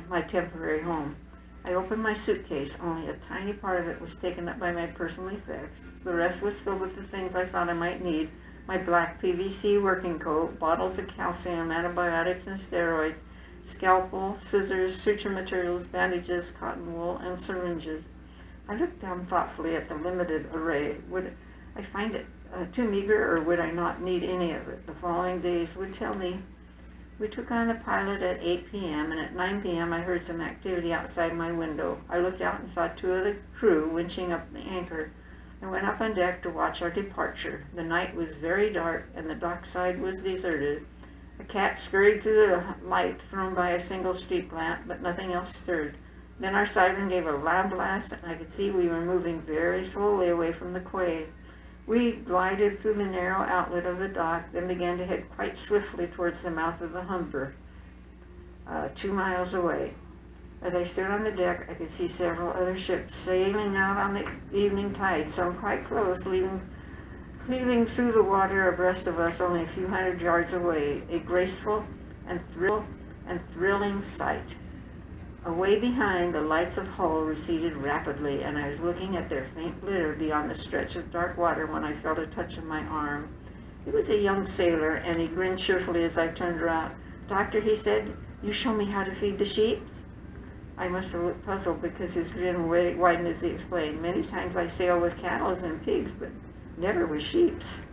my temporary home. I opened my suitcase. Only a tiny part of it was taken up by my personal effects. The rest was filled with the things I thought I might need. My black PVC working coat, bottles of calcium, antibiotics and steroids, scalpel, scissors, suture materials, bandages, cotton wool, and syringes. I looked down thoughtfully at the limited array. Would I find it too meager, or would I not need any of it? The following days would tell me. We took on the pilot at 8 p.m., and at 9 p.m. I heard some activity outside my window. I looked out and saw 2 of the crew winching up the anchor. I went up on deck to watch our departure. The night was very dark, and the dockside was deserted. A cat scurried through the light thrown by a single street lamp, but nothing else stirred. Then our siren gave a loud blast, and I could see we were moving very slowly away from the quay. We glided through the narrow outlet of the dock, then began to head quite swiftly towards the mouth of the Humber, 2 miles away. As I stood on the deck, I could see several other ships sailing out on the evening tide, some quite close, cleaving through the water abreast of us only a few hundred yards away, a graceful and thrilling sight. Away behind, the lights of Hull receded rapidly, and I was looking at their faint glitter beyond the stretch of dark water when I felt a touch on my arm. He was a young sailor, and he grinned cheerfully as I turned around. "Doctor," he said, "you show me how to feed the sheep?" I must have looked puzzled because his grin widened as he explained. "Many times I sail with cattle and pigs, but never with sheeps."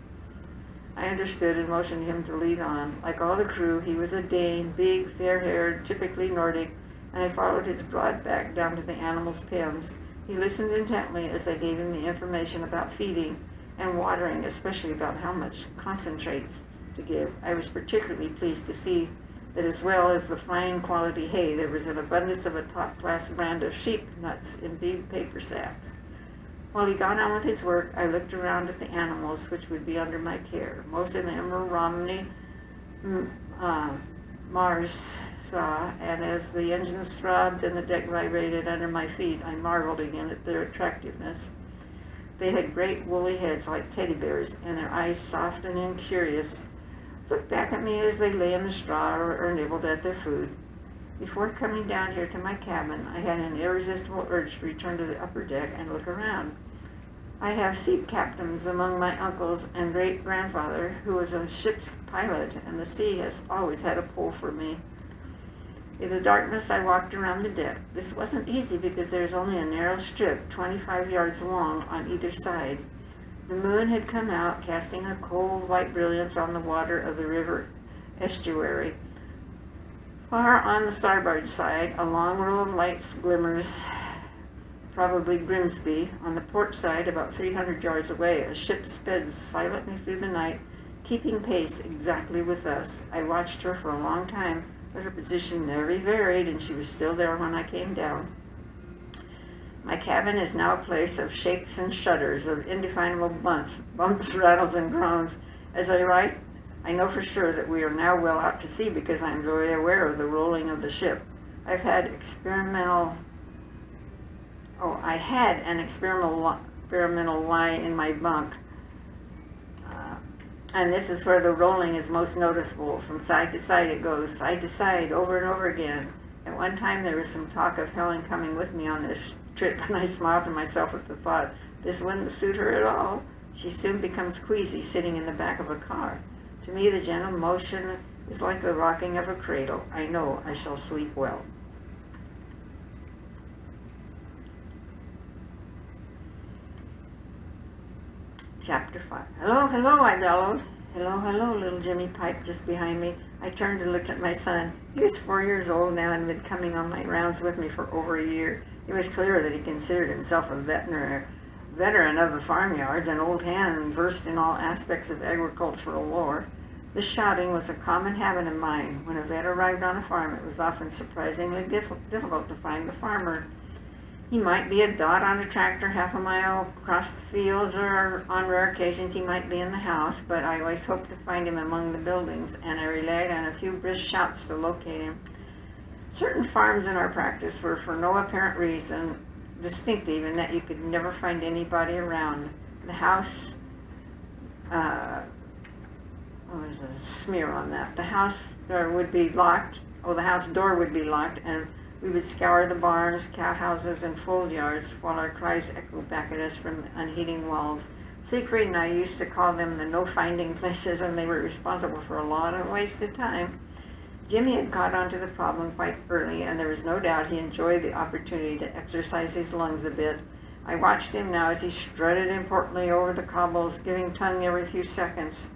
I understood and motioned him to lead on. Like all the crew, he was a Dane, big, fair-haired, typically Nordic, and I followed his broad back down to the animals' pens. He listened intently as I gave him the information about feeding and watering, especially about how much concentrates to give. I was particularly pleased to see that as well as the fine quality hay, there was an abundance of a top-class brand of sheep nuts in big paper sacks. While he got on with his work, I looked around at the animals which would be under my care. Most of them were Romney Mars saw, and as the engines throbbed and the deck vibrated under my feet, I marveled again at their attractiveness. They had great woolly heads like teddy bears, and their eyes soft and incurious looked back at me as they lay in the straw or nibbled at their food. Before coming down here to my cabin, I had an irresistible urge to return to the upper deck and look around. I have sea captains among my uncles and great-grandfather, who was a ship's pilot, and the sea has always had a pull for me. In the darkness, I walked around the deck. This wasn't easy because there was only a narrow strip, 25 yards long, on either side. The moon had come out, casting a cold white brilliance on the water of the river estuary. Far on the starboard side, a long row of lights glimmers, probably Grimsby. On the port side, about 300 yards away, a ship sped silently through the night, keeping pace exactly with us. I watched her for a long time, but her position never varied, and she was still there when I came down. My cabin is now a place of shakes and shudders, of indefinable bumps, rattles, and groans. As I write, I know for sure that we are now well out to sea because I am very aware of the rolling of the ship. I had an experimental lie in my bunk. And this is where the rolling is most noticeable. From side to side it goes, side to side, over and over again. At one time there was some talk of Helen coming with me on this trip, and I smiled to myself at the thought. This wouldn't suit her at all. She soon becomes queasy sitting in the back of a car. To me, the gentle motion is like the rocking of a cradle. I know I shall sleep well. Chapter 5. "Hello, hello," I bellowed. "Hello, hello," little Jimmy piped just behind me. I turned and looked at my son. He was 4 years old now and had been coming on my rounds with me for over a year. It was clear that he considered himself a veteran of the farmyards, an old hand versed in all aspects of agricultural lore. This shouting was a common habit of mine. When a vet arrived on a farm, it was often surprisingly difficult to find the farmer. He might be a dot on a tractor half a mile across the fields, or on rare occasions he might be in the house, but I always hoped to find him among the buildings, and I relied on a few brisk shouts to locate him. Certain farms in our practice were for no apparent reason distinctive in that you could never find anybody around. The house, there's a smear on that. The house door would be locked, the house door would be locked, and we would scour the barns, cow-houses, and fold yards while our cries echoed back at us from unheeding walls. Siegfried and I used to call them the no-finding places, and they were responsible for a lot of wasted time. Jimmy had caught on to the problem quite early, and there was no doubt he enjoyed the opportunity to exercise his lungs a bit. I watched him now as he strutted importantly over the cobbles, giving tongue every few seconds.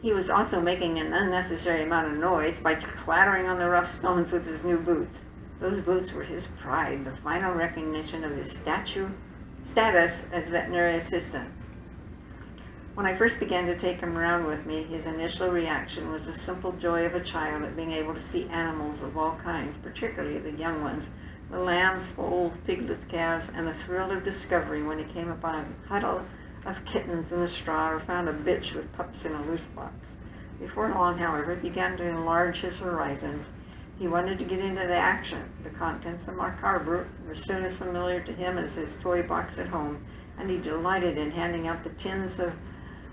He was also making an unnecessary amount of noise by clattering on the rough stones with his new boots. Those boots were his pride, the final recognition of his status as veterinary assistant. When I first began to take him around with me, his initial reaction was the simple joy of a child at being able to see animals of all kinds, particularly the young ones, the lambs, foals, piglets, calves, and the thrill of discovery when he came upon a huddle of kittens in the straw or found a bitch with pups in a loose box. Before long, however, he began to enlarge his horizons. He wanted to get into the action. The contents of my car were soon as familiar to him as his toy box at home, and he delighted in handing out the tins of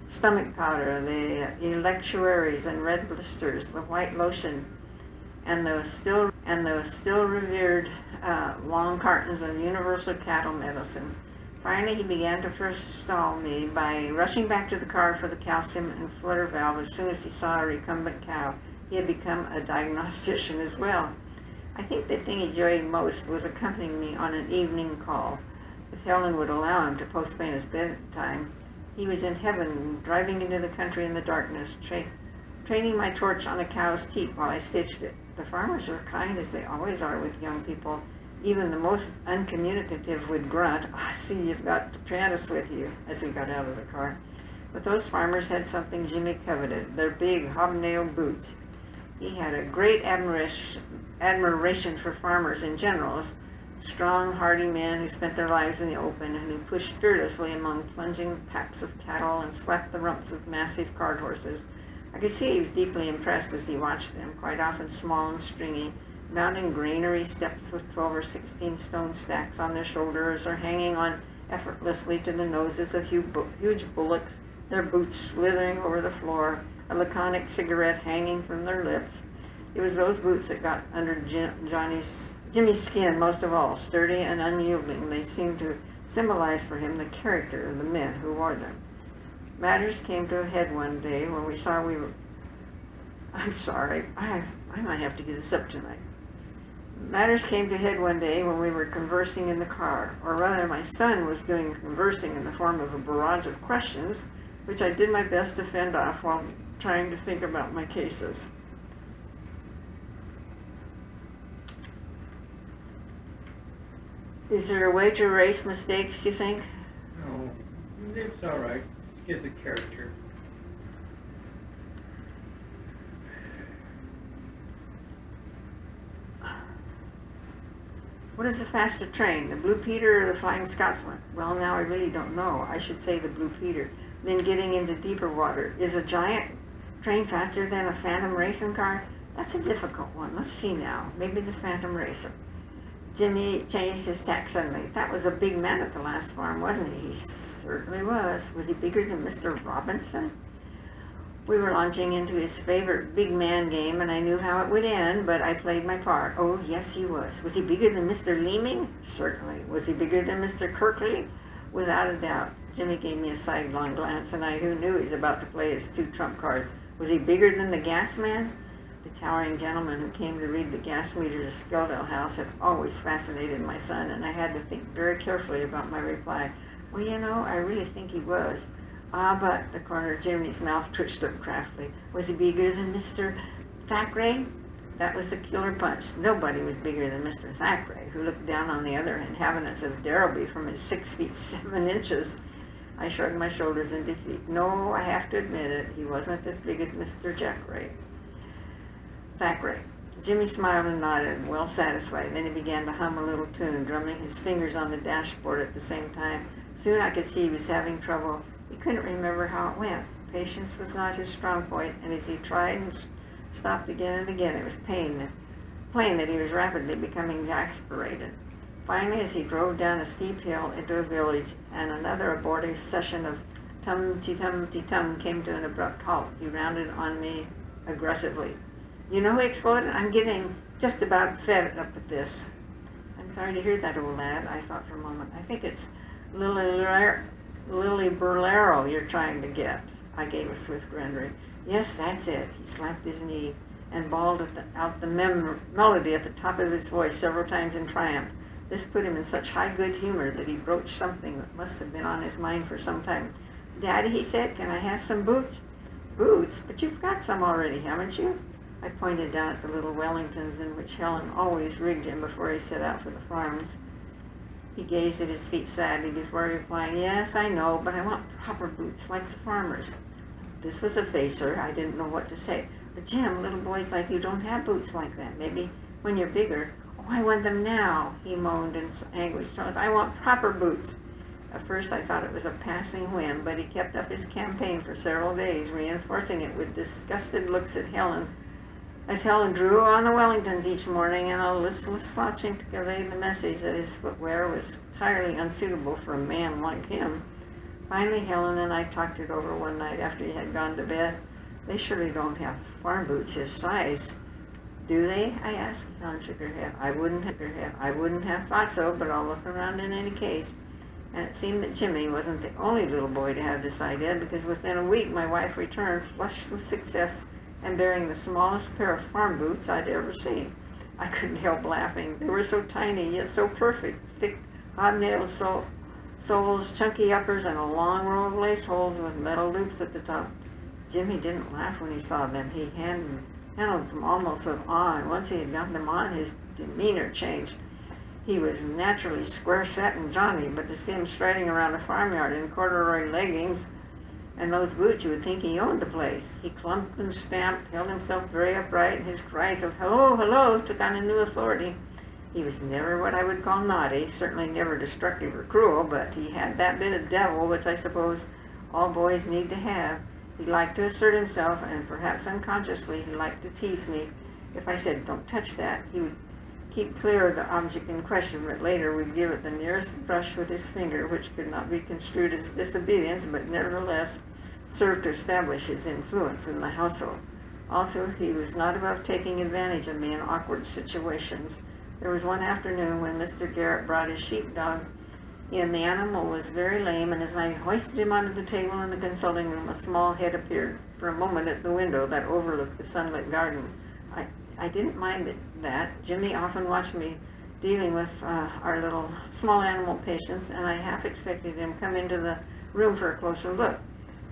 stomach powder, the electuaries and red blisters, the white lotion, and the still revered long cartons of universal cattle medicine. Finally, he began to forestall me by rushing back to the car for the calcium and flutter valve as soon as he saw a recumbent cow. He had become a diagnostician as well. I think the thing he enjoyed most was accompanying me on an evening call. If Helen would allow him to postpone his bedtime, he was in heaven, driving into the country in the darkness, training my torch on a cow's teat while I stitched it. The farmers were kind, as they always are with young people. Even the most uncommunicative would grunt, "I see you've got Prentice with you," as we got out of the car. But those farmers had something Jimmy coveted, their big hobnailed boots. He had a great admiration for farmers in general, strong, hardy men who spent their lives in the open and who pushed fearlessly among plunging packs of cattle and swept the rumps of massive cart horses. I could see he was deeply impressed as he watched them, quite often small and stringy, mounting granary steps with 12 or 16 stone stacks on their shoulders, or hanging on effortlessly to the noses of huge bullocks, their boots slithering over the floor, a laconic cigarette hanging from their lips. It was those boots that got under Jimmy's skin most of all, sturdy and unyielding. They seemed to symbolize for him the character of the men who wore them. Matters came to a head one day when we saw we were... I'm sorry, I might have to give this up tonight. Matters came to a head one day when we were conversing in the car, or rather my son was doing conversing in the form of a barrage of questions, which I did my best to fend off while trying to think about my cases. Is there a way to erase mistakes, do you think? No, it's all right. It gives a character. What is the faster train, the Blue Peter or the Flying Scotsman? Well, now I really don't know. I should say the Blue Peter. Then getting into deeper water. Is a giant train faster than a Phantom racing car? That's a difficult one. Let's see now. Maybe the Phantom racer. Jimmy changed his tack suddenly. That was a big man at the last farm, wasn't he? He certainly was. Was he bigger than Mr. Robinson? We were launching into his favorite big man game, and I knew how it would end, but I played my part. Oh, yes, he was. Was he bigger than Mr. Leeming? Certainly. Was he bigger than Mr. Kirkley? Without a doubt. Jimmy gave me a sidelong glance, and I knew he was about to play his 2 trump cards. Was he bigger than the gas man? The towering gentleman who came to read the gas meters of Skeldale House had always fascinated my son, and I had to think very carefully about my reply. Well, you know, I really think he was. Ah, but the corner of Jimmy's mouth twitched up craftily. Was he bigger than Mr. Thackeray? That was the killer punch. Nobody was bigger than Mr. Thackeray, who looked down on the other inhabitants of Derrelby from his 6 feet 7 inches. I shrugged my shoulders in defeat. No, I have to admit it. He wasn't as big as Mr. Thackeray. Jimmy smiled and nodded, well satisfied. Then he began to hum a little tune, drumming his fingers on the dashboard at the same time. Soon I could see he was having trouble. He couldn't remember how it went. Patience was not his strong point, and as he tried and stopped again and again, it was plain that he was rapidly becoming exasperated. Finally, as he drove down a steep hill into a village, and another abortive session of tum-ti-tum-ti-tum came to an abrupt halt, he rounded on me aggressively. You know, he exploded, I'm getting just about fed up with this. I'm sorry to hear that, old lad, I thought for a moment. I think it's Lily Burlero you're trying to get. I gave a swift rendering. Yes, that's it. He slapped his knee and bawled out the melody at the top of his voice several times in triumph. This put him in such high good humor that he broached something that must have been on his mind for some time. Daddy, he said, can I have some boots? Boots? But you've got some already, haven't you? I pointed down at the little Wellingtons in which Helen always rigged him before he set out for the farms. He gazed at his feet sadly before replying, yes, I know, but I want proper boots like the farmers. This was a facer. I didn't know what to say. But Jim, little boys like you don't have boots like that. Maybe when you're bigger. Oh, I want them now, he moaned in anguished tones. I want proper boots. At first I thought it was a passing whim, but he kept up his campaign for several days, reinforcing it with disgusted looks at Helen, as Helen drew on the Wellingtons each morning and a listless slouching to convey the message that his footwear was entirely unsuitable for a man like him. Finally, Helen and I talked it over one night after he had gone to bed. They surely don't have farm boots his size. Do they? I asked. Helen shook her head. I wouldn't have thought so, but I'll look around in any case. And it seemed that Jimmy wasn't the only little boy to have this idea, because within a week my wife returned, flushed with success, and bearing the smallest pair of farm boots I'd ever seen. I couldn't help laughing. They were so tiny, yet so perfect. Thick, hobnailed soles, chunky uppers, and a long row of lace holes with metal loops at the top. Jimmy didn't laugh when he saw them. He handled them almost with awe, and once he had got them on, his demeanor changed. He was naturally square-set and jaunty, but to see him striding around a farmyard in corduroy leggings and those boots, you would think he owned the place. He clumped and stamped, held himself very upright, and his cries of hello, hello, took on a new authority. He was never what I would call naughty, certainly never destructive or cruel, but he had that bit of devil which I suppose all boys need to have. He liked to assert himself, and perhaps unconsciously he liked to tease me. If I said, don't touch that, he would keep clear of the object in question, but later would give it the nearest brush with his finger, which could not be construed as disobedience, but nevertheless served to establish his influence in the household. Also, he was not above taking advantage of me in awkward situations. There was one afternoon when Mr. Garrett brought his sheepdog in. The animal was very lame, and as I hoisted him onto the table in the consulting room, a small head appeared for a moment at the window that overlooked the sunlit garden. I didn't mind that. Jimmy often watched me dealing with our little small animal patients, and I half expected him to come into the room for a closer look.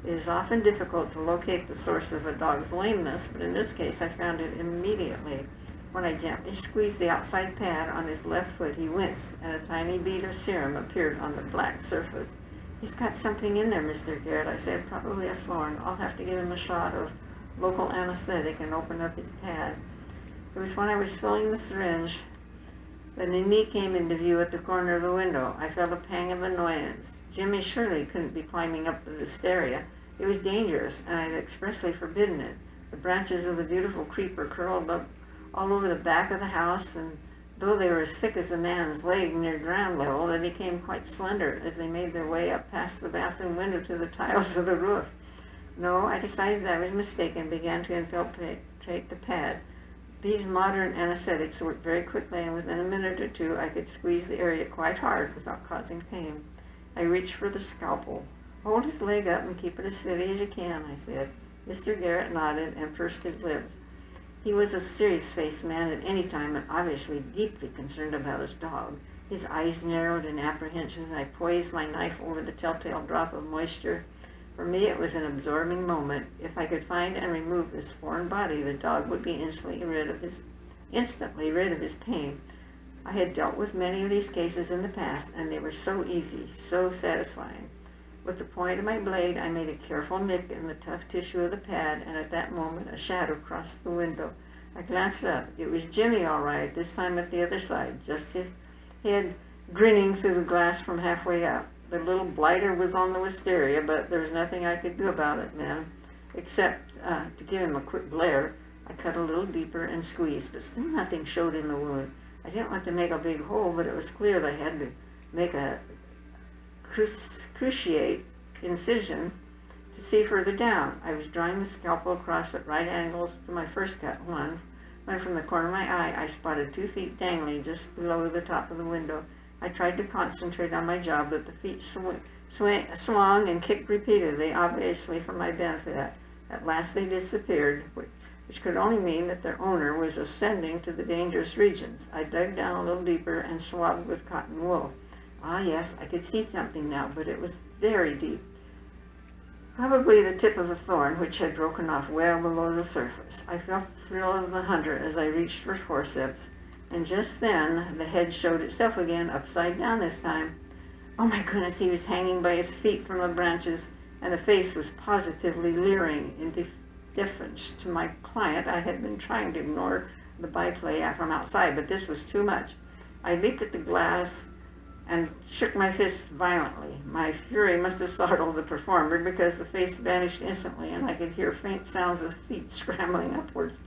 It is often difficult to locate the source of a dog's lameness, but in this case I found it immediately. When I gently squeezed the outside pad on his left foot, he winced, and a tiny bead of serum appeared on the black surface. He's got something in there, Mr. Garrett, I said, probably a thorn. I'll have to give him a shot of local anesthetic and open up his pad. It was when I was filling the syringe that a knee came into view at the corner of the window. I felt a pang of annoyance. Jimmy surely couldn't be climbing up the wisteria. It was dangerous, and I had expressly forbidden it. The branches of the beautiful creeper curled up all over the back of the house, and though they were as thick as a man's leg near ground level, they became quite slender as they made their way up past the bathroom window to the tiles of the roof. No, I decided that I was mistaken and began to infiltrate the pad. These modern anesthetics worked very quickly, and within a minute or two I could squeeze the area quite hard without causing pain. I reached for the scalpel. Hold his leg up and keep it as steady as you can, I said. Mr. Garrett nodded and pursed his lips. He was a serious-faced man at any time, and obviously deeply concerned about his dog. His eyes narrowed in apprehension as I poised my knife over the telltale drop of moisture. For me, it was an absorbing moment. If I could find and remove this foreign body, the dog would be instantly rid of his pain. I had dealt with many of these cases in the past, and they were so easy, so satisfying. With the point of my blade, I made a careful nick in the tough tissue of the pad, and at that moment a shadow crossed the window. I glanced up. It was Jimmy, all right, this time at the other side, just his head grinning through the glass from halfway up. The little blighter was on the wisteria, but there was nothing I could do about it then, except to give him a quick glare. I cut a little deeper and squeezed, but still nothing showed in the wound. I didn't want to make a big hole, but it was clear that I had to make a cruciate incision to see further down. I was drawing the scalpel across at right angles to my first cut. When from the corner of my eye, I spotted 2 feet dangling just below the top of the window. I tried to concentrate on my job, but the feet swung and kicked repeatedly, obviously for my benefit. At last they disappeared, which could only mean that their owner was ascending to the dangerous regions. I dug down a little deeper and swabbed with cotton wool. Ah, yes, I could see something now, but it was very deep. Probably the tip of a thorn, which had broken off well below the surface. I felt the thrill of the hunter as I reached for forceps, and just then the head showed itself again, upside down this time. Oh my goodness, he was hanging by his feet from the branches, and the face was positively leering in deference to my client. I had been trying to ignore the byplay from outside, but this was too much. I leaped at the glass and shook my fist violently. My fury must have startled the performer, because the face vanished instantly, and I could hear faint sounds of feet scrambling upwards.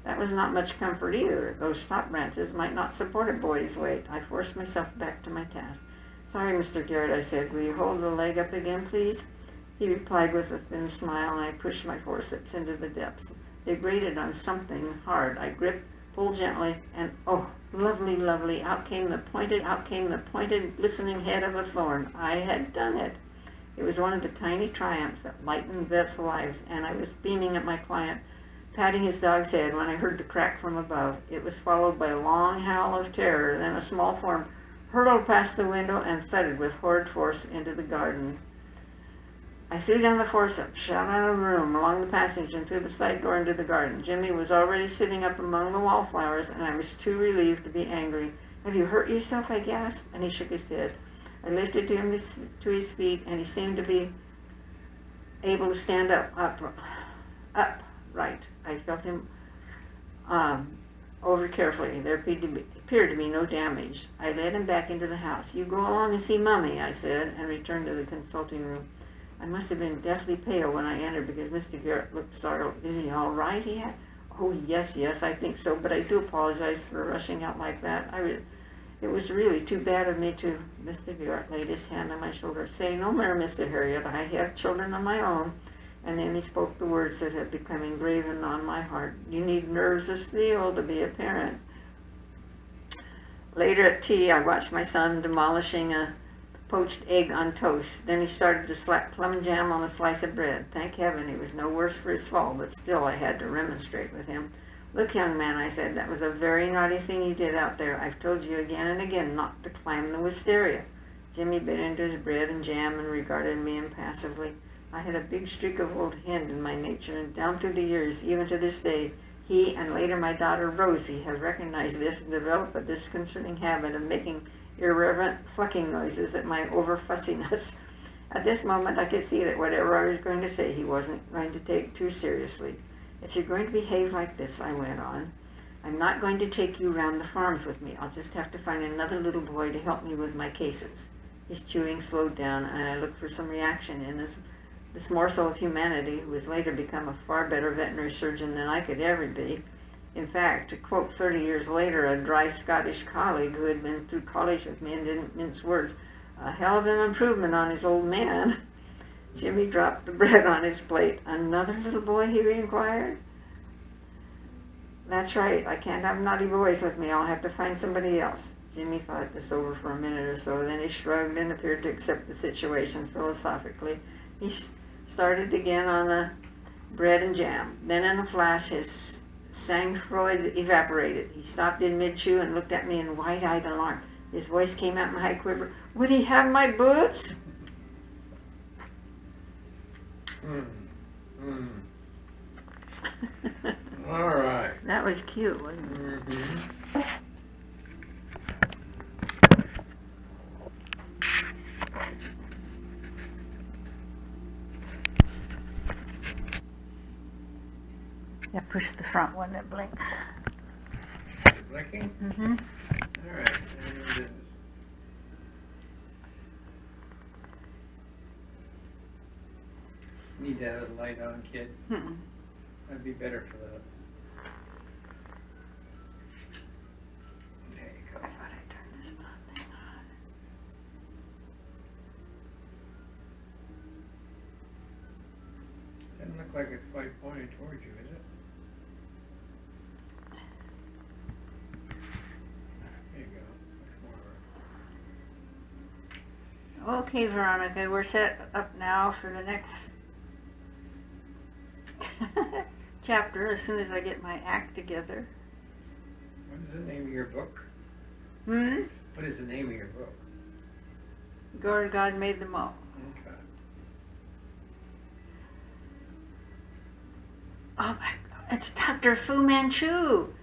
That was not much comfort either. Those top branches might not support a boy's weight. I forced myself back to my task. Sorry, Mr. Garrett, I said. Will you hold the leg up again, please? He replied with a thin smile, and I pushed my forceps into the depths. They grated on something hard. I gripped, pulled gently, and oh, lovely, lovely, out came the pointed, glistening head of a thorn. I had done it. It was one of the tiny triumphs that lightened vets' lives, and I was beaming at my client, patting his dog's head, when I heard the crack from above. It was followed by a long howl of terror. Then a small form hurtled past the window and thudded with horrid force into the garden. I threw down the forceps, shot out of the room, along the passage, and through the side door into the garden. Jimmy was already sitting up among the wallflowers, and I was too relieved to be angry. Have you hurt yourself? I gasped, and he shook his head. I lifted him to his feet, and he seemed to be able to stand upright. I felt him over carefully. There appeared to be no damage. I led him back into the house. You go along and see Mummy, I said, and returned to the consulting room. I must have been deathly pale when I entered, because Mr. Garrett looked startled. Is he all right? He had. Oh, yes, I think so, but I do apologize for rushing out like that. It was really too bad of me to. Mr. Garrett laid his hand on my shoulder. Say no more, Mr. Harriet. I have children of my own. And then he spoke the words that had become engraven on my heart. You need nerves of steel to be a parent. Later at tea, I watched my son demolishing a poached egg on toast. Then he started to slap plum jam on a slice of bread. Thank heaven he was no worse for his fall, but still I had to remonstrate with him. Look, young man, I said, that was a very naughty thing you did out there. I've told you again and again not to climb the wisteria. Jimmy bit into his bread and jam and regarded me impassively. I had a big streak of old hen in my nature, and down through the years, even to this day, he and later my daughter Rosie have recognized this and developed a disconcerting habit of making irreverent clucking noises at my over-fussiness. At this moment, I could see that whatever I was going to say, he wasn't going to take too seriously. If you're going to behave like this, I went on, I'm not going to take you round the farms with me. I'll just have to find another little boy to help me with my cases. His chewing slowed down, and I looked for some reaction in this morsel of humanity, who has later become a far better veterinary surgeon than I could ever be. In fact, to quote 30 years later a dry Scottish colleague who had been through college with me and didn't mince words, a hell of an improvement on his old man. Jimmy dropped the bread on his plate. Another little boy, he inquired. That's right, I can't have naughty boys with me. I'll have to find somebody else. Jimmy thought this over for a minute or so, then he shrugged and appeared to accept the situation philosophically. He started again on the bread and jam. Then in a flash, his sang-froid evaporated. He stopped in mid-chew and looked at me in wide-eyed alarm. His voice came out in a high quiver. Would he have my boots? All right. That was cute, wasn't it? Mm-hmm. Yep. push the front one that blinks. Is it blinking? Mm-hmm. All right. There it is. Need that other light on, kid. Mm-mm. That'd be better for the. There you go. I thought I turned this thing on. Doesn't look like it's quite pointed towards you, is it? There you go. Much more. Okay, Veronica, we're set up now for the next chapter as soon as I get my act together. What is the name of your book? Hmm? What is the name of your book? God made them all. Okay. Oh my God, it's Dr. Fu Manchu!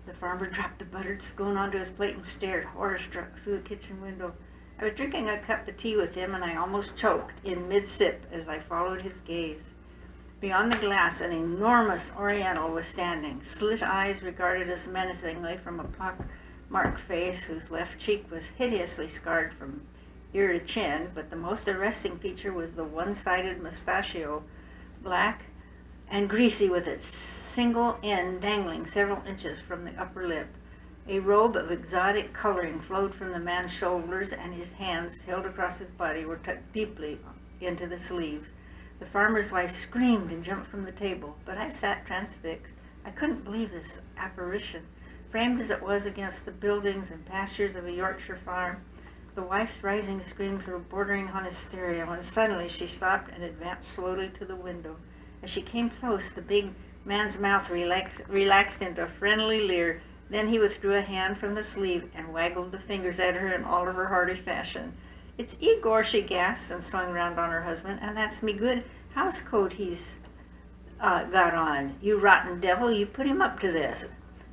The farmer dropped the buttered scone onto his plate and stared, horror-struck, through the kitchen window. I was drinking a cup of tea with him, and I almost choked in mid-sip as I followed his gaze. Beyond the glass, an enormous Oriental was standing. Slit eyes regarded us menacingly from a pock-marked face whose left cheek was hideously scarred from ear to chin, but the most arresting feature was the one-sided mustachio, black and greasy with its single end dangling several inches from the upper lip. A robe of exotic coloring flowed from the man's shoulders, and his hands, held across his body, were tucked deeply into the sleeves. The farmer's wife screamed and jumped from the table, but I sat transfixed. I couldn't believe this apparition. Framed as it was against the buildings and pastures of a Yorkshire farm, the wife's rising screams were bordering on hysteria when suddenly she stopped and advanced slowly to the window. As she came close, the big man's mouth relaxed into a friendly leer. Then he withdrew a hand from the sleeve and waggled the fingers at her in all of her hearty fashion. "It's Igor," she gasped and swung round on her husband, "and that's me good house coat he's got on. You rotten devil, you put him up to this."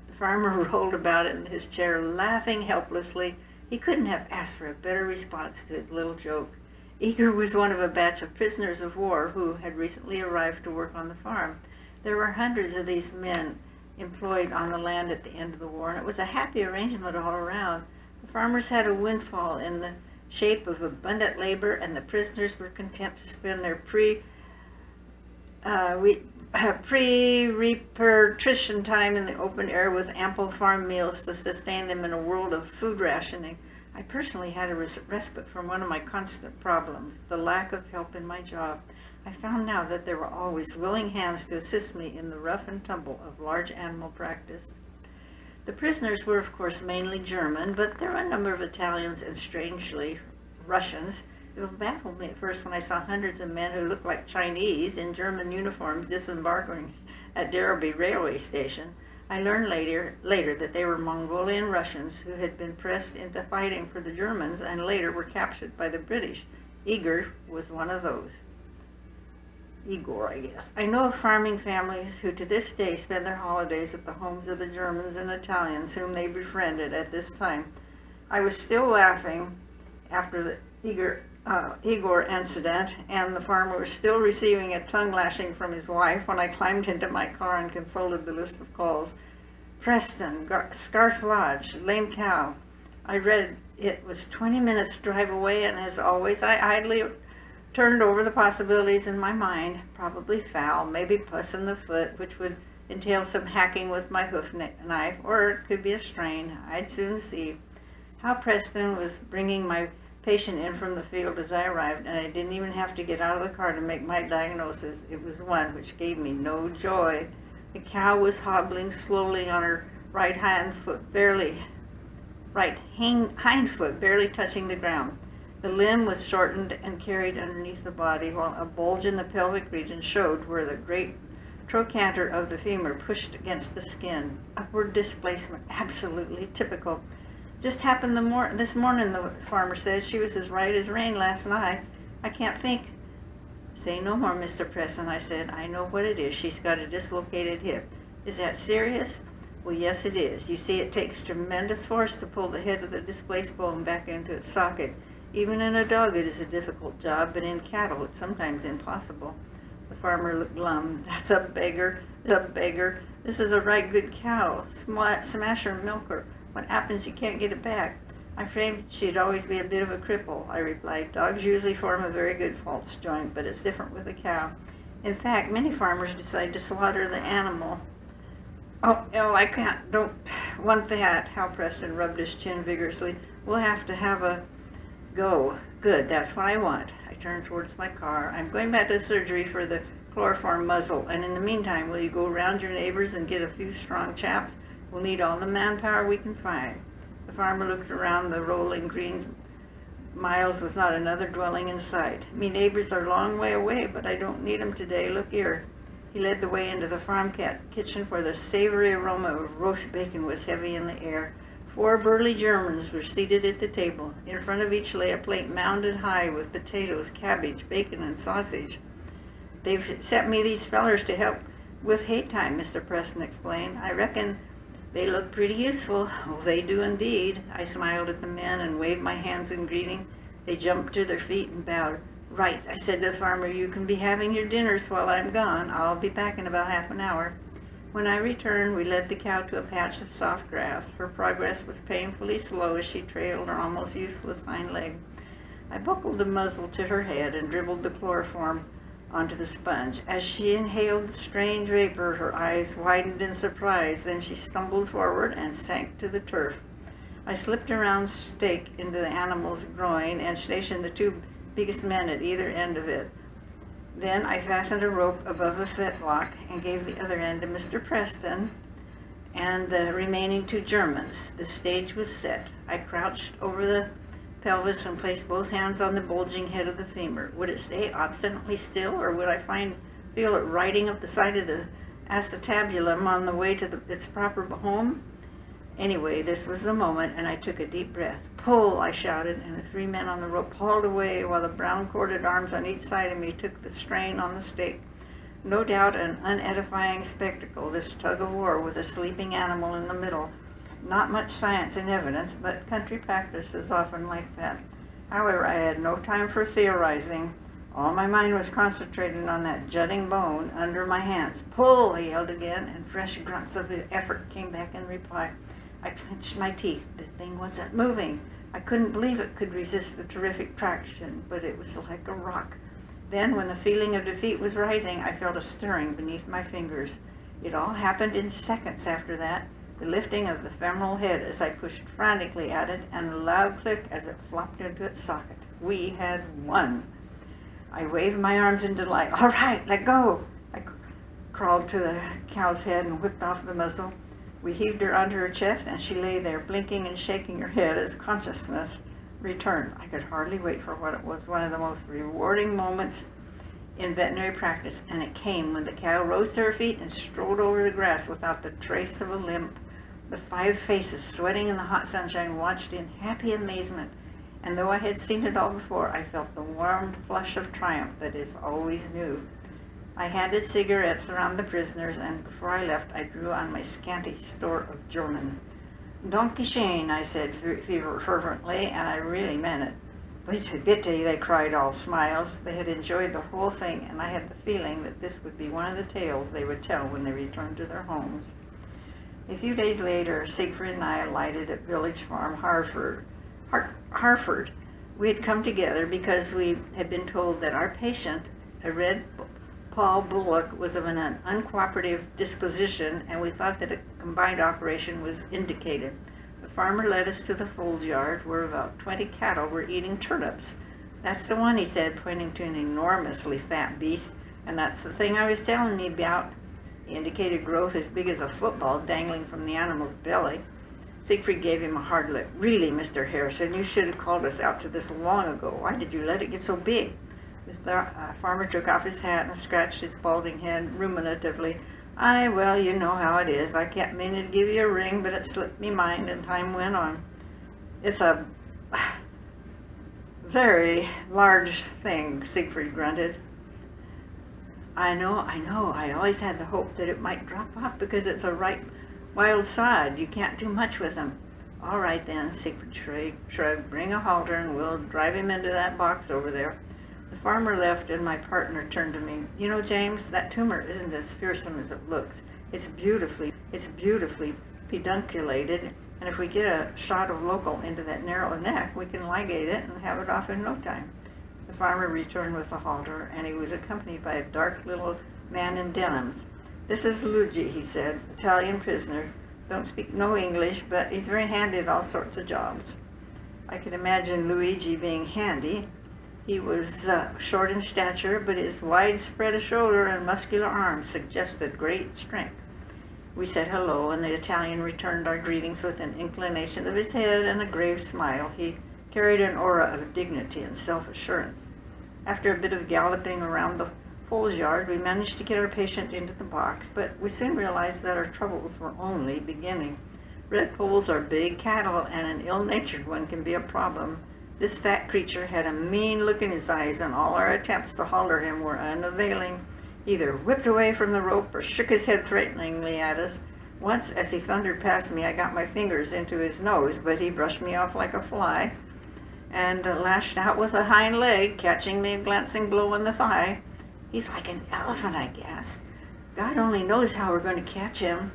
The farmer rolled about in his chair, laughing helplessly. He couldn't have asked for a better response to his little joke. Igor was one of a batch of prisoners of war who had recently arrived to work on the farm. There were hundreds of these men employed on the land at the end of the war, and it was a happy arrangement all around. The farmers had a windfall in the shape of abundant labor, and the prisoners were content to spend their pre-repatriation time in the open air with ample farm meals to sustain them in a world of food rationing. I personally had a respite from one of my constant problems, the lack of help in my job. I found now that there were always willing hands to assist me in the rough and tumble of large animal practice. The prisoners were, of course, mainly German, but there were a number of Italians and, strangely, Russians. It baffled me at first when I saw hundreds of men who looked like Chinese in German uniforms disembarking at Derby railway station. I learned later that they were Mongolian Russians who had been pressed into fighting for the Germans and later were captured by the British. Igor was one of those. Igor, I guess. I know of farming families who to this day spend their holidays at the homes of the Germans and Italians whom they befriended at this time. I was still laughing after the Igor incident, and the farmer was still receiving a tongue lashing from his wife when I climbed into my car and consulted the list of calls. Preston, Scarf Lodge, Lame Cow. I read it was 20 minutes drive away, and as always, I idly turned over the possibilities in my mind. Probably foul, maybe pus in the foot, which would entail some hacking with my hoof knife, or it could be a strain. I'd soon see. How Preston was bringing my patient in from the field as I arrived, and I didn't even have to get out of the car to make my diagnosis. It was one which gave me no joy. The cow was hobbling slowly on her right hind foot, barely touching the ground. The limb was shortened and carried underneath the body, while a bulge in the pelvic region showed where the great trochanter of the femur pushed against the skin. Upward displacement, absolutely typical. Just happened this morning, the farmer said. She was as right as rain last night. I can't think. Say no more, Mr. Preston, I said. I know what it is. She's got a dislocated hip. Is that serious? Well, yes, it is. You see, it takes tremendous force to pull the head of the displaced bone back into its socket. Even in a dog it is a difficult job, but in cattle it's sometimes impossible. The farmer looked glum. That's a beggar. The beggar. This is a right good cow. Smash her milker. What happens? You can't get it back. I framed she'd always be a bit of a cripple, I replied. Dogs usually form a very good false joint, but it's different with a cow. In fact, many farmers decide to slaughter the animal. Oh, I don't want that. Hal Preston rubbed his chin vigorously. We'll have to have a go. Good, that's what I want. I turned towards my car. I'm going back to surgery for the chloroform muzzle, and in the meantime, will you go around your neighbors and get a few strong chaps? We'll need all the manpower we can find. The farmer looked around the rolling green miles with not another dwelling in sight. Me neighbors are a long way away, but I don't need 'em today. Look here. He led the way into the farm kitchen where the savory aroma of roast bacon was heavy in the air. 4 burly Germans were seated at the table. In front of each lay a plate mounded high with potatoes, cabbage, bacon, and sausage. They've sent me these fellers to help with hay time, Mr. Preston explained. I reckon they look pretty useful. Oh, they do indeed. I smiled at the men and waved my hands in greeting. They jumped to their feet and bowed. Right, I said to the farmer, you can be having your dinners while I'm gone. I'll be back in about half an hour. When I returned, we led the cow to a patch of soft grass. Her progress was painfully slow as she trailed her almost useless hind leg. I buckled the muzzle to her head and dribbled the chloroform onto the sponge. As she inhaled the strange vapor, her eyes widened in surprise. Then she stumbled forward and sank to the turf. I slipped a round stake into the animal's groin and stationed the 2 biggest men at either end of it. Then I fastened a rope above the fetlock and gave the other end to Mr. Preston and the remaining 2 Germans. The stage was set. I crouched over the pelvis and placed both hands on the bulging head of the femur. Would it stay obstinately still, or would I feel it riding up the side of the acetabulum on the way to its proper home? Anyway, this was the moment, and I took a deep breath. Pull, I shouted, and the 3 men on the rope hauled away while the brown corded arms on each side of me took the strain on the stake. No doubt an unedifying spectacle, this tug of war with a sleeping animal in the middle. Not much science in evidence, but country practice is often like that. However, I had no time for theorizing. All my mind was concentrated on that jutting bone under my hands. Pull, I yelled again, and fresh grunts of effort came back in reply. I clenched my teeth. The thing wasn't moving. I couldn't believe it could resist the terrific traction, but it was like a rock. Then, when the feeling of defeat was rising, I felt a stirring beneath my fingers. It all happened in seconds after that. The lifting of the femoral head as I pushed frantically at it, and the loud click as it flopped into its socket. We had won. I waved my arms in delight. All right, let go. I crawled to the cow's head and whipped off the muzzle. We heaved her onto her chest, and she lay there, blinking and shaking her head as consciousness returned. I could hardly wait for what was one of the most rewarding moments in veterinary practice, and it came when the cow rose to her feet and strolled over the grass without the trace of a limp. The 5 faces, sweating in the hot sunshine, watched in happy amazement, and though I had seen it all before, I felt the warm flush of triumph that is always new. I handed cigarettes around the prisoners, and before I left, I drew on my scanty store of German. Danke schön, I said fervently, and I really meant it. Bitte, bitte, they cried, all smiles. They had enjoyed the whole thing, and I had the feeling that this would be one of the tales they would tell when they returned to their homes. A few days later, Siegfried and I alighted at Village Farm, Harford. We had come together because we had been told that our patient, a red Paul Bullock, was of an uncooperative disposition, and we thought that a combined operation was indicated. The farmer led us to the fold yard where about 20 cattle were eating turnips. That's the one, he said, pointing to an enormously fat beast, and that's the thing I was telling you about. He indicated growth as big as a football dangling from the animal's belly. Siegfried gave him a hard look. Really, Mr. Harrison, you should have called us out to this long ago. Why did you let it get so big? The farmer took off his hat and scratched his balding head ruminatively. Well, you know how it is. I kept meaning to give you a ring, but it slipped me mind, and time went on. It's a very large thing, Siegfried grunted. I know. I always had the hope that it might drop off because it's a ripe wild sod. You can't do much with them. All right then, Siegfried shrugged. Bring a halter and we'll drive him into that box over there. The farmer left and my partner turned to me. You know, James, that tumor isn't as fearsome as it looks. It's beautifully pedunculated, and if we get a shot of local into that narrow neck, we can ligate it and have it off in no time. The farmer returned with a halter, and he was accompanied by a dark little man in denims. This is Luigi, he said, Italian prisoner. Don't speak no English, but he's very handy at all sorts of jobs. I could imagine Luigi being handy. He was short in stature, but his wide spread of shoulder and muscular arms suggested great strength. We said hello, and the Italian returned our greetings with an inclination of his head and a grave smile. He carried an aura of dignity and self-assurance. After a bit of galloping around the foals yard, we managed to get our patient into the box, but we soon realized that our troubles were only beginning. Red foals are big cattle, and an ill-natured one can be a problem. This fat creature had a mean look in his eyes, and all our attempts to halter him were unavailing. He either whipped away from the rope or shook his head threateningly at us. Once, as he thundered past me, I got my fingers into his nose, but he brushed me off like a fly and lashed out with a hind leg, catching me a glancing blow in the thigh. He's like an elephant, I guess. God only knows how we're going to catch him.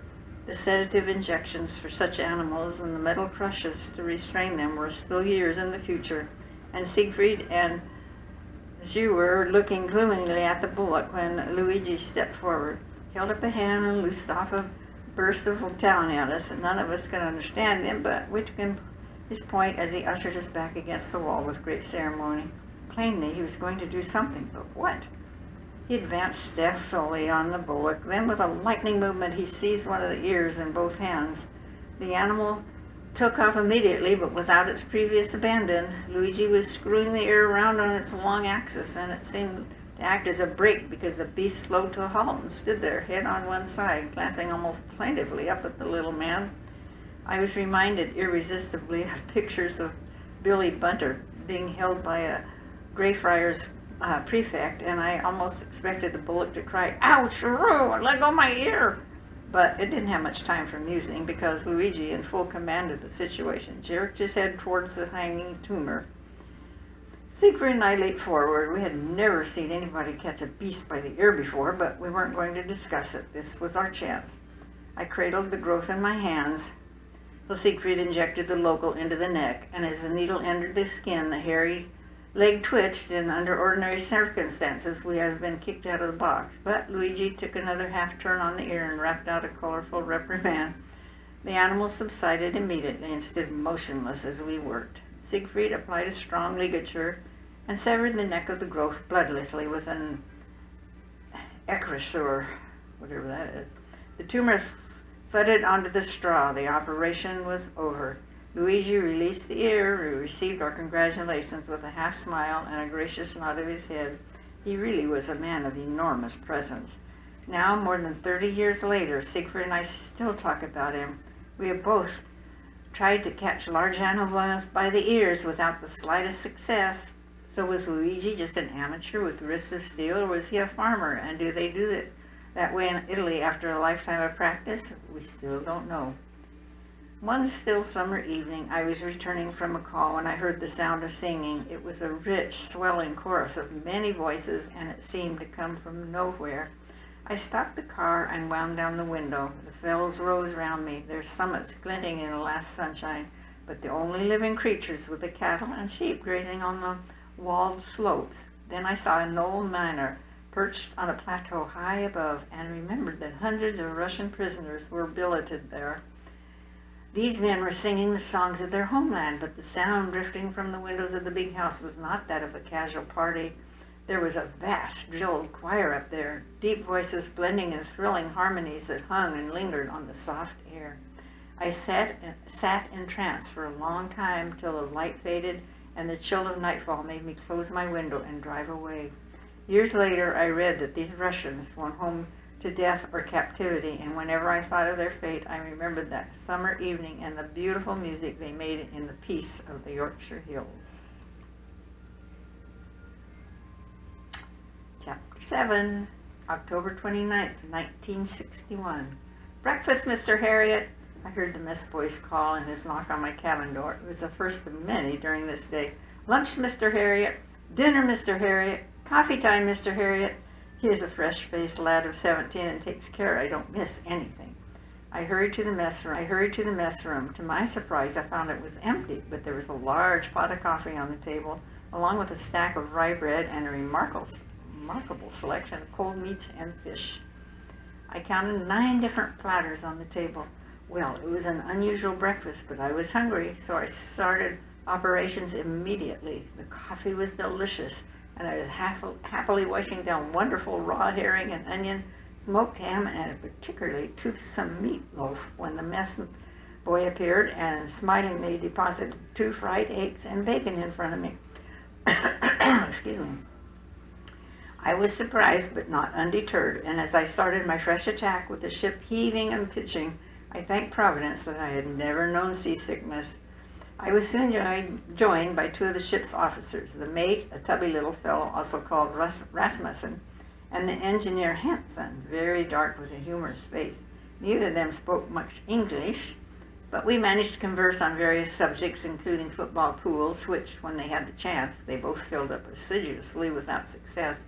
The sedative injections for such animals and the metal crushes to restrain them were still years in the future, and Siegfried and Jew were looking gloomily at the bullock when Luigi stepped forward, held up a hand, and loosed off a burst of Italian at us. None of us could understand him, but we took him his point as he ushered us back against the wall with great ceremony. Plainly, he was going to do something, but what? He advanced stealthily on the bullock. Then, with a lightning movement, he seized one of the ears in both hands. The animal took off immediately, but without its previous abandon. Luigi was screwing the ear around on its long axis, and it seemed to act as a brake because the beast slowed to a halt and stood there, head on one side, glancing almost plaintively up at the little man. I was reminded irresistibly of pictures of Billy Bunter being held by a Greyfriars prefect, and I almost expected the bullock to cry, "Ouch, and let go my ear!" But it didn't have much time for musing, because Luigi, in full command of the situation, jerked his head towards the hanging tumor. Siegfried and I leaped forward. We had never seen anybody catch a beast by the ear before, but we weren't going to discuss it. This was our chance. I cradled the growth in my hands. So Siegfried injected the local into the neck, and as the needle entered the skin, the hairy leg twitched, and under ordinary circumstances we had been kicked out of the box. But Luigi took another half turn on the ear and rapped out a colorful reprimand. The animal subsided immediately and stood motionless as we worked. Siegfried applied a strong ligature and severed the neck of the growth bloodlessly with an ecrasur, whatever that is. The tumor thudded onto the straw. The operation was over. Luigi released the ear. We received our congratulations with a half smile and a gracious nod of his head. He really was a man of enormous presence. Now, more than 30 years later, Siegfried and I still talk about him. We have both tried to catch large animals by the ears without the slightest success. So was Luigi just an amateur with wrists of steel, or was he a farmer? And do they do it that way in Italy after a lifetime of practice? We still don't know. One still summer evening, I was returning from a call when I heard the sound of singing. It was a rich, swelling chorus of many voices, and it seemed to come from nowhere. I stopped the car and wound down the window. The fells rose round me, their summits glinting in the last sunshine, but the only living creatures were the cattle and sheep grazing on the walled slopes. Then I saw an old miner perched on a plateau high above, and remembered that hundreds of Russian prisoners were billeted there. These men were singing the songs of their homeland, but the sound drifting from the windows of the big house was not that of a casual party. There was a vast drilled choir up there, deep voices blending in thrilling harmonies that hung and lingered on the soft air. I sat entranced for a long time till the light faded and the chill of nightfall made me close my window and drive away. Years later, I read that these Russians went home to death or captivity, and whenever I thought of their fate, I remembered that summer evening and the beautiful music they made in the peace of the Yorkshire hills. Chapter 7, October 29th, 1961. "Breakfast, Mr. Harriet." I heard the mess boy's call and his knock on my cabin door. It was the first of many during this day. "Lunch, Mr. Harriet." Dinner, Mr. Harriet. Coffee time, Mr. Harriet. He is a fresh-faced lad of 17 and takes care I don't miss anything. I hurried to the mess room. To my surprise, I found it was empty, but there was a large pot of coffee on the table, along with a stack of rye bread and a remarkable selection of cold meats and fish. I counted 9 different platters on the table. Well, it was an unusual breakfast, but I was hungry, so I started operations immediately. The coffee was delicious, and I was happily washing down wonderful raw herring and onion, smoked ham, and a particularly toothsome meatloaf when the mess boy appeared and smilingly deposited 2 fried eggs and bacon in front of me. Excuse me. I was surprised but not undeterred, and as I started my fresh attack with the ship heaving and pitching, I thanked Providence that I had never known seasickness. I was soon joined by 2 of the ship's officers, the mate, a tubby little fellow also called Rasmussen, and the engineer Hansen, very dark with a humorous face. Neither of them spoke much English, but we managed to converse on various subjects, including football pools, which, when they had the chance, they both filled up assiduously without success.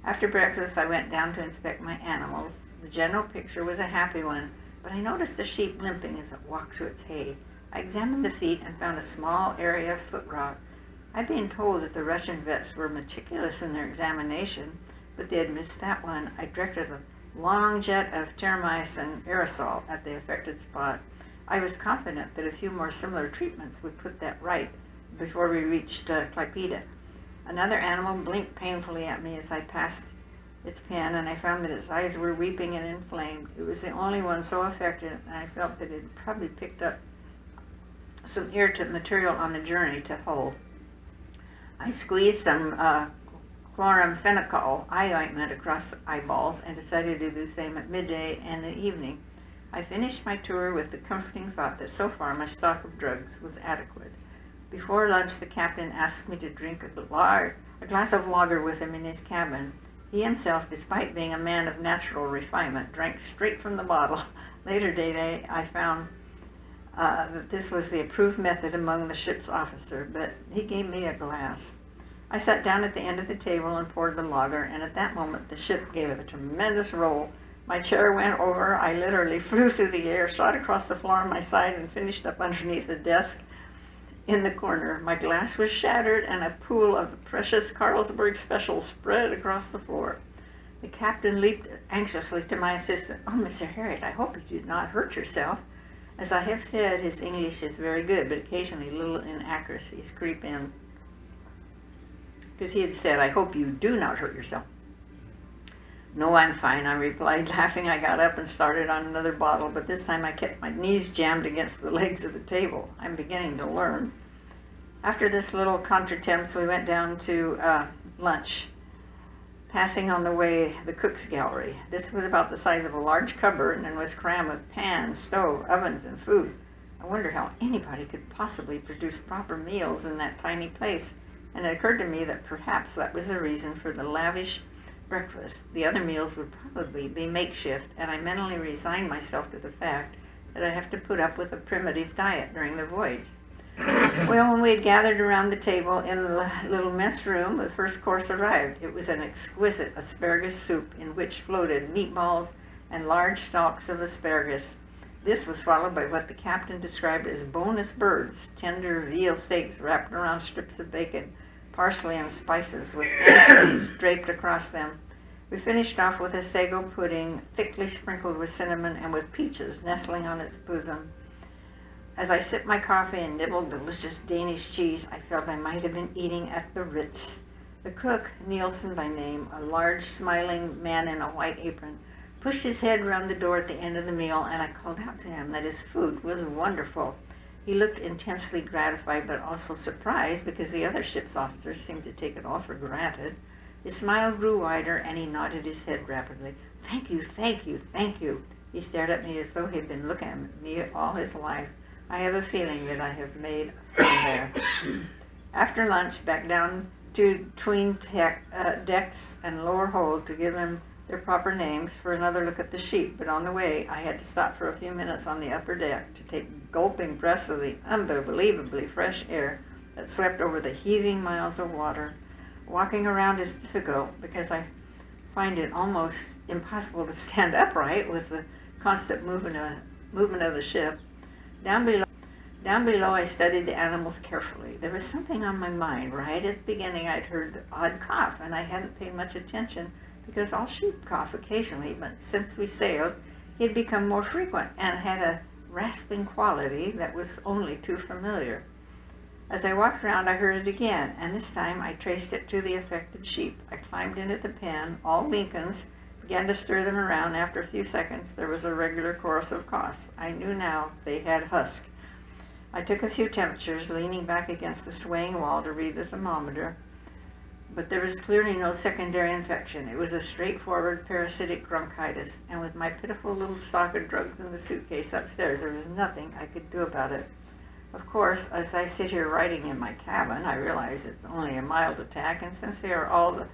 After breakfast, I went down to inspect my animals. The general picture was a happy one, but I noticed a sheep limping as it walked to its hay. I examined the feet and found a small area of foot rot. I'd been told that the Russian vets were meticulous in their examination, but they had missed that one. I directed a long jet of terramycin aerosol at the affected spot. I was confident that a few more similar treatments would put that right before we reached Klaipeda. Another animal blinked painfully at me as I passed its pen, and I found that its eyes were weeping and inflamed. It was the only one so affected, and I felt that it had probably picked up some irritant material on the journey to Hull. I squeezed some chloramphenicol eye ointment across the eyeballs and decided to do the same at midday and the evening. I finished my tour with the comforting thought that so far my stock of drugs was adequate. Before lunch, the captain asked me to drink a glass of lager with him in his cabin. He himself, despite being a man of natural refinement, drank straight from the bottle. Later that I found that this was the approved method among the ship's officers, but he gave me a glass. I sat down at the end of the table and poured the lager, and at that moment the ship gave a tremendous roll. My chair went over. I literally flew through the air, shot across the floor on my side, and finished up underneath the desk in the corner. My glass was shattered, and a pool of the precious Carlsberg Special spread across the floor. The captain leaped anxiously to my assistant. "Oh, Mr. Harriet, I hope you did not hurt yourself." As I have said, his English is very good, but occasionally little inaccuracies creep in. Because he had said, "I hope you do not hurt yourself." "No, I'm fine," I replied, laughing. I got up and started on another bottle, but this time I kept my knees jammed against the legs of the table. I'm beginning to learn. After this little contretemps, we went down to lunch, passing on the way the cook's gallery. This was about the size of a large cupboard and was crammed with pans, stove, ovens, and food. I wondered how anybody could possibly produce proper meals in that tiny place, and it occurred to me that perhaps that was the reason for the lavish breakfast. The other meals would probably be makeshift, and I mentally resigned myself to the fact that I'd have to put up with a primitive diet during the voyage. Well, when we had gathered around the table in the little mess room, the first course arrived. It was an exquisite asparagus soup in which floated meatballs and large stalks of asparagus. This was followed by what the captain described as bonus birds, tender veal steaks wrapped around strips of bacon, parsley and spices with anchovies draped across them. We finished off with a sago pudding, thickly sprinkled with cinnamon and with peaches nestling on its bosom. As I sipped my coffee and nibbled delicious Danish cheese, I felt I might have been eating at the Ritz. The cook, Nielsen by name, a large, smiling man in a white apron, pushed his head round the door at the end of the meal, and I called out to him that his food was wonderful. He looked intensely gratified, but also surprised, because the other ship's officers seemed to take it all for granted. His smile grew wider, and he nodded his head rapidly. "Thank you, thank you, thank you." He stared at me as though he'd been looking at me all his life. I have a feeling that I have made a friend there. After lunch, back down to tween decks and lower hold to give them their proper names for another look at the sheep, but on the way I had to stop for a few minutes on the upper deck to take gulping breaths of the unbelievably fresh air that swept over the heaving miles of water. Walking around is difficult because I find it almost impossible to stand upright with the constant movement of the ship. Down below, I studied the animals carefully. There was something on my mind. Right at the beginning, I'd heard the odd cough, and I hadn't paid much attention because all sheep cough occasionally, but since we sailed, he had become more frequent and had a rasping quality that was only too familiar. As I walked around, I heard it again, and this time I traced it to the affected sheep. I climbed into the pen, all Lincolns, began to stir them around. After a few seconds, there was a regular chorus of coughs. I knew now they had husk. I took a few temperatures, leaning back against the swaying wall to read the thermometer, but there was clearly no secondary infection. It was a straightforward parasitic bronchitis, and with my pitiful little stock of drugs in the suitcase upstairs, there was nothing I could do about it. Of course, as I sit here writing in my cabin, I realize it's only a mild attack, and since they are all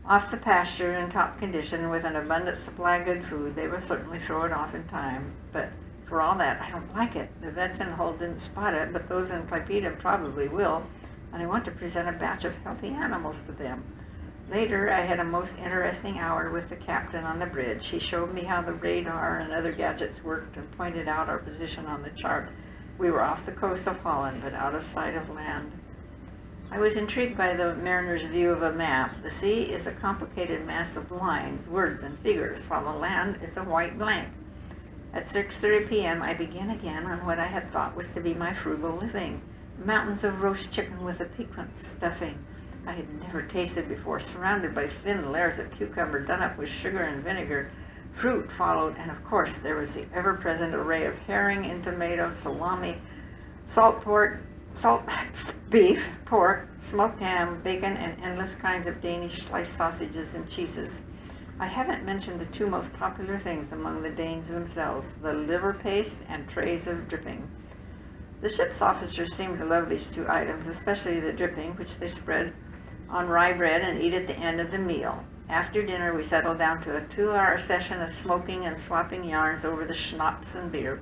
off the pasture in top condition with an abundant supply of good food, they will certainly throw it off in time. But for all that, I don't like it. The vets in Hull didn't spot it, but those in Clypedo probably will, and I want to present a batch of healthy animals to them. Later, I had a most interesting hour with the captain on the bridge. He showed me how the radar and other gadgets worked and pointed out our position on the chart. We were off the coast of Holland, but out of sight of land. I was intrigued by the mariner's view of a map. The sea is a complicated mass of lines, words, and figures, while the land is a white blank. At 6:30 p.m., I began again on what I had thought was to be my frugal living. Mountains of roast chicken with a piquant stuffing I had never tasted before, surrounded by thin layers of cucumber done up with sugar and vinegar. Fruit followed, and of course there was the ever-present array of herring and tomato, salami, salt beef, pork, smoked ham, bacon, and endless kinds of Danish sliced sausages and cheeses. I haven't mentioned the two most popular things among the Danes themselves, the liver paste and trays of dripping. The ship's officers seemed to love these two items, especially the dripping, which they spread on rye bread and eat at the end of the meal. After dinner, we settled down to a 2-hour session of smoking and swapping yarns over the schnapps and beer.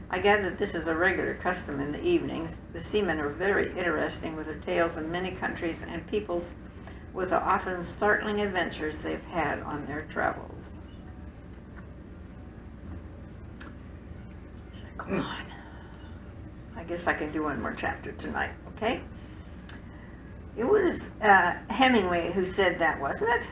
I gather this is a regular custom in the evenings. The seamen are very interesting with their tales of many countries and peoples, with the often startling adventures they've had on their travels. Come on. I guess I can do one more chapter tonight, okay? It was Hemingway who said that, wasn't it?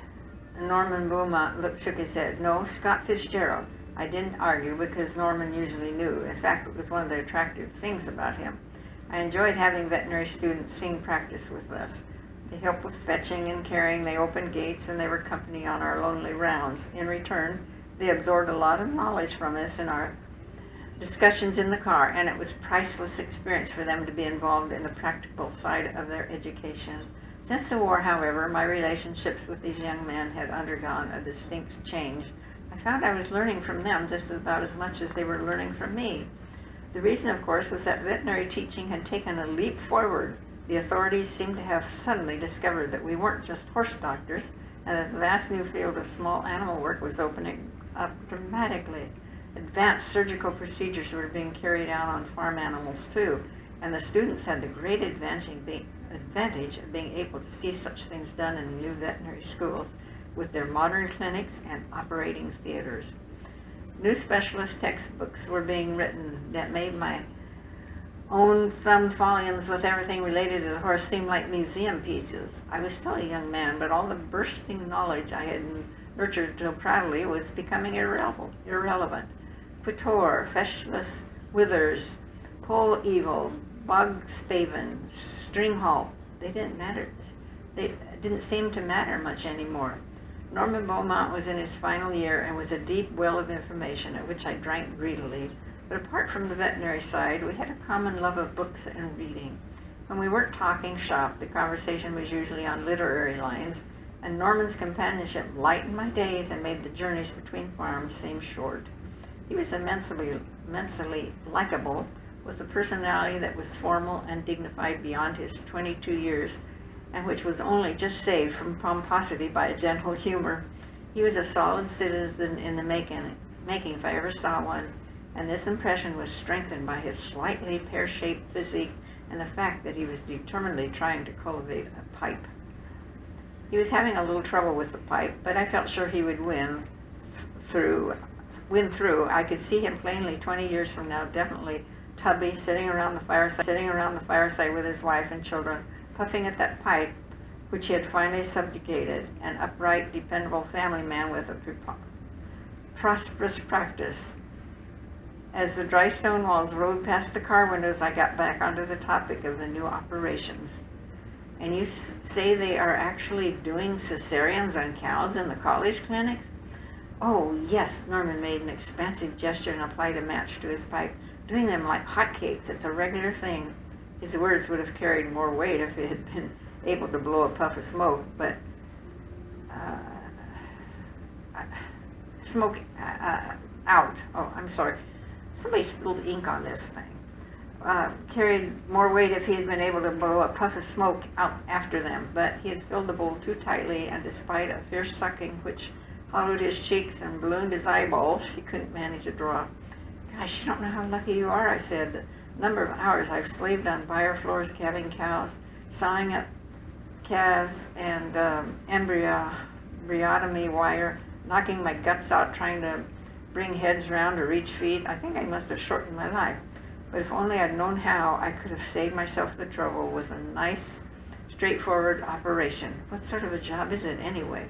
Norman Beaumont shook his head. No, Scott Fitzgerald. I didn't argue because Norman usually knew. In fact, it was one of the attractive things about him. I enjoyed having veterinary students sing practice with us. They helped with fetching and carrying. They opened gates and they were company on our lonely rounds. In return, they absorbed a lot of knowledge from us in our discussions in the car, and it was a priceless experience for them to be involved in the practical side of their education. Since the war, however, my relationships with these young men had undergone a distinct change. I found I was learning from them just about as much as they were learning from me. The reason, of course, was that veterinary teaching had taken a leap forward. The authorities seemed to have suddenly discovered that we weren't just horse doctors, and that the vast new field of small animal work was opening up dramatically. Advanced surgical procedures were being carried out on farm animals too, and the students had the great advantage of being able to see such things done in the new veterinary schools with their modern clinics and operating theaters. New specialist textbooks were being written that made my own thumbed volumes with everything related to the horse seem like museum pieces. I was still a young man, but all the bursting knowledge I had nurtured so proudly was becoming irrelevant. Quitor, Festulus Withers, Pole Evil, Bog Spaven, Stringhalt, they didn't matter. They didn't seem to matter much anymore. Norman Beaumont was in his final year and was a deep well of information at which I drank greedily. But apart from the veterinary side, we had a common love of books and reading. When we weren't talking shop, the conversation was usually on literary lines, and Norman's companionship lightened my days and made the journeys between farms seem short. He was immensely likable, with a personality that was formal and dignified beyond his 22 years, and which was only just saved from pomposity by a gentle humor. He was a solid citizen in the making if I ever saw one, and this impression was strengthened by his slightly pear-shaped physique and the fact that he was determinedly trying to cultivate a pipe. He was having a little trouble with the pipe, but I felt sure he would through. I could see him plainly 20 years from now, definitely tubby, sitting around the fireside with his wife and children, puffing at that pipe, which he had finally subjugated, an upright, dependable family man with a prosperous practice. As the dry stone walls rode past the car windows, I got back onto the topic of the new operations. And you say they are actually doing cesareans on cows in the college clinics? Oh, yes, Norman made an expansive gesture and applied a match to his pipe. Doing them like hotcakes, it's a regular thing. His words would have carried more weight if he had been able to blow a puff of smoke, but smoke out. Oh, I'm sorry. Somebody spilled ink on this thing. Carried more weight if he had been able to blow a puff of smoke out after them, but he had filled the bowl too tightly, and despite a fierce sucking which hollowed his cheeks and ballooned his eyeballs, he couldn't manage a draw. Gosh, you don't know how lucky you are, I said. The number of hours I've slaved on byre floors, calving cows, sawing up calves and embryotomy wire, knocking my guts out trying to bring heads round or reach feet. I think I must have shortened my life. But if only I'd known how, I could have saved myself the trouble with a nice, straightforward operation. What sort of a job is it anyway?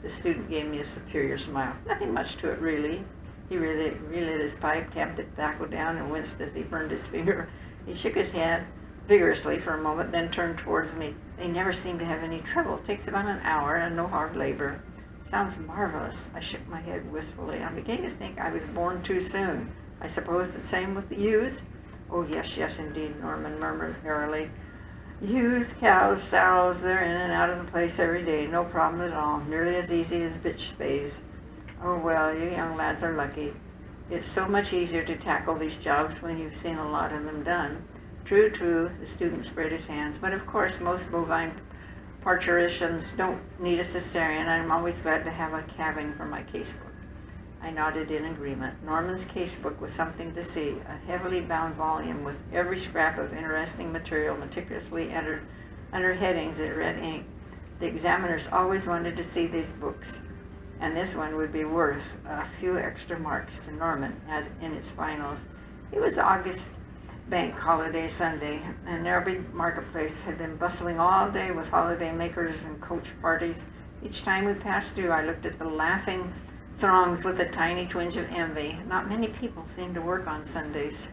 The student gave me a superior smile. Nothing much to it, really. He relit his pipe, tapped the tobacco down, and winced as he burned his finger. He shook his head vigorously for a moment, then turned towards me. They never seem to have any trouble. It takes about an hour and no hard labor. Sounds marvelous. I shook my head wistfully. I'm beginning to think I was born too soon. I suppose the same with the ewes? Oh, yes, indeed, Norman murmured merrily. Ewes, cows, sows, they're in and out of the place every day. No problem at all. Nearly as easy as bitch spays. Oh, well, you young lads are lucky. It's so much easier to tackle these jobs when you've seen a lot of them done. True, the student spread his hands. But of course, most bovine parturitions don't need a cesarean. I'm always glad to have a calving for my casebook. I nodded in agreement. Norman's casebook was something to see, a heavily bound volume with every scrap of interesting material meticulously entered under headings in red ink. The examiners always wanted to see these books, and this one would be worth a few extra marks to Norman as in its finals. It was August Bank Holiday Sunday, and Nerby Marketplace had been bustling all day with holiday makers and coach parties. Each time we passed through, I looked at the laughing throngs with a tiny twinge of envy. Not many people seemed to work on Sundays.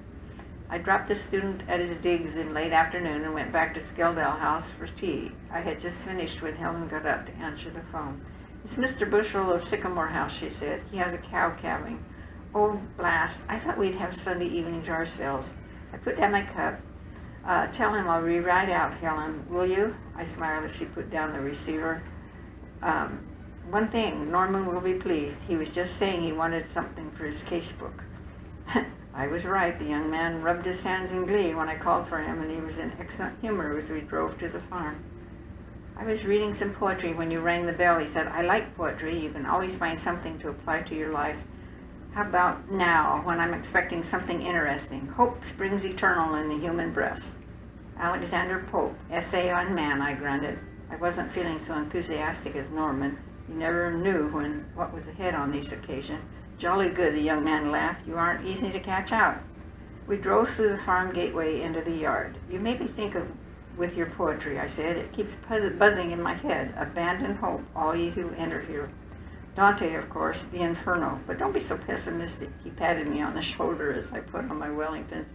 I dropped the student at his digs in late afternoon and went back to Skeldale House for tea. I had just finished when Helen got up to answer the phone. It's Mr. Bushell of Sycamore House, she said. He has a cow calving. Oh, blast. I thought we'd have Sunday evening to ourselves. I put down my cup. Tell him I'll be right out, Helen. Will you? I smiled as she put down the receiver. One thing, Norman will be pleased. He was just saying he wanted something for his casebook. I was right. The young man rubbed his hands in glee when I called for him, and he was in excellent humor as we drove to the farm. I was reading some poetry when you rang the bell, he said. I like poetry. You can always find something to apply to your life. How about now, when I'm expecting something interesting? Hope springs eternal in the human breast. Alexander Pope, Essay on Man, I grunted. I wasn't feeling so enthusiastic as Norman. You never knew what was ahead on these occasions. Jolly good, the young man laughed. You aren't easy to catch out. We drove through the farm gateway into the yard. You made me think of with your poetry, I said. It keeps buzzing in my head. Abandon hope, all ye who enter here. Dante, of course, the Inferno. But don't be so pessimistic. He patted me on the shoulder as I put on my Wellingtons.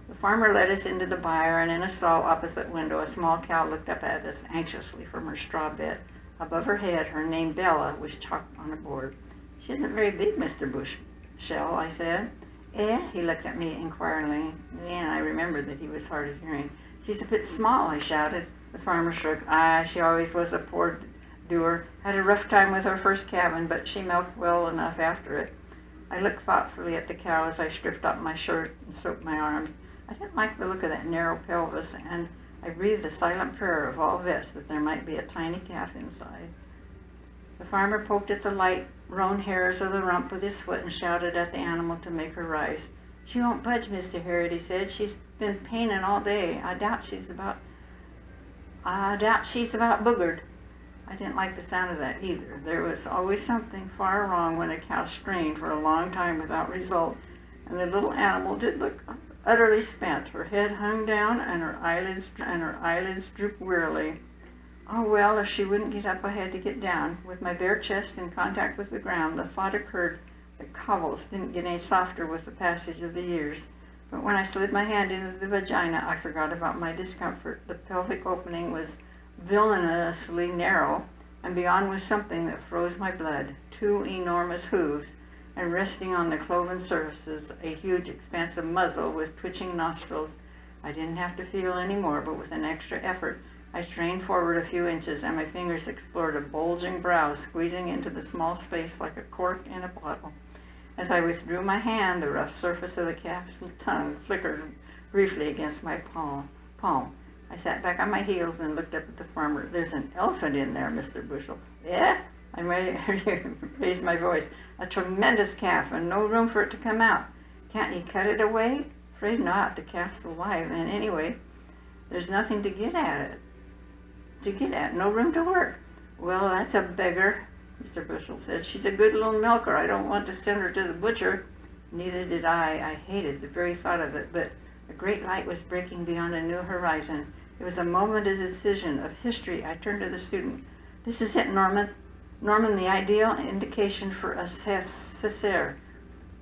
The farmer led us into the byre, and in a stall opposite window, a small cow looked up at us anxiously from her straw bed. Above her head, her name Bella was chalked on a board. She isn't very big, Mr. Bushell, I said. Eh? He looked at me inquiringly, and I remembered that he was hard of hearing. She's a bit small, I shouted. The farmer shrugged. She always was a poor doer. Had a rough time with her first calving, but she milked well enough after it. I looked thoughtfully at the cow as I stripped off my shirt and soaked my arms. I didn't like the look of that narrow pelvis, and I breathed a silent prayer of all this, that there might be a tiny calf inside. The farmer poked at the light roan hairs of the rump with his foot and shouted at the animal to make her rise. She won't budge, Mr. Harriet, he said. She's been paining all day. I doubt she's about boogered. I didn't like the sound of that either. There was always something far wrong when a cow strained for a long time without result, and the little animal did look utterly spent. Her head hung down and her eyelids drooped wearily. Oh well, if she wouldn't get up, I had to get down. With my bare chest in contact with the ground, the thought occurred that cobbles didn't get any softer with the passage of the years. But when I slid my hand into the vagina, I forgot about my discomfort. The pelvic opening was villainously narrow, and beyond was something that froze my blood. 2 enormous hooves, and resting on the cloven surfaces, a huge expansive muzzle with twitching nostrils. I didn't have to feel any more, but with an extra effort, I strained forward a few inches, and my fingers explored a bulging brow squeezing into the small space like a cork in a bottle. As I withdrew my hand, the rough surface of the calf's tongue flickered briefly against my palm. I sat back on my heels and looked up at the farmer. There's an elephant in there, Mr. Bushel. Yeah? I raised my voice. A tremendous calf and no room for it to come out. Can't you cut it away? Afraid not. The calf's alive. And anyway, there's nothing to get at it. No room to work. Well, that's a beggar, Mr. Bushel said. She's a good little milker. I don't want to send her to the butcher. Neither did I. I hated the very thought of it, but a great light was breaking beyond a new horizon. It was a moment of decision, of history. I turned to the student. This is it, Norman. Norman, the ideal indication for a cessaire.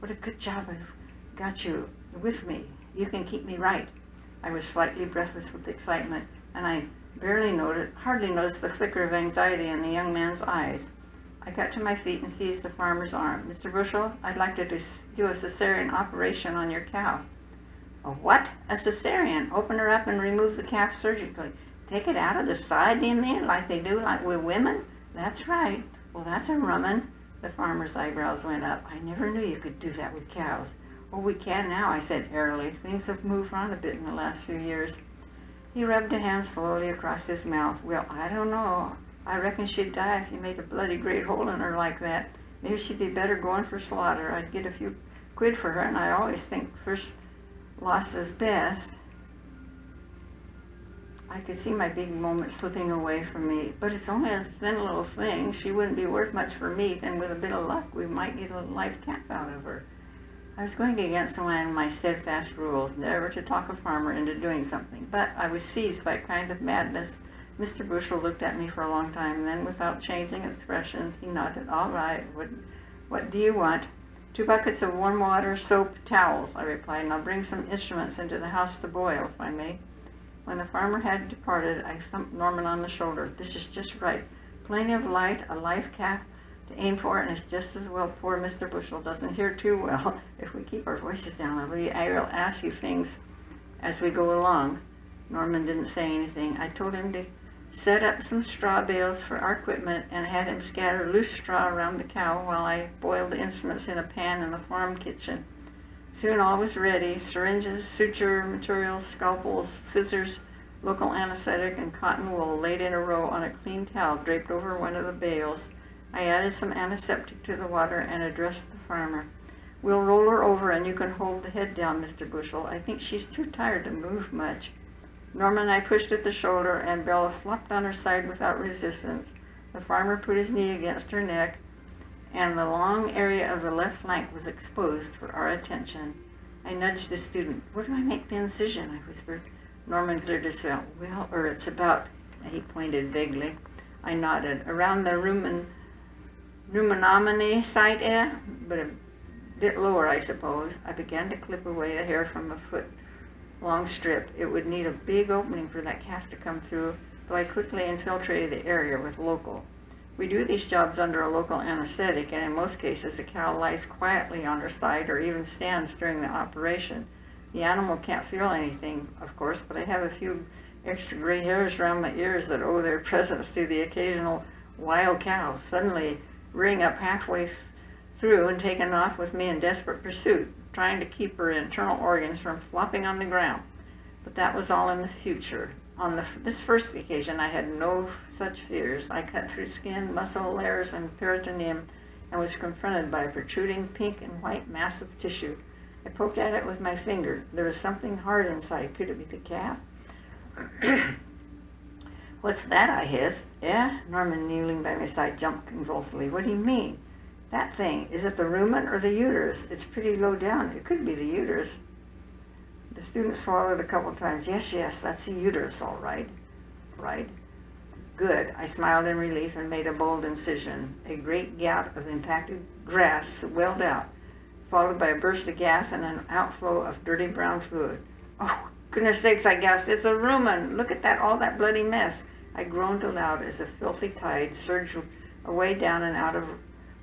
What a good job I've got you with me. You can keep me right. I was slightly breathless with excitement, and I hardly noticed the flicker of anxiety in the young man's eyes. I got to my feet and seized the farmer's arm. Mr. Bushel, I'd like to do a cesarean operation on your cow. A what? A cesarean. Open her up and remove the calf surgically. Take it out of the side, do you mean? Like they do with women? That's right. Well, that's a rummin'. The farmer's eyebrows went up. I never knew you could do that with cows. Oh, we can now, I said airily. Things have moved on a bit in the last few years. He rubbed a hand slowly across his mouth. Well, I don't know. I reckon she'd die if you made a bloody great hole in her like that. Maybe she'd be better going for slaughter. I'd get a few quid for her, and I always think first loss is best. I could see my big moment slipping away from me, but it's only a thin little thing. She wouldn't be worth much for meat, and with a bit of luck, we might get a live calf out of her. I was going against one of my steadfast rules, never to talk a farmer into doing something, but I was seized by a kind of madness. Mr. Bushel looked at me for a long time, and then without changing expression, he nodded. All right, what do you want? 2 buckets of warm water, soap, towels, I replied, and I'll bring some instruments into the house to boil, if I may. When the farmer had departed, I thumped Norman on the shoulder. This is just right. Plenty of light, a live calf to aim for, and it's just as well poor Mr. Bushel doesn't hear too well. If we keep our voices down, I will ask you things as we go along. Norman didn't say anything. I told him to set up some straw bales for our equipment and had him scatter loose straw around the cow while I boiled the instruments in a pan in the farm kitchen. Soon all was ready: syringes, suture materials, scalpels, scissors, local anesthetic, and cotton wool laid in a row on a clean towel draped over one of the bales. I added some antiseptic to the water and addressed the farmer. We'll roll her over and you can hold the head down, Mr. Bushel. I think she's too tired to move much. Norman and I pushed at the shoulder, and Bella flopped on her side without resistance. The farmer put his knee against her neck, and the long area of the left flank was exposed for our attention. I nudged the student. Where do I make the incision? I whispered. Norman cleared his throat. Well, it's about, he pointed vaguely. I nodded. Around the ruminominy site, but a bit lower, I suppose. I began to clip away the hair from a foot-long strip. It would need a big opening for that calf to come through, though I quickly infiltrated the area with local. We do these jobs under a local anesthetic, and in most cases the cow lies quietly on her side or even stands during the operation. The animal can't feel anything, of course, but I have a few extra gray hairs around my ears that owe their presence to the occasional wild cow suddenly rearing up halfway through and taking off with me in desperate pursuit, trying to keep her internal organs from flopping on the ground. But that was all in the future. On this first occasion, I had no such fears. I cut through skin, muscle layers, and peritoneum, and was confronted by a protruding pink and white mass of tissue. I poked at it with my finger. There was something hard inside. Could it be the calf? What's that? I hissed. Yeah? Norman, kneeling by my side, jumped convulsively. What do you mean? That thing, is it the rumen or the uterus? It's pretty low down. It could be the uterus. The student swallowed a couple times. Yes, that's the uterus, all right. Right? Good. I smiled in relief and made a bold incision. A great gout of impacted grass swelled out, followed by a burst of gas and an outflow of dirty brown fluid. Oh, goodness sakes, I gasped. It's a rumen. Look at that, all that bloody mess. I groaned aloud as a filthy tide surged away down and out of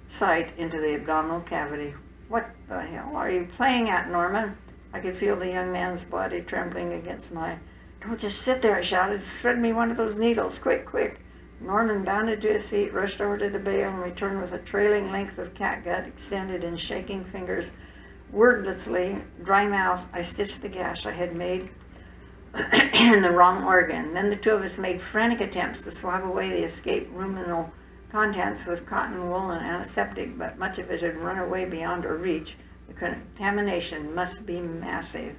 sight into the abdominal cavity. What the hell are you playing at, Norman? I could feel the young man's body trembling against mine. Don't just sit there, I shouted. Thread me one of those needles, quick, quick. Norman bounded to his feet, rushed over to the bale, and returned with a trailing length of catgut extended in shaking fingers. Wordlessly, dry mouthed, I stitched the gash I had made in the wrong organ. Then the two of us made frantic attempts to swab away the escaped ruminal contents with cotton wool and antiseptic, but much of it had run away beyond our reach. The contamination must be massive.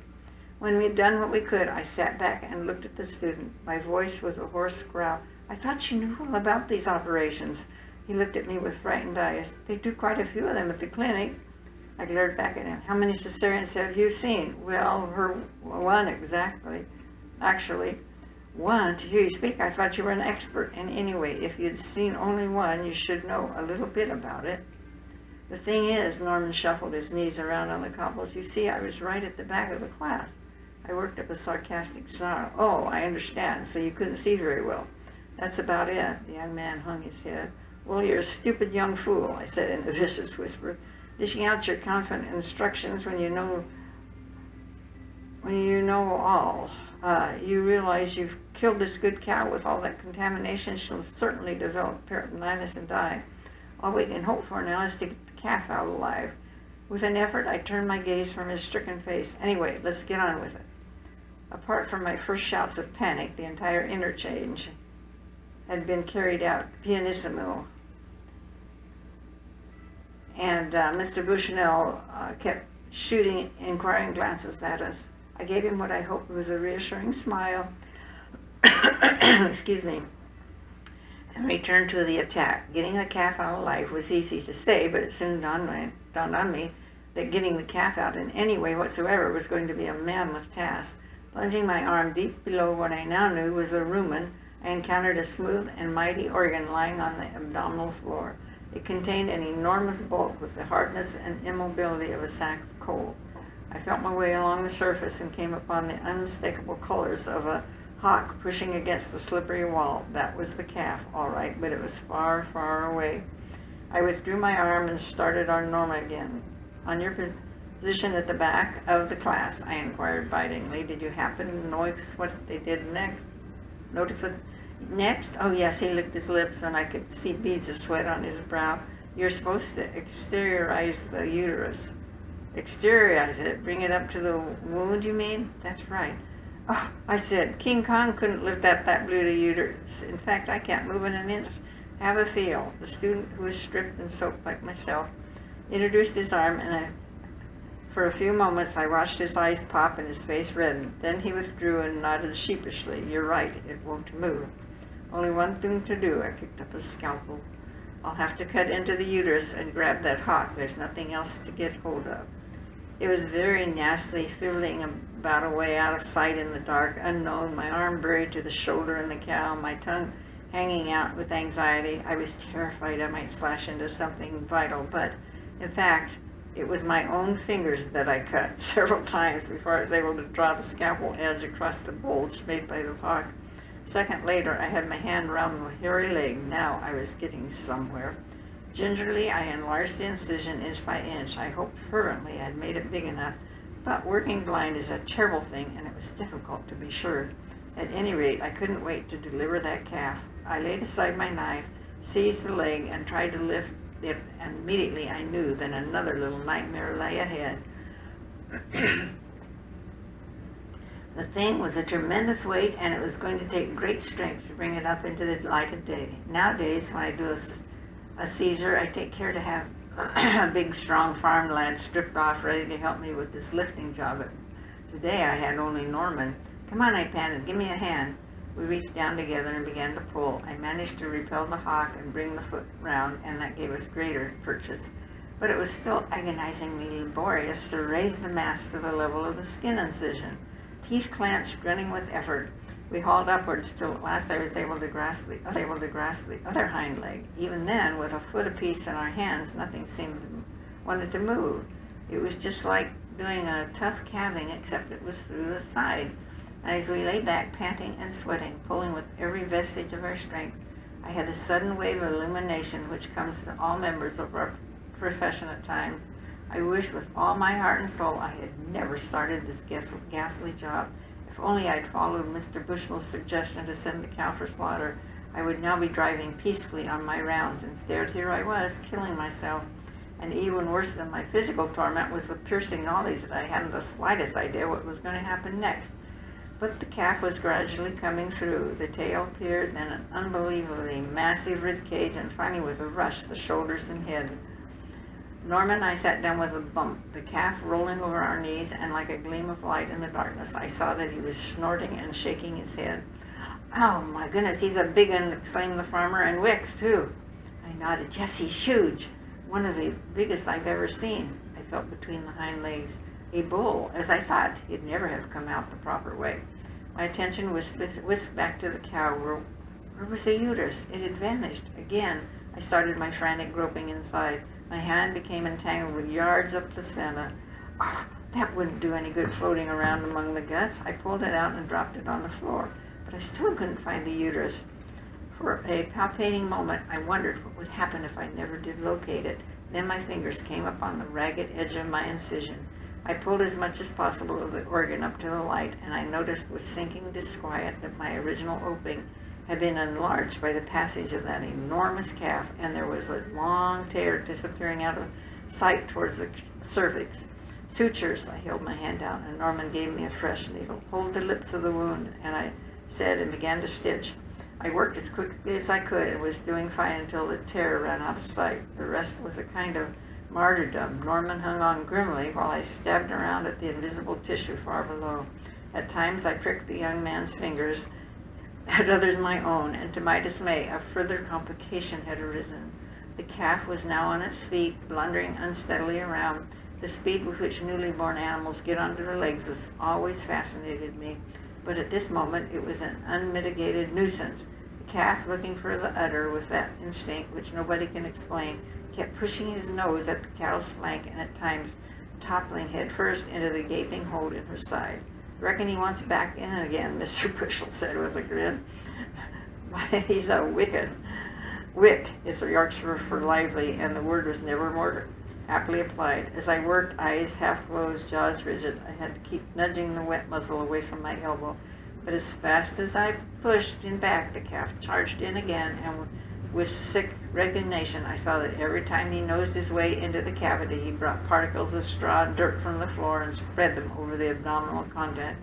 When we had done what we could, I sat back and looked at the student. My voice was a hoarse growl. I thought you knew all about these operations. He looked at me with frightened eyes. They do quite a few of them at the clinic. I glared back at him. How many cesareans have you seen? Well, one exactly. Actually, one. To hear you speak, I thought you were an expert. And anyway, if you'd seen only one, you should know a little bit about it. The thing is, Norman shuffled his knees around on the cobbles. You see, I was right at the back of the class. I worked up a sarcastic smile. Oh, I understand. So you couldn't see very well. That's about it. The young man hung his head. Well, you're a stupid young fool, I said in a vicious whisper, dishing out your confident instructions when you know all. You realize you've killed this good cow with all that contamination. She'll certainly develop peritonitis and die. All we can hope for now is to get the calf out alive. With an effort, I turned my gaze from his stricken face. Anyway, let's get on with it. Apart from my first shouts of panic, the entire interchange had been carried out pianissimo. And Mr. Bushnell kept shooting inquiring glances at us. I gave him what I hoped was a reassuring smile. Excuse me. And returned to the attack. Getting the calf out alive was easy to say, but it soon dawned on me that getting the calf out in any way whatsoever was going to be a mammoth task. Plunging my arm deep below what I now knew was the rumen, I encountered a smooth and mighty organ lying on the abdominal floor. It contained an enormous bulk with the hardness and immobility of a sack of coal. I felt my way along the surface and came upon the unmistakable colors of a hawk pushing against the slippery wall. That was the calf, all right, but it was far, far away. I withdrew my arm and started on Norma again. On your position at the back of the class, I inquired bitingly. Did you happen to notice what they did next? Notice what next? Oh yes, he licked his lips and I could see beads of sweat on his brow. You're supposed to exteriorize the uterus. Exteriorize it? Bring it up to the wound, you mean? That's right. Oh, I said, King Kong couldn't lift up that blue uterus. In fact, I can't move in an inch. Have a feel. The student, who was stripped and soaked like myself, introduced his arm, and for a few moments I watched his eyes pop and his face redden. Then he withdrew and nodded sheepishly. You're right, it won't move. Only one thing to do. I picked up a scalpel. I'll have to cut into the uterus and grab that hawk. There's nothing else to get hold of. It was very nasty, fiddling about a way out of sight in the dark, unknown, my arm buried to the shoulder in the cow, my tongue hanging out with anxiety. I was terrified I might slash into something vital, but in fact, it was my own fingers that I cut several times before I was able to draw the scalpel edge across the bulge made by the hawk. A second later, I had my hand around the hairy leg. Now I was getting somewhere. Gingerly, I enlarged the incision inch by inch. I hoped fervently I'd made it big enough, but working blind is a terrible thing, and it was difficult to be sure. At any rate, I couldn't wait to deliver that calf. I laid aside my knife, seized the leg, and tried to lift it, and immediately I knew that another little nightmare lay ahead. The thing was a tremendous weight, and it was going to take great strength to bring it up into the light of day. Nowadays, when I do a Caesar, I take care to have a big, strong farm lad stripped off, ready to help me with this lifting job. Today I had only Norman. Come on, I panted, give me a hand. We reached down together and began to pull. I managed to repel the hawk and bring the foot round, and that gave us greater purchase. But it was still agonizingly laborious to raise the mass to the level of the skin incision. Teeth clenched, grinning with effort, we hauled upwards till at last I was able to grasp the other hind leg. Even then, with a foot apiece in our hands, nothing wanted to move. It was just like doing a tough calving, except it was through the side. As we lay back, panting and sweating, pulling with every vestige of our strength, I had a sudden wave of illumination which comes to all members of our profession at times. I wished with all my heart and soul I had never started this ghastly job. If only I'd followed Mr. Bushnell's suggestion to send the cow for slaughter, I would now be driving peacefully on my rounds. Instead, here I was, killing myself. And even worse than my physical torment was the piercing knowledge that I hadn't the slightest idea what was going to happen next. But the calf was gradually coming through. The tail appeared, then an unbelievably massive rib cage, and finally with a rush, the shoulders and head. Norman and I sat down with a bump, the calf rolling over our knees, and like a gleam of light in the darkness, I saw that he was snorting and shaking his head. "Oh, my goodness, he's a big one," exclaimed the farmer, "and wick, too." I nodded. "Yes, he's huge. One of the biggest I've ever seen." I felt between the hind legs. A bull, as I thought. He'd never have come out the proper way. My attention was whisked back to the cow. Where was the uterus? It had vanished. Again, I started my frantic groping inside. My hand became entangled with yards of placenta. Oh, that wouldn't do any good floating around among the guts. I pulled it out and dropped it on the floor, but I still couldn't find the uterus. For a palpitating moment, I wondered what would happen if I never did locate it. Then my fingers came upon the ragged edge of my incision. I pulled as much as possible of the organ up to the light, and I noticed with sinking disquiet that my original opening had been enlarged by the passage of that enormous calf, and there was a long tear disappearing out of sight towards the cervix. "Sutures," I held my hand out, and Norman gave me a fresh needle. "Hold the lips of the wound," and I said, and began to stitch. I worked as quickly as I could and was doing fine until the tear ran out of sight. The rest was a kind of martyrdom. Norman hung on grimly while I stabbed around at the invisible tissue far below. At times I pricked the young man's fingers, at others my own, and to my dismay a further complication had arisen. The calf was now on its feet, blundering unsteadily around. The speed with which newly born animals get onto their legs has always fascinated me, but at this moment it was an unmitigated nuisance. The calf, looking for the udder with that instinct which nobody can explain, kept pushing his nose at the cow's flank and at times toppling headfirst into the gaping hole in her side. "Reckon he wants back in again," Mr. Bushell said with a grin. "Why, he's a wicked. Wick is a Yorkshire for lively, and the word was never more aptly applied. As I worked, eyes half closed, jaws rigid, I had to keep nudging the wet muzzle away from my elbow. But as fast as I pushed him back, the calf charged in again, and with sick resignation, I saw that every time he nosed his way into the cavity, he brought particles of straw and dirt from the floor and spread them over the abdominal content.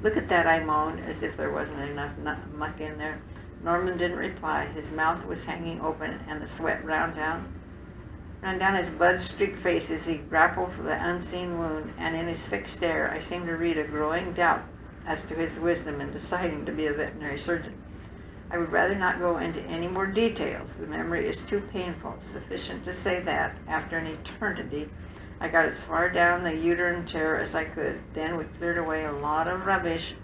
"Look at that," I moaned, as if there wasn't enough muck in there. Norman didn't reply. His mouth was hanging open, and the sweat ran down his blood-streaked face as he grappled with the unseen wound, and in his fixed stare I seemed to read a growing doubt as to his wisdom in deciding to be a veterinary surgeon. I would rather not go into any more details. The memory is too painful. Sufficient to say that, after an eternity, I got as far down the uterine tear as I could. Then we cleared away a lot of rubbish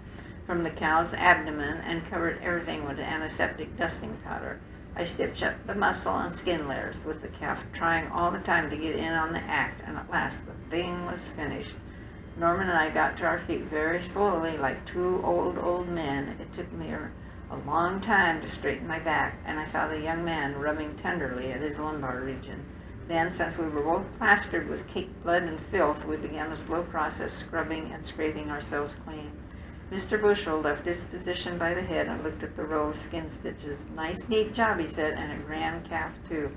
from the cow's abdomen and covered everything with antiseptic dusting powder. I stitched up the muscle and skin layers, with the calf trying all the time to get in on the act, and at last the thing was finished. Norman and I got to our feet very slowly, like two old men. It took me a long time to straighten my back, and I saw the young man rubbing tenderly at his lumbar region. Then, since we were both plastered with caked blood and filth, we began the slow process, scrubbing and scraping ourselves clean. Mr. Bushell left his position by the head and looked at the row of skin stitches. "Nice, neat job," he said, "and a grand calf, too."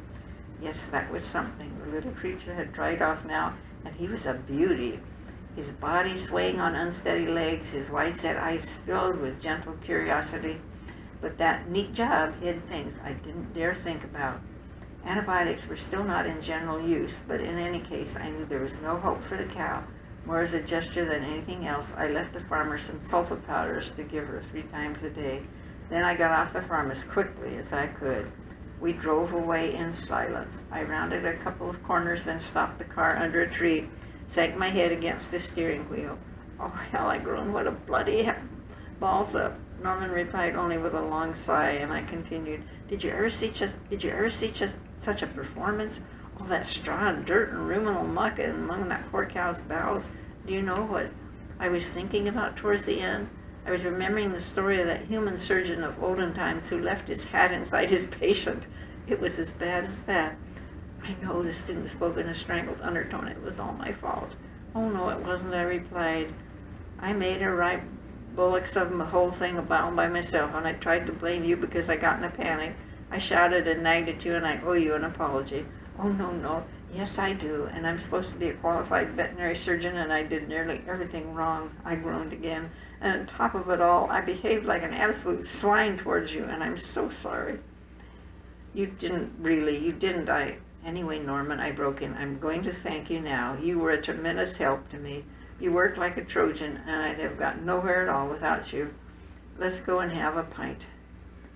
Yes, that was something. The little creature had dried off now, and he was a beauty. His body swaying on unsteady legs, his wide-set eyes filled with gentle curiosity. But that neat job hid things I didn't dare think about. Antibiotics were still not in general use, but in any case I knew there was no hope for the cow. More as a gesture than anything else, I left the farmer some sulfa powders to give her 3 times a day. Then I got off the farm as quickly as I could. We drove away in silence. I rounded a couple of corners, then stopped the car under a tree, sank my head against the steering wheel. Oh, hell, I groaned, what a bloody balls up. Norman replied only with a long sigh, and I continued, Did you ever see such a performance? All that straw and dirt and ruminal muck among that poor cow's bowels. Do you know what I was thinking about towards the end? I was remembering the story of that human surgeon of olden times who left his hat inside his patient. It was as bad as that. I know, the student spoke in a strangled undertone. It was all my fault. Oh, no, it wasn't, I replied. I made a right bullocks of the whole thing about by myself, and I tried to blame you because I got in a panic. I shouted and nagged at you, and I owe you an apology. Oh, no. Yes, I do, and I'm supposed to be a qualified veterinary surgeon, and I did nearly everything wrong. I groaned again, and on top of it all, I behaved like an absolute swine towards you, and I'm so sorry. You didn't. Anyway, Norman, I broke in, I'm going to thank you now. You were a tremendous help to me. You worked like a Trojan, and I'd have got nowhere at all without you. Let's go and have a pint.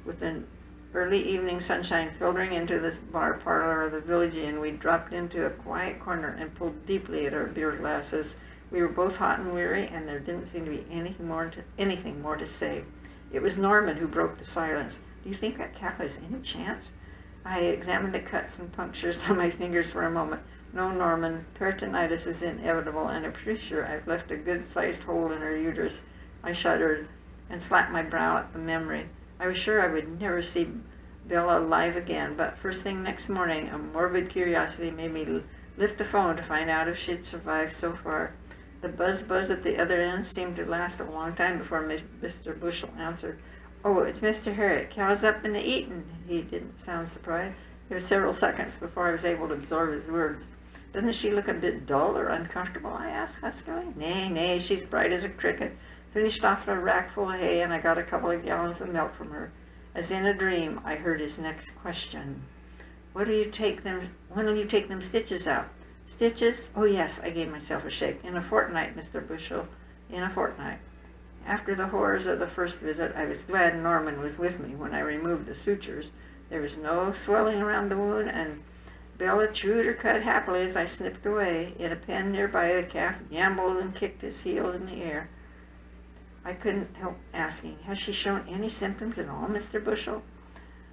With an early evening sunshine filtering into the bar parlor of the Village Inn, we dropped into a quiet corner and pulled deeply at our beer glasses. We were both hot and weary, and there didn't seem to be anything more to say. It was Norman who broke the silence. Do you think that cow has any chance? I examined the cuts and punctures on my fingers for a moment. No, Norman, peritonitis is inevitable, and I'm pretty sure I've left a good-sized hole in her uterus. I shuddered and slapped my brow at the memory. I was sure I would never see Bella alive again, but first thing next morning, a morbid curiosity made me lift the phone to find out if she'd survived so far. The buzz at the other end seemed to last a long time before Mr. Bushel answered. Oh, it's Mr. Herrick. Cow's up and eatin'. He didn't sound surprised. There were several seconds before I was able to absorb his words. Doesn't she look a bit dull or uncomfortable? I asked huskily. Nay, she's bright as a cricket. Finished off a rack full of hay, and I got a couple of gallons of milk from her. As in a dream, I heard his next question. When will you take them stitches out? Stitches? Oh, yes, I gave myself a shake. In a fortnight, Mr. Bushel. In a fortnight. After the horrors of the first visit, I was glad Norman was with me when I removed the sutures. There was no swelling around the wound, and Bella chewed her cud happily as I snipped away. In a pen nearby, the calf gamboled and kicked his heel in the air. I couldn't help asking, has she shown any symptoms at all, Mr. Bushel?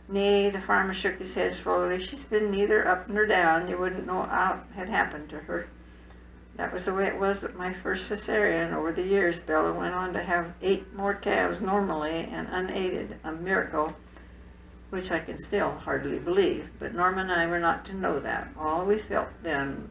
Nay, the farmer shook his head slowly. She's been neither up nor down. You wouldn't know aught had happened to her. That was the way it was at my first cesarean. Over the years, Bella went on to have 8 more calves normally and unaided, a miracle which I can still hardly believe. But Norman and I were not to know that. All we felt then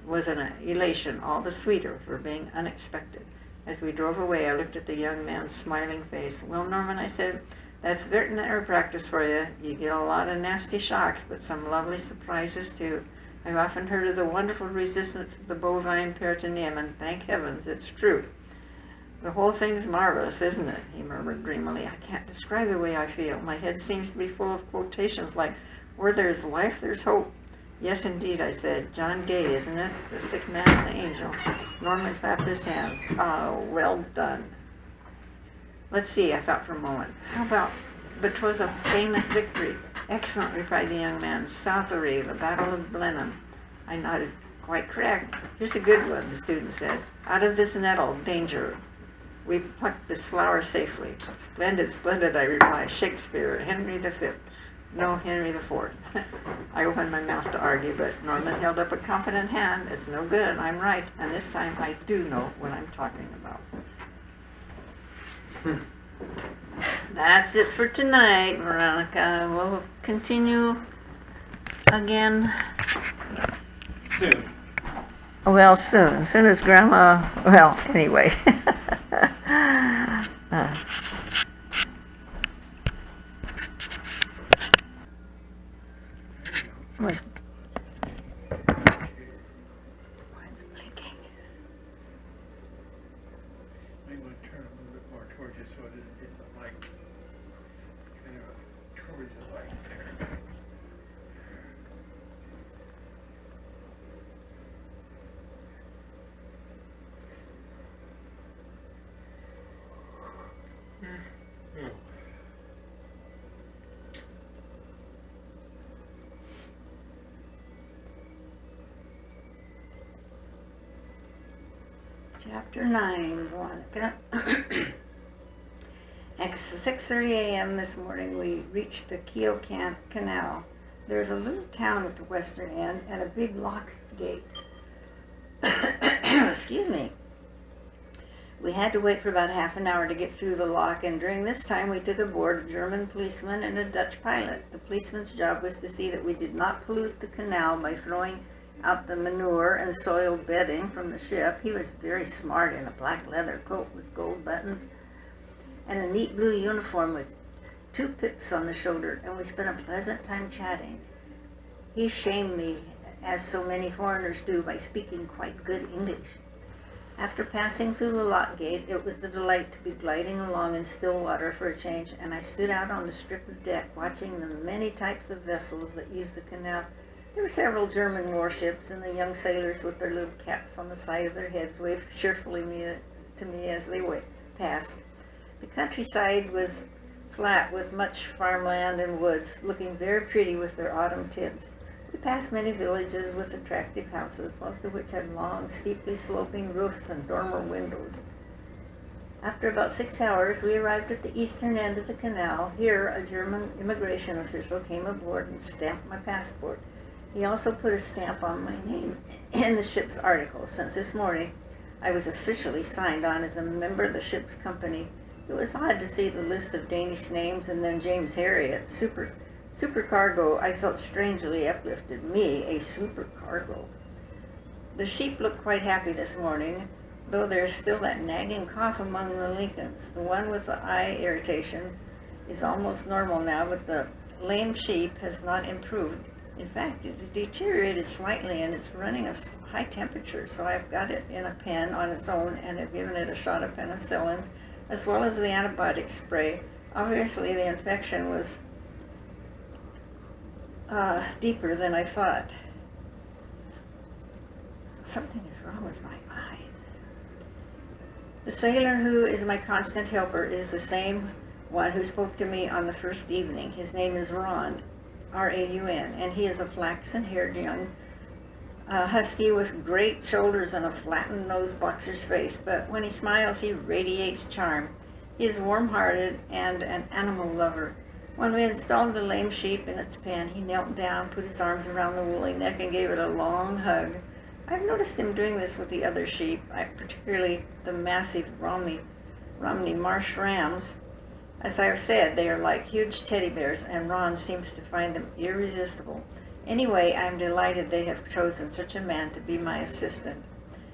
was an elation, all the sweeter for being unexpected. As we drove away, I looked at the young man's smiling face. Well, Norman, I said, that's veterinary practice for you. You get a lot of nasty shocks, but some lovely surprises too. I've often heard of the wonderful resistance of the bovine peritoneum, and thank heavens it's true. The whole thing's marvelous, isn't it? He murmured dreamily. I can't describe the way I feel. My head seems to be full of quotations like, where there's life, there's hope. Yes, indeed, I said. John Gay, isn't it? The sick man and the angel. Norman clapped his hands. Ah, well done. Let's see, I thought for a moment. How about, but 'twas a famous victory. Excellent, replied the young man. Southery, the Battle of Blenheim. I nodded. Quite correct. Here's a good one, the student said. Out of this nettle, danger. We plucked this flower safely. Splendid, I replied. Shakespeare, Henry V. No, Henry IV. I opened my mouth to argue, but Norman held up a confident hand. It's no good, I'm right, and this time I do know what I'm talking about. That's it for tonight, Veronica. We'll continue again. Soon. Well, soon. As soon as Grandma, well, anyway. Was What's blinking? Might want to turn a little bit more towards you so it doesn't hit the light. Kind of towards the light there. Chapter 9, Veronica. At 6:30 a.m. this morning, we reached the Keogh Canal. There's a little town at the western end and a big lock gate. Excuse me. We had to wait for about half an hour to get through the lock, and during this time we took aboard a German policeman and a Dutch pilot. The policeman's job was to see that we did not pollute the canal by throwing out the manure and soil bedding from the ship. He was very smart in a black leather coat with gold buttons and a neat blue uniform with 2 pips on the shoulder, and we spent a pleasant time chatting. He shamed me, as so many foreigners do, by speaking quite good English. After passing through the lock gate, it was a delight to be gliding along in still water for a change, and I stood out on the strip of deck watching the many types of vessels that use the canal. There were several German warships, and the young sailors with their little caps on the side of their heads waved cheerfully to me as they passed. The countryside was flat with much farmland and woods, looking very pretty with their autumn tints. We passed many villages with attractive houses, most of which had long, steeply sloping roofs and dormer windows. After about 6 hours, we arrived at the eastern end of the canal. Here, a German immigration official came aboard and stamped my passport. He also put a stamp on my name in the ship's article, since this morning I was officially signed on as a member of the ship's company. It was odd to see the list of Danish names and then James Harriet, supercargo. I felt strangely uplifted. Me, a supercargo. The sheep looked quite happy this morning, though there's still that nagging cough among the Lincolns. The one with the eye irritation is almost normal now, but the lame sheep has not improved. In fact, it deteriorated slightly, and it's running a high temperature, so I've got it in a pen on its own and have given it a shot of penicillin, as well as the antibiotic spray. Obviously, the infection was deeper than I thought. Something is wrong with my eye. The sailor who is my constant helper is the same one who spoke to me on the first evening. His name is Ron, R-A-U-N, and he is a flaxen-haired young husky with great shoulders and a flattened nose boxer's face, but when he smiles, he radiates charm. He is warm-hearted and an animal lover. When we installed the lame sheep in its pen, he knelt down, put his arms around the woolly neck, and gave it a long hug. I've noticed him doing this with the other sheep, particularly the massive Romney marsh rams. As I have said, they are like huge teddy bears, and Ron seems to find them irresistible. Anyway, I'm delighted they have chosen such a man to be my assistant.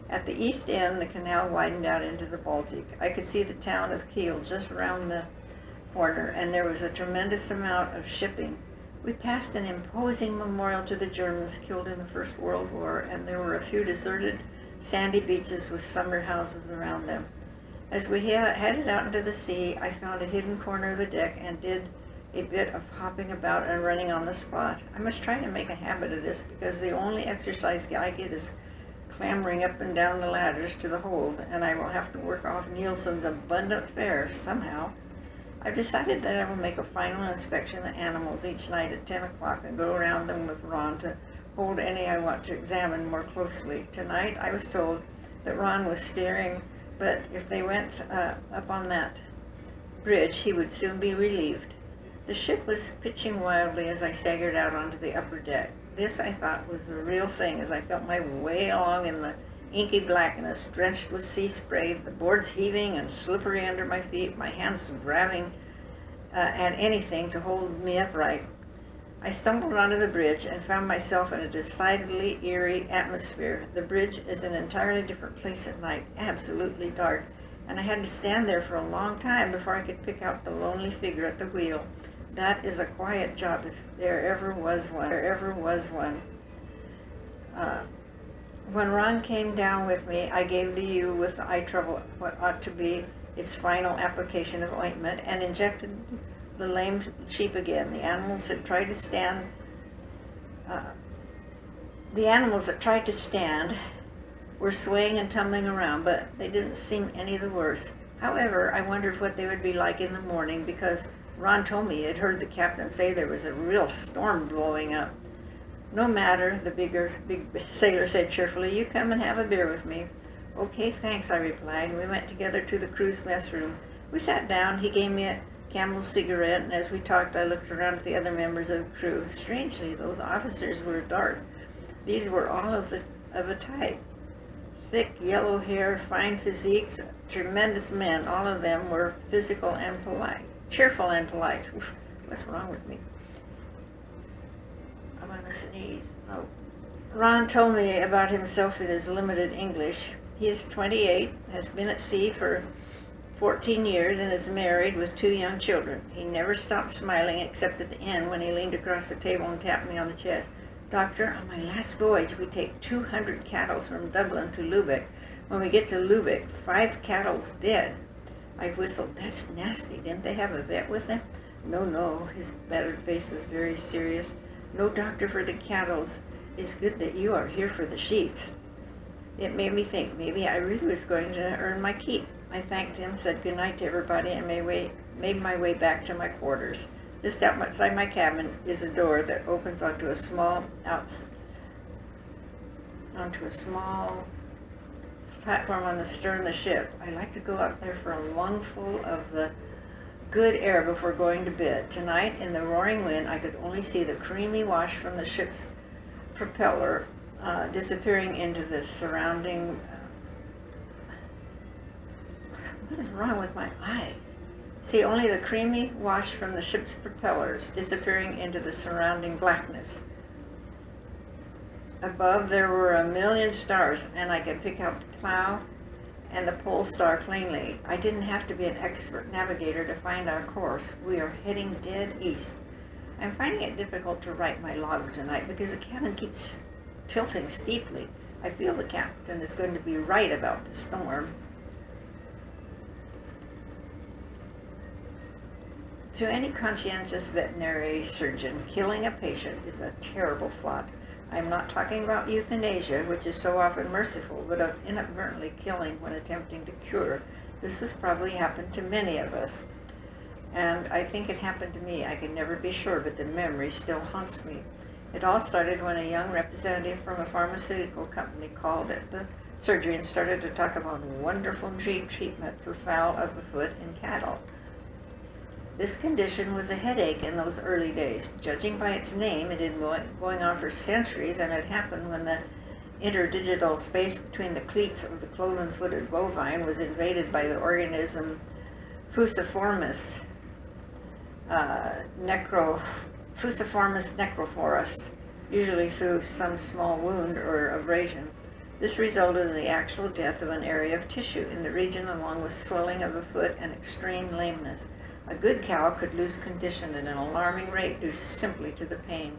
At the east end, the canal widened out into the Baltic. I could see the town of Kiel just around the corner, and there was a tremendous amount of shipping. We passed an imposing memorial to the Germans killed in the First World War, and there were a few deserted, sandy beaches with summer houses around them. As we headed out into the sea, I found a hidden corner of the deck and did a bit of hopping about and running on the spot. I must try to make a habit of this, because the only exercise I get is clambering up and down the ladders to the hold, and I will have to work off Nielsen's abundant fare somehow. I've decided that I will make a final inspection of the animals each night at 10 o'clock and go around them with Ron to hold any I want to examine more closely. Tonight I was told that Ron was steering, but if they went up on that bridge, he would soon be relieved. The ship was pitching wildly as I staggered out onto the upper deck. This, I thought, was the real thing as I felt my way along in the inky blackness, drenched with sea spray, the boards heaving and slippery under my feet, my hands grabbing at anything to hold me upright. I stumbled onto the bridge and found myself in a decidedly eerie atmosphere. The bridge is an entirely different place at night, absolutely dark, and I had to stand there for a long time before I could pick out the lonely figure at the wheel. That is a quiet job, if there ever was one. When Ron came down with me, I gave the ewe with eye trouble what ought to be its final application of ointment and injected the lame sheep again. The animals that tried to stand were swaying and tumbling around, but they didn't seem any the worse. However, I wondered what they would be like in the morning, because Ron told me he had heard the captain say there was a real storm blowing up. No matter, the big sailor said cheerfully, "You come and have a beer with me." Okay, thanks, I replied. We went together to the crew's mess room. We sat down. He gave me a Camel cigarette, and as we talked, I looked around at the other members of the crew. Strangely, though, the officers were dark. These were all of a type. Thick yellow hair, fine physiques, tremendous men. All of them were physical and polite. Cheerful and polite. Oof, what's wrong with me? I'm going to sneeze. Oh. Ron told me about himself in his limited English. He is 28, has been at sea for 14 years, and is married with 2 young children. He never stopped smiling except at the end when he leaned across the table and tapped me on the chest. Doctor, on my last voyage, we take 200 cattle from Dublin to Lubeck. When we get to Lubeck, 5 cattle's dead. I whistled. That's nasty. Didn't they have a vet with them? No. His battered face was very serious. No doctor for the cattle's. It's good that you are here for the sheep's. It made me think maybe I really was going to earn my keep. I thanked him, said goodnight to everybody, and made my way back to my quarters. Just outside my cabin is a door that opens onto a small platform on the stern of the ship. I like to go out there for a lungful of the good air before going to bed. Tonight, in the roaring wind, I could only see the creamy wash from the ship's propeller disappearing into the surrounding... what is wrong with my eyes? See only the creamy wash from the ship's propellers disappearing into the surrounding blackness. Above there were a million stars, and I could pick out the plow and the pole star plainly. I didn't have to be an expert navigator to find our course. We are heading dead east. I'm finding it difficult to write my log tonight because the cabin keeps tilting steeply. I feel the captain is going to be right about the storm. To any conscientious veterinary surgeon, killing a patient is a terrible thought. I am not talking about euthanasia, which is so often merciful, but of inadvertently killing when attempting to cure. This has probably happened to many of us, and I think it happened to me. I can never be sure, but the memory still haunts me. It all started when a young representative from a pharmaceutical company called at the surgery and started to talk about wonderful treatment for fowl of the foot in cattle. This condition was a headache in those early days. Judging by its name, it had been going on for centuries, and it happened when the interdigital space between the cleats of the cloven-footed bovine was invaded by the organism Fusiformis necrophorus, usually through some small wound or abrasion. This resulted in the actual death of an area of tissue in the region, along with swelling of the foot and extreme lameness. A good cow could lose condition at an alarming rate due simply to the pain.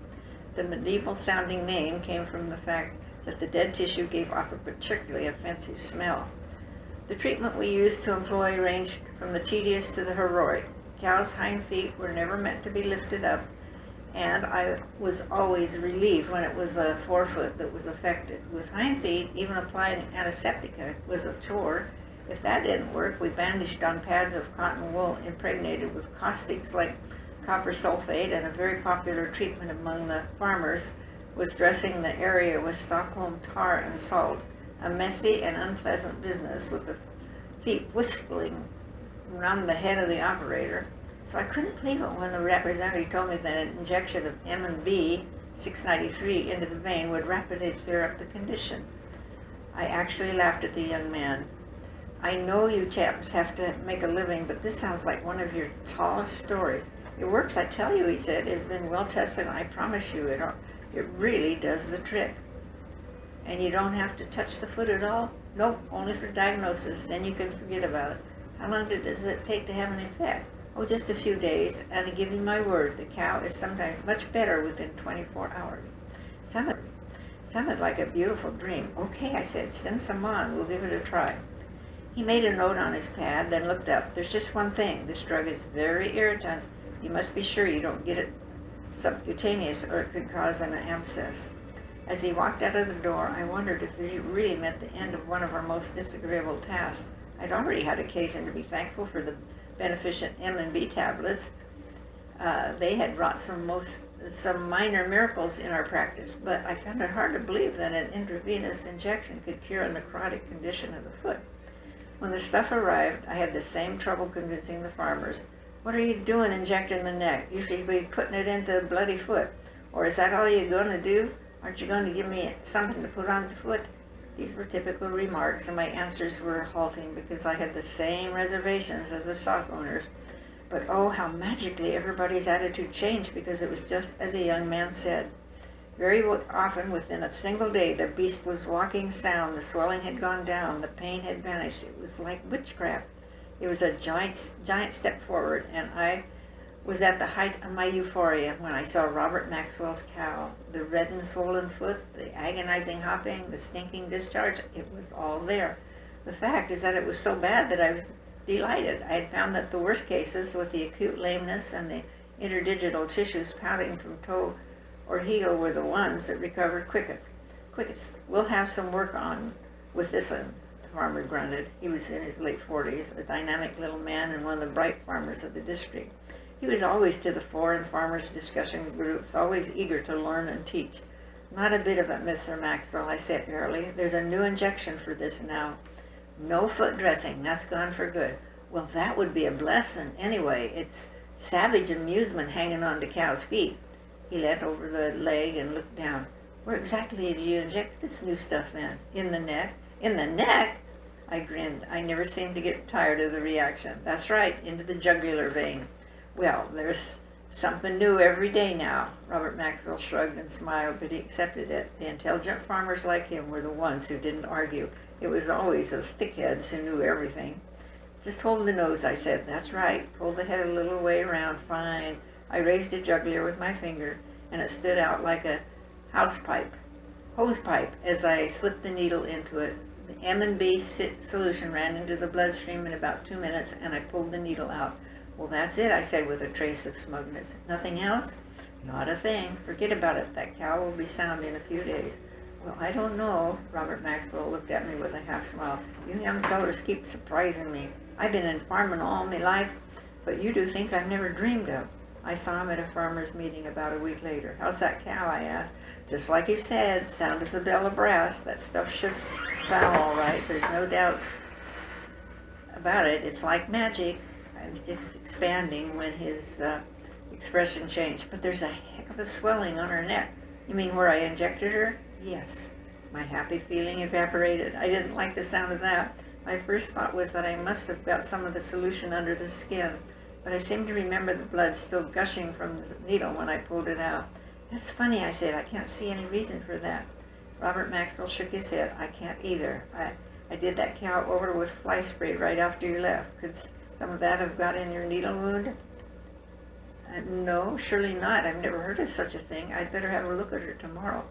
The medieval-sounding name came from the fact that the dead tissue gave off a particularly offensive smell. The treatment we used to employ ranged from the tedious to the heroic. Cows' hind feet were never meant to be lifted up, and I was always relieved when it was a forefoot that was affected. With hind feet, even applying antiseptica was a chore. If that didn't work, we bandaged on pads of cotton wool impregnated with caustics like copper sulfate, and a very popular treatment among the farmers was dressing the area with Stockholm tar and salt, a messy and unpleasant business with the feet whistling around the head of the operator. So I couldn't believe it when the representative told me that an injection of M&B 693 into the vein would rapidly clear up the condition. I actually laughed at the young man. I know you chaps have to make a living, but this sounds like one of your tallest stories. It works, I tell you, he said. It's been well tested, and I promise you it really does the trick. And you don't have to touch the foot at all? Nope, only for diagnosis, then you can forget about it. How long does it take to have an effect? Oh, just a few days, and I give you my word, the cow is sometimes much better within 24 hours. Sounded like a beautiful dream. Okay, I said, send some on, we'll give it a try. He made a note on his pad, then looked up. There's just one thing. This drug is very irritant. You must be sure you don't get it subcutaneous, or it could cause an abscess. As he walked out of the door, I wondered if he really meant the end of one of our most disagreeable tasks. I'd already had occasion to be thankful for the beneficent M&B tablets. They had wrought some minor miracles in our practice, but I found it hard to believe that an intravenous injection could cure a necrotic condition of the foot. When the stuff arrived, I had the same trouble convincing the farmers. What are you doing injecting the neck? You should be putting it into the bloody foot. Or is that all you're going to do? Aren't you going to give me something to put on the foot? These were typical remarks, and my answers were halting because I had the same reservations as the sock owners. But oh, how magically everybody's attitude changed, because it was just as a young man said. Very often, within a single day, the beast was walking sound, the swelling had gone down, the pain had vanished. It was like witchcraft. It was a giant step forward, and I was at the height of my euphoria when I saw Robert Maxwell's cow. The red and swollen foot, the agonizing hopping, the stinking discharge, it was all there. The fact is that it was so bad that I was delighted. I had found that the worst cases, with the acute lameness and the interdigital tissues pouting from toe or heel, were the ones that recovered quickest. We'll have some work on with this one, the farmer grunted. He was in his late 40s, a dynamic little man and one of the bright farmers of the district. He was always to the fore in farmers' discussion groups, always eager to learn and teach. Not a bit of it, Mr. Maxwell, I said airily. There's a new injection for this now. No foot dressing, that's gone for good. Well, that would be a blessing. Anyway, it's savage amusement hanging on to cows' feet. He leant over the leg and looked down. Where exactly do you inject this new stuff in? In the neck? In the neck? I grinned. I never seemed to get tired of the reaction. That's right, into the jugular vein. Well, there's something new every day now. Robert Maxwell shrugged and smiled, but he accepted it. The intelligent farmers like him were the ones who didn't argue. It was always the thickheads who knew everything. Just hold the nose, I said. That's right. Pull the head a little way around. Fine. I raised a jugular with my finger, and it stood out like a hose pipe, as I slipped the needle into it. The M&B solution ran into the bloodstream in about 2 minutes, and I pulled the needle out. Well, that's it, I said with a trace of smugness. Nothing else? Not a thing. Forget about it. That cow will be sound in a few days. Well, I don't know. Robert Maxwell looked at me with a half smile. You young fellers keep surprising me. I've been in farming all my life, but you do things I've never dreamed of. I saw him at a farmer's meeting about a week later. How's that cow? I asked. Just like you said, sound as a bell of brass. That stuff should foul all right. There's no doubt about it. It's like magic. I was just expanding when his expression changed. But there's a heck of a swelling on her neck. You mean where I injected her? Yes. My happy feeling evaporated. I didn't like the sound of that. My first thought was that I must have got some of the solution under the skin, but I seemed to remember the blood still gushing from the needle when I pulled it out. That's funny, I said. I can't see any reason for that. Robert Maxwell shook his head. I can't either. I did that cow over with fly spray right after you left. Could some of that have got in your needle wound? No, surely not. I've never heard of such a thing. I'd better have a look at her tomorrow.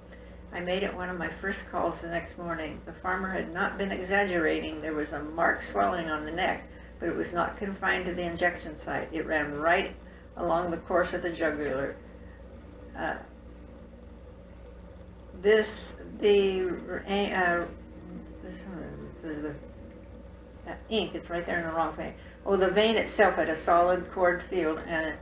I made it one of my first calls the next morning. The farmer had not been exaggerating. There was a marked swelling on the neck, but it was not confined to the injection site. It ran right along the course of the jugular. That ink is right there in the wrong vein. Oh, the vein itself had a solid corded field, and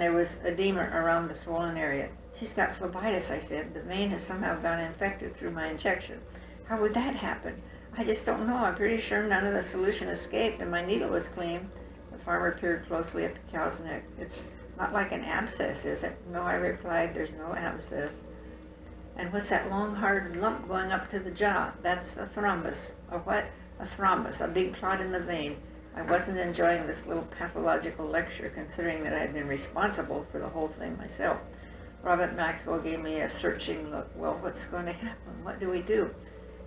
there was edema around the swollen area. She's got phlebitis, I said. The vein has somehow gone infected through my injection. How would that happen? I just don't know. I'm pretty sure none of the solution escaped and my needle was clean. The farmer peered closely at the cow's neck. It's not like an abscess, is it? No, I replied. There's no abscess. And what's that long, hard lump going up to the jaw? That's a thrombus. A what? A thrombus, a big clot in the vein. I wasn't enjoying this little pathological lecture, considering that I had been responsible for the whole thing myself. Robert Maxwell gave me a searching look. Well, what's going to happen? What do we do?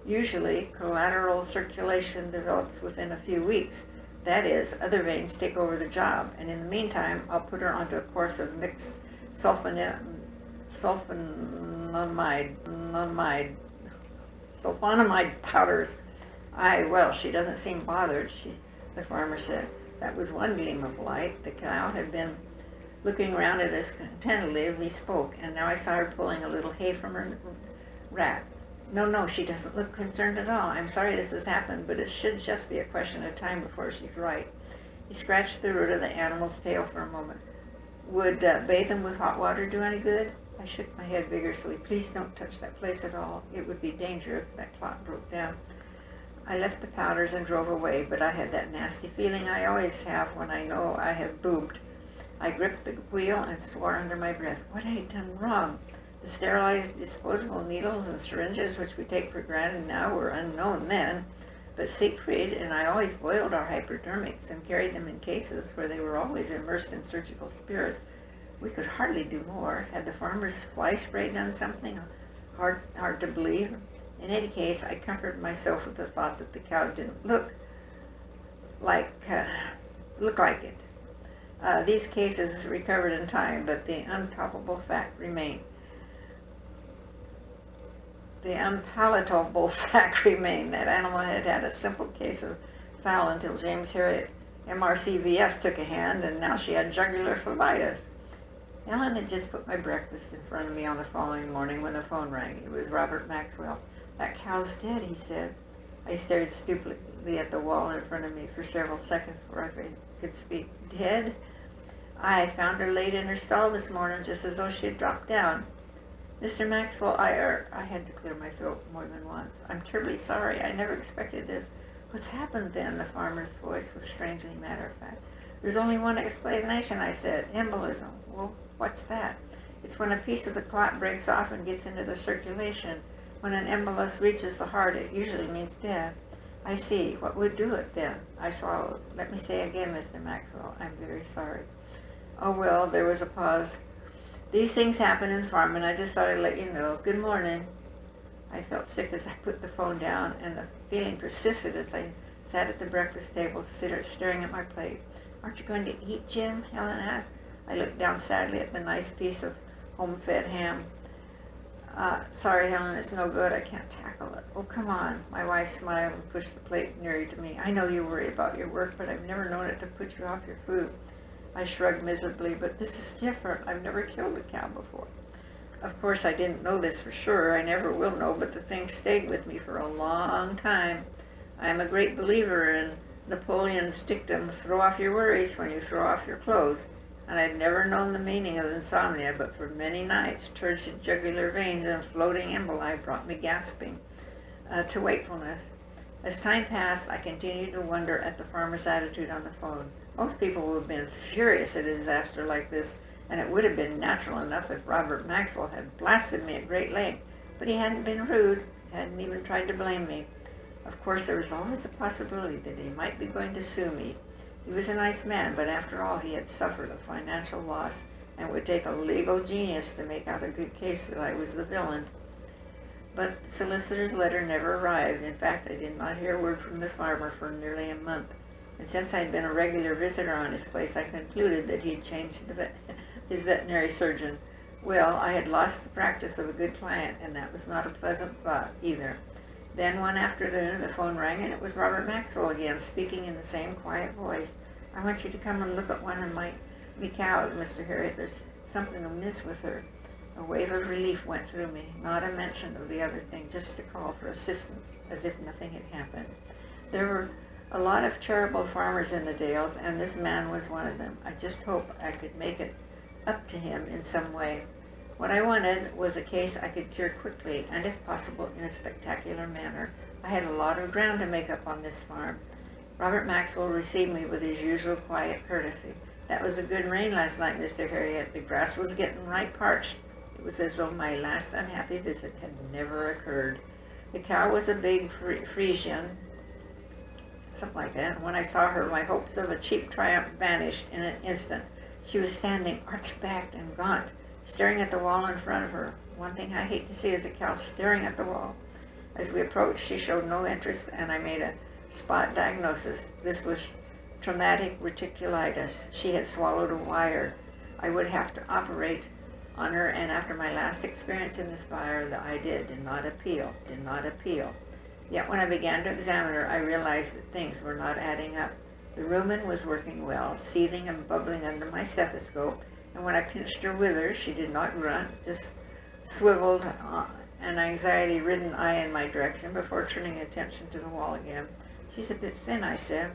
Usually, collateral circulation develops within a few weeks. That is, other veins take over the job, and in the meantime, I'll put her onto a course of mixed sulfonamide powders. Well, she doesn't seem bothered, the farmer said. That was one gleam of light. The cow had been looking around at us contentedly as we spoke, and now I saw her pulling a little hay from her rat. No, she doesn't look concerned at all. I'm sorry this has happened, but it should just be a question of time before she's right. He scratched the root of the animal's tail for a moment. Would bathing with hot water do any good? I shook my head vigorously. Please don't touch that place at all. It would be dangerous if that clot broke down. I left the powders and drove away, but I had that nasty feeling I always have when I know I have boobed. I gripped the wheel and swore under my breath. What had I done wrong? The sterilized disposable needles and syringes, which we take for granted now, were unknown then. But Siegfried and I always boiled our hypodermics and carried them in cases where they were always immersed in surgical spirit. We could hardly do more. Had the farmer's fly spray done something? Hard to believe. In any case, I comforted myself with the thought that the cow didn't look like it. These cases recovered in time, but the unpalatable fact remained. That animal had had a simple case of foul until James Harriet, MRCVS, took a hand, and now she had jugular phlebitis. Ellen had just put my breakfast in front of me on the following morning when the phone rang. It was Robert Maxwell. That cow's dead, he said. I stared stupidly at the wall in front of me for several seconds before I could speak. Dead? I found her laid in her stall this morning, just as though she had dropped down. Mr. Maxwell, I had to clear my throat more than once. I'm terribly sorry. I never expected this. What's happened then? The farmer's voice was strangely matter-of-fact. There's only one explanation, I said. Embolism. Well, what's that? It's when a piece of the clot breaks off and gets into the circulation. When an embolus reaches the heart, it usually means death. I see. What would do it then? I swallowed. Let me say again, Mr. Maxwell, I'm very sorry. Oh, well, there was a pause. These things happen in farming. I just thought I'd let you know. Good morning. I felt sick as I put the phone down, and the feeling persisted as I sat at the breakfast table, staring at my plate. Aren't you going to eat, Jim? Helen asked. I looked down sadly at the nice piece of home-fed ham. Sorry, Helen, it's no good. I can't tackle it. Oh, come on. My wife smiled and pushed the plate nearer to me. I know you worry about your work, but I've never known it to put you off your food. I shrugged miserably, but this is different. I've never killed a cow before. Of course, I didn't know this for sure. I never will know, but the thing stayed with me for a long time. I am a great believer in Napoleon's dictum, throw off your worries when you throw off your clothes. And I'd never known the meaning of insomnia, but for many nights, turgid jugular veins and floating emboli brought me gasping to wakefulness. As time passed, I continued to wonder at the farmer's attitude on the phone. Most people would have been furious at a disaster like this, and it would have been natural enough if Robert Maxwell had blasted me at great length, but he hadn't been rude, hadn't even tried to blame me. Of course, there was always the possibility that he might be going to sue me. He was a nice man, but after all, he had suffered a financial loss, and it would take a legal genius to make out a good case that I was the villain. But the solicitor's letter never arrived. In fact, I did not hear a word from the farmer for nearly a month. And since I had been a regular visitor on his place, I concluded that he had changed his veterinary surgeon. Well, I had lost the practice of a good client, and that was not a pleasant thought either. Then one afternoon, the phone rang, and it was Robert Maxwell again, speaking in the same quiet voice. I want you to come and look at one of my cows, Mr. Harriet. There's something amiss with her. A wave of relief went through me, not a mention of the other thing, just a call for assistance, as if nothing had happened. There were a lot of charitable farmers in the Dales, and this man was one of them. I just hoped I could make it up to him in some way. What I wanted was a case I could cure quickly, and if possible, in a spectacular manner. I had a lot of ground to make up on this farm. Robert Maxwell received me with his usual quiet courtesy. That was a good rain last night, Mr. Harriet. The grass was getting right parched. It was as though my last unhappy visit had never occurred. The cow was a big Friesian, something like that. And when I saw her, my hopes of a cheap triumph vanished in an instant. She was standing arch-backed and gaunt, staring at the wall in front of her. One thing I hate to see is a cow staring at the wall. As we approached, she showed no interest, and I made a spot diagnosis. This was traumatic reticulitis. She had swallowed a wire. I would have to operate on her, and after my last experience in this fire, the idea did not appeal. Yet when I began to examine her, I realized that things were not adding up. The rumen was working well, seething and bubbling under my stethoscope, and when I pinched her withers, she did not grunt, just swiveled an anxiety-ridden eye in my direction before turning attention to the wall again. She's a bit thin, I said.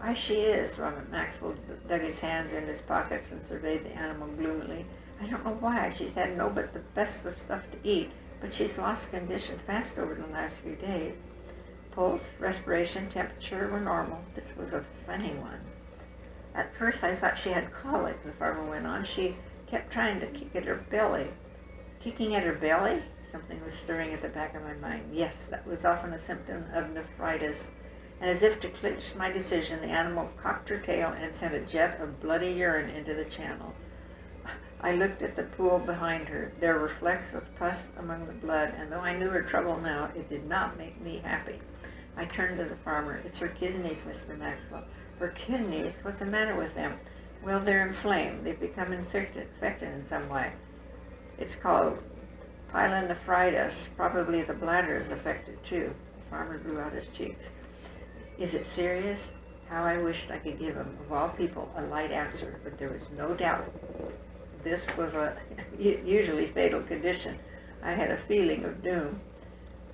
Aye, she is. Robert Maxwell dug his hands in his pockets and surveyed the animal gloomily. I don't know why. She's had no but the best of stuff to eat, but she's lost condition fast over the last few days. Pulse, respiration, temperature were normal. This was a funny one. At first I thought she had colic, the farmer went on. She kept trying to kick at her belly. Kicking at her belly? Something was stirring at the back of my mind. Yes, that was often a symptom of nephritis. And as if to clinch my decision, the animal cocked her tail and sent a jet of bloody urine into the channel. I looked at the pool behind her. There were flecks of pus among the blood, and though I knew her trouble now, it did not make me happy. I turned to the farmer. It's her kidneys, Mr. Maxwell. Her kidneys? What's the matter with them? Well, they're inflamed. They've become infected in some way. It's called pyelonephritis. Probably the bladder is affected too. The farmer blew out his cheeks. Is it serious? How I wished I could give him, of all people, a light answer, but there was no doubt. This was a usually fatal condition. I had a feeling of doom.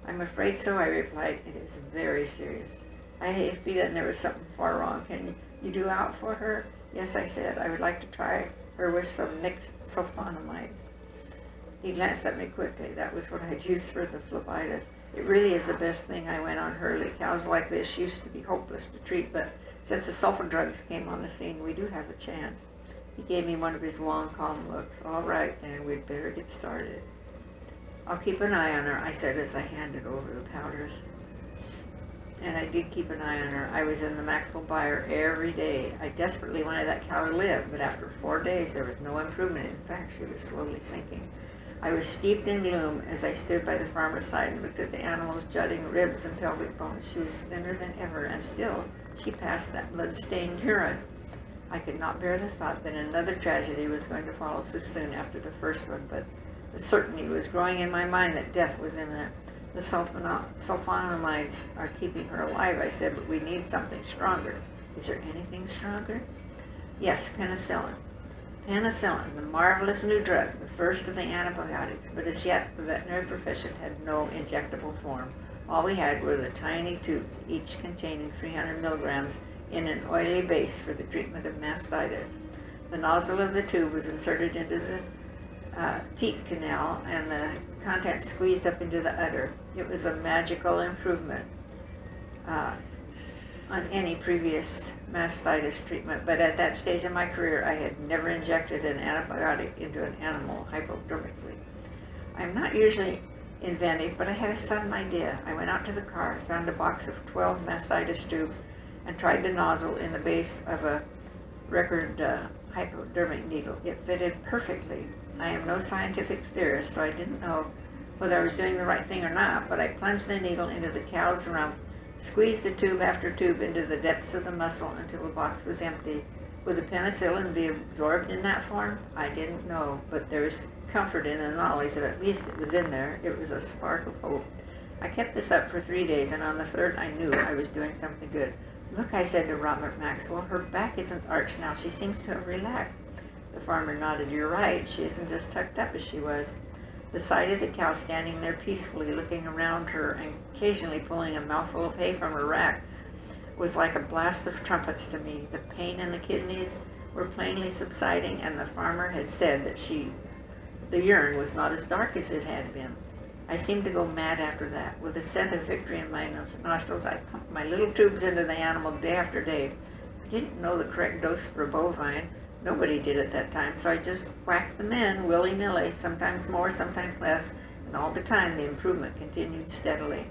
I'm afraid so, I replied. It is very serious. I had a feeling there was something far wrong. Can you do out for her? Yes, I said. I would like to try her with some mixed sulfonamides. He glanced at me quickly. That was what I'd used for the phlebitis. It really is the best thing, I went on hurriedly. Cows like this used to be hopeless to treat, but since the sulfur drugs came on the scene, we do have a chance. He gave me one of his long, calm looks. All right, then, we'd better get started. I'll keep an eye on her, I said as I handed over the powders. And I did keep an eye on her. I was in the Maxwell byre every day. I desperately wanted that cow to live, but after 4 days there was no improvement. In fact, she was slowly sinking. I was steeped in gloom as I stood by the farmer's side and looked at the animal's jutting ribs and pelvic bones. She was thinner than ever, and still she passed that blood-stained urine. I could not bear the thought that another tragedy was going to follow so soon after the first one, but the certainty was growing in my mind that death was imminent. The sulfonamides are keeping her alive, I said, but we need something stronger. Is there anything stronger? Yes, penicillin. Penicillin, the marvelous new drug, the first of the antibiotics, but as yet the veterinary profession had no injectable form. All we had were the tiny tubes, each containing 300 milligrams in an oily base for the treatment of mastitis. The nozzle of the tube was inserted into the teat canal and the contents squeezed up into the udder. It was a magical improvement on any previous mastitis treatment, but at that stage in my career I had never injected an antibiotic into an animal hypodermically. I'm not usually inventive, but I had a sudden idea. I went out to the car, found a box of 12 mastitis tubes, and tried the nozzle in the base of a record hypodermic needle. It fitted perfectly. I am no scientific theorist, so I didn't know whether I was doing the right thing or not, but I plunged the needle into the cow's rump, squeezed the tube after tube into the depths of the muscle until the box was empty. Would the penicillin be absorbed in that form? I didn't know, but there was comfort in the knowledge that at least it was in there. It was a spark of hope. I kept this up for 3 days, and on the third I knew I was doing something good. Look, I said to Robert Maxwell, her back isn't arched now. She seems to have relaxed. The farmer nodded. You're right. She isn't as tucked up as she was. The sight of the cow standing there peacefully looking around her and occasionally pulling a mouthful of hay from her rack was like a blast of trumpets to me. The pain in the kidneys were plainly subsiding, and the farmer had said that the urine was not as dark as it had been. I seemed to go mad after that. With a scent of victory in my nostrils, I pumped my little tubes into the animal day after day. I didn't know the correct dose for a bovine. Nobody did at that time, so I just whacked them in willy-nilly, sometimes more, sometimes less, and all the time the improvement continued steadily.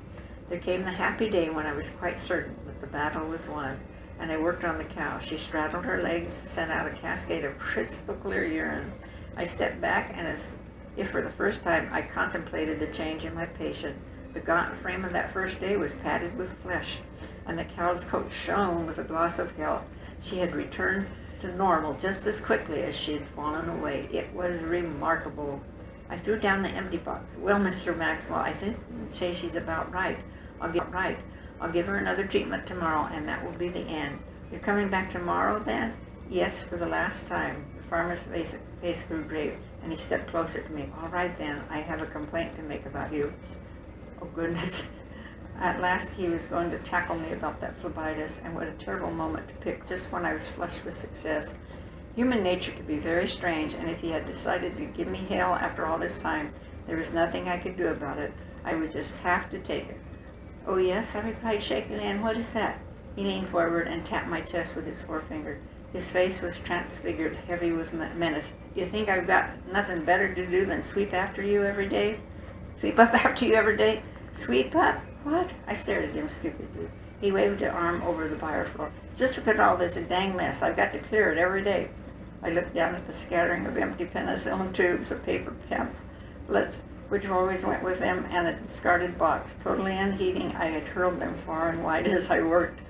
There came the happy day when I was quite certain that the battle was won, and I worked on the cow. She straddled her legs, sent out a cascade of crystal clear urine. I stepped back, and as if for the first time I contemplated the change in my patient. The gaunt frame of that first day was padded with flesh, and the cow's coat shone with the gloss of health. She had returned to normal just as quickly as she had fallen away. It was remarkable. I threw down the empty box. Well, Mr. Maxwell, I think say she's about right. I'll give her another treatment tomorrow, and that will be the end. You're coming back tomorrow, then? Yes, for the last time. The farmer's face grew grave, and he stepped closer to me. All right, then. I have a complaint to make about you. Oh, goodness. At last he was going to tackle me about that phlebitis, and what a terrible moment to pick just when I was flushed with success. Human nature could be very strange, and if he had decided to give me hell after all this time, there was nothing I could do about it. I would just have to take it. "Oh, yes," I replied shakily, "and what is that?" He leaned forward and tapped my chest with his forefinger. His face was transfigured, heavy with menace. "Do you think I've got nothing better to do than sweep after you every day? Sweep up after you every day? Sweep up? What?" I stared at him stupidly. He waved an arm over the bar floor. "Just look at all this dang mess. I've got to clear it every day." I looked down at the scattering of empty penicillin tubes, of paper pamphlets, which always went with them, and a discarded box. Totally unheeding, I had hurled them far and wide as I worked.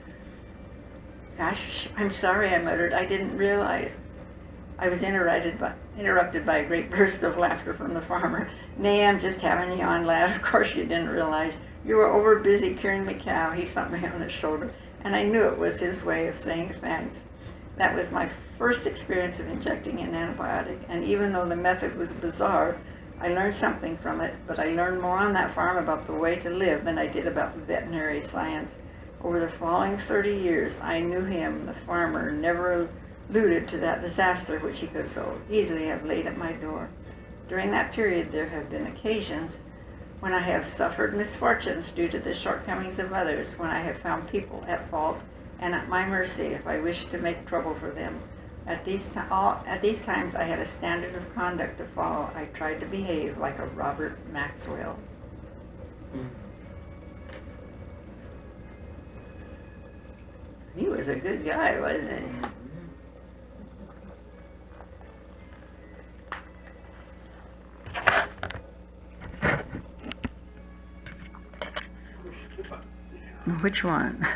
"Gosh, I'm sorry," I muttered. "I didn't realize." I was interrupted by a great burst of laughter from the farmer. "Nay, I'm just having you on, lad. Of course you didn't realize. You were over busy curing the cow." He thumped me on the shoulder, and I knew it was his way of saying thanks. That was my first experience of injecting an antibiotic, and even though the method was bizarre, I learned something from it, but I learned more on that farm about the way to live than I did about veterinary science. Over the following 30 years, I knew him, the farmer, never alluded to that disaster which he could so easily have laid at my door. During that period, there have been occasions when I have suffered misfortunes due to the shortcomings of others, when I have found people at fault and at my mercy if I wished to make trouble for them. At these times, I had a standard of conduct to follow. I tried to behave like a Robert Maxwell. He was a good guy, wasn't he? Which one?